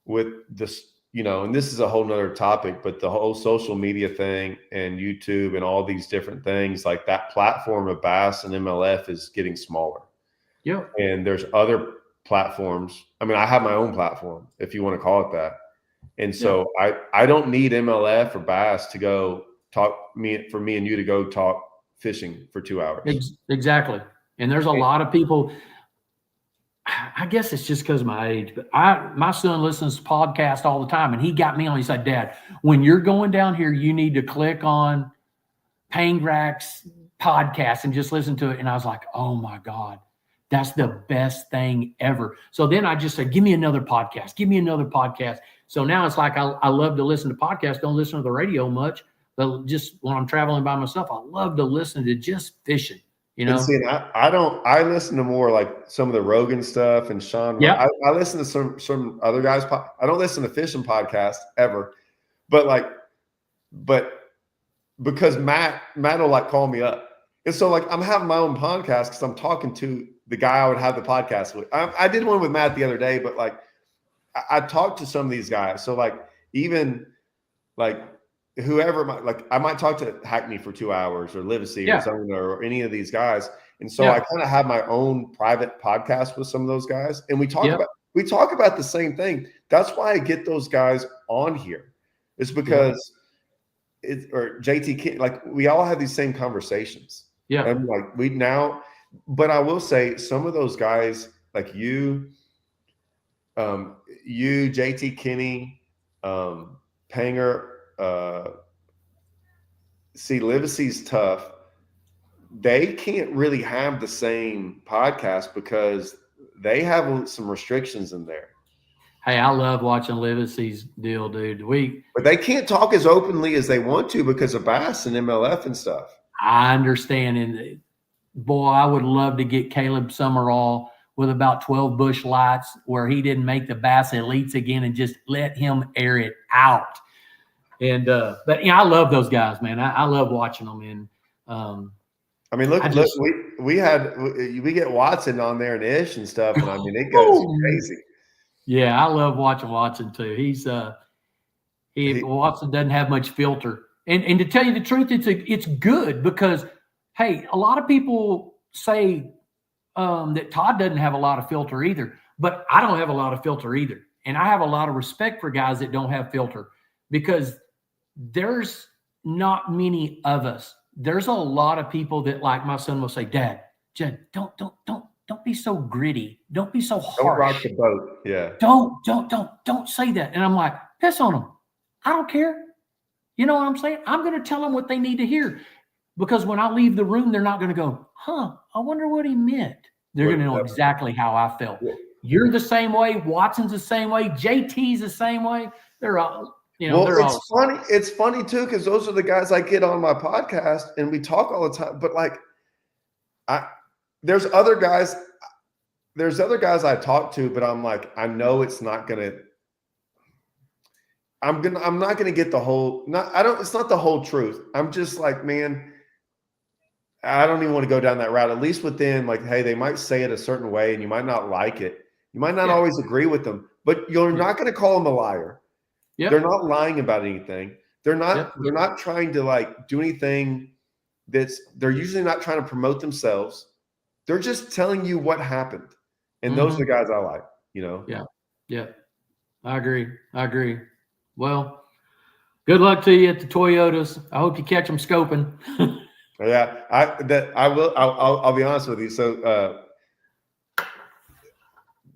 with this, and this is a whole nother topic, but the whole social media thing and YouTube and all these different things, like that platform of Bass and MLF is getting smaller. Yeah. And there's other platforms. I mean, I have my own platform, if you want to call it that. And so I don't need MLF or Bass to go for me and you to go talk fishing for 2 hours. Exactly. And there's a lot of people, I guess it's just because of my age, but my son listens to podcasts all the time, and he got me on. He said, Dad, when you're going down here, you need to click on Pangrak's podcast and just listen to it. And I was like, oh my God, that's the best thing ever. So then I just said, give me another podcast. Give me another podcast. So now it's like I love to listen to podcasts. Don't listen to the radio much, but just when I'm traveling by myself, I love to listen to just fishing. And see, I listen to more like some of the Rogan stuff and Sean. Yeah. I listen to some other guys. I don't listen to fishing podcasts ever, but because Matt will like call me up. And so like I'm having my own podcast because I'm talking to the guy I would have the podcast with. I did one with Matt the other day, but like I talked to some of these guys. So like even like whoever I might talk to Hackney for 2 hours or Livesey or someone or any of these guys. And so I kind of have my own private podcast with some of those guys, and we talk about the same thing. That's why I get those guys on here. It's because or JT, like we all have these same conversations. Yeah. And like but I will say some of those guys like you, JT Kinney, Panger, Livacy's tough. They can't really have the same podcast because they have some restrictions in there. Hey, I love watching Livacy's deal, dude. But they can't talk as openly as they want to because of Bass and MLF and stuff. I understand. And boy, I would love to get Caleb Summerall with about 12 bush lights where he didn't make the Bass Elites again and just let him air it out. And but I love those guys, man. I love watching them. And I mean, look, we get Watson on there and Ish and stuff, and I mean it goes crazy. Yeah, I love watching Watson too. Watson doesn't have much filter, and to tell you the truth, it's good because hey, a lot of people say that Todd doesn't have a lot of filter either, but I don't have a lot of filter either, and I have a lot of respect for guys that don't have filter because there's not many of us. There's a lot of people that, like my son will say, Dad, Jed, don't be so gritty. Don't be so harsh. Don't rock the boat. Yeah. Don't say that. And I'm like, piss on them. I don't care. You know what I'm saying? I'm going to tell them what they need to hear because when I leave the room, they're not going to go, I wonder what he meant. They're going to know exactly how I felt. Yeah. You're the same way. Watson's the same way. JT's the same way. They're all. It's funny. It's funny too because those are the guys I get on my podcast, and we talk all the time. But like, there's other guys I talk to, but I'm like, I know it's not gonna. I'm not gonna get the whole. It's not the whole truth. I'm just like, man, I don't even want to go down that route. At least with them, like, hey, they might say it a certain way, and you might not like it. You might not always agree with them, but you're not going to call them a liar. Yep. They're not lying about anything. They're not trying to like do anything they're usually not trying to promote themselves. They're just telling you what happened. And those are the guys I like, Yeah. Yeah. I agree. Well, good luck to you at the Toyotas. I hope you catch them scoping. Yeah, I will. I'll be honest with you. So,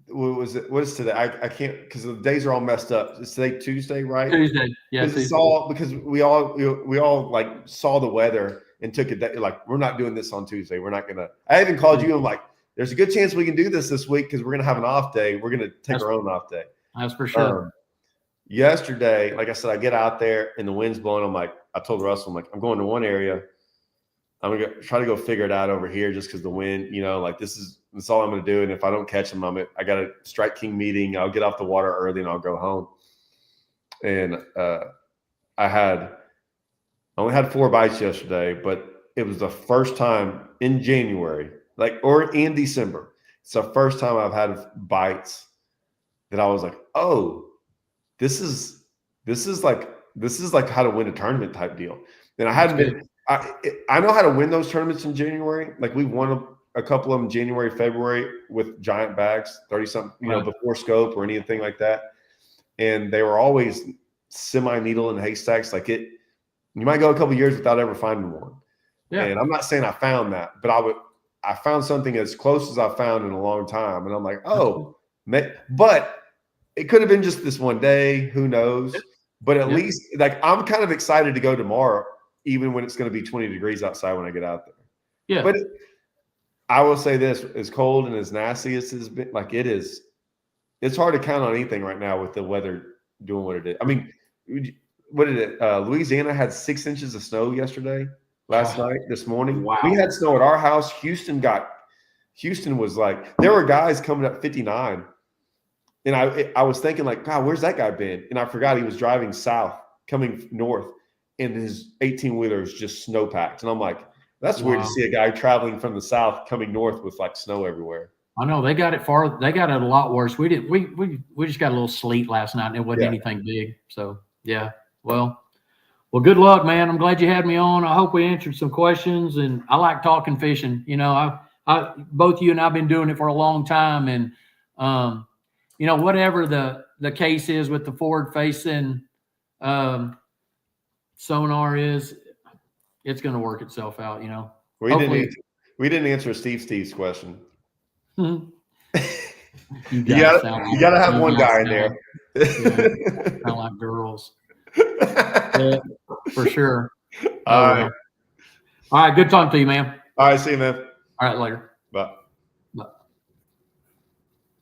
what is today? I can't because the days are all messed up. Is today Tuesday, right? Tuesday, yeah. It's all because we all like saw the weather and took a day. Like we're not doing this on Tuesday. We're not gonna. I even called you. I'm like, there's a good chance we can do this week because we're gonna have an off day. We're gonna take our own off day. That's for sure. Yesterday, like I said, I get out there and the wind's blowing. I told Russell, I'm like, I'm going to one area. I'm gonna try to go figure it out over here just because the wind, that's all I'm gonna do. And if I don't catch them, I got a Strike King meeting. I'll get off the water early and I'll go home. And I only had 4 bites yesterday, but it was the first time in January, or in December. It's the first time I've had bites that I was like, oh, this is like how to win a tournament type deal. And I hadn't been. I know how to win those tournaments in January. Like we won a couple of them January, February with giant bags, 30-something, before scope or anything like that. And they were always semi-needle and haystacks. You might go a couple of years without ever finding one. Yeah. And I'm not saying I found that, but I found something as close as I found in a long time. And I'm like, but it could have been just this one day. Who knows? But at least I'm kind of excited to go tomorrow, even when it's going to be 20 degrees outside when I get out there. Yeah. But I will say this, as cold and as nasty as it's been, it's hard to count on anything right now with the weather doing what it did. I mean, what did it? Louisiana had 6 inches of snow last night, this morning. Wow. We had snow at our house. Houston was like, there were guys coming up 59. And I was thinking God, where's that guy been? And I forgot he was driving south, coming north. And his 18-wheeler is just snowpacked. And I'm like, that's weird to see a guy traveling from the south coming north with snow everywhere. I know they got it far. They got it a lot worse. We didn't. We just got a little sleet last night, and it wasn't anything big. So yeah. Well, good luck, man. I'm glad you had me on. I hope we answered some questions. And I like talking fishing. I both you and I've been doing it for a long time, and you know, whatever the case is with the forward facing sonar is, it's going to work itself out. You know, We didn't answer Steve's question. you You gotta have one guy in there. Kind of like girls. Yeah, for sure. All right. All right. Good talking to you, man. All right. See you, man. All right. Later. Bye.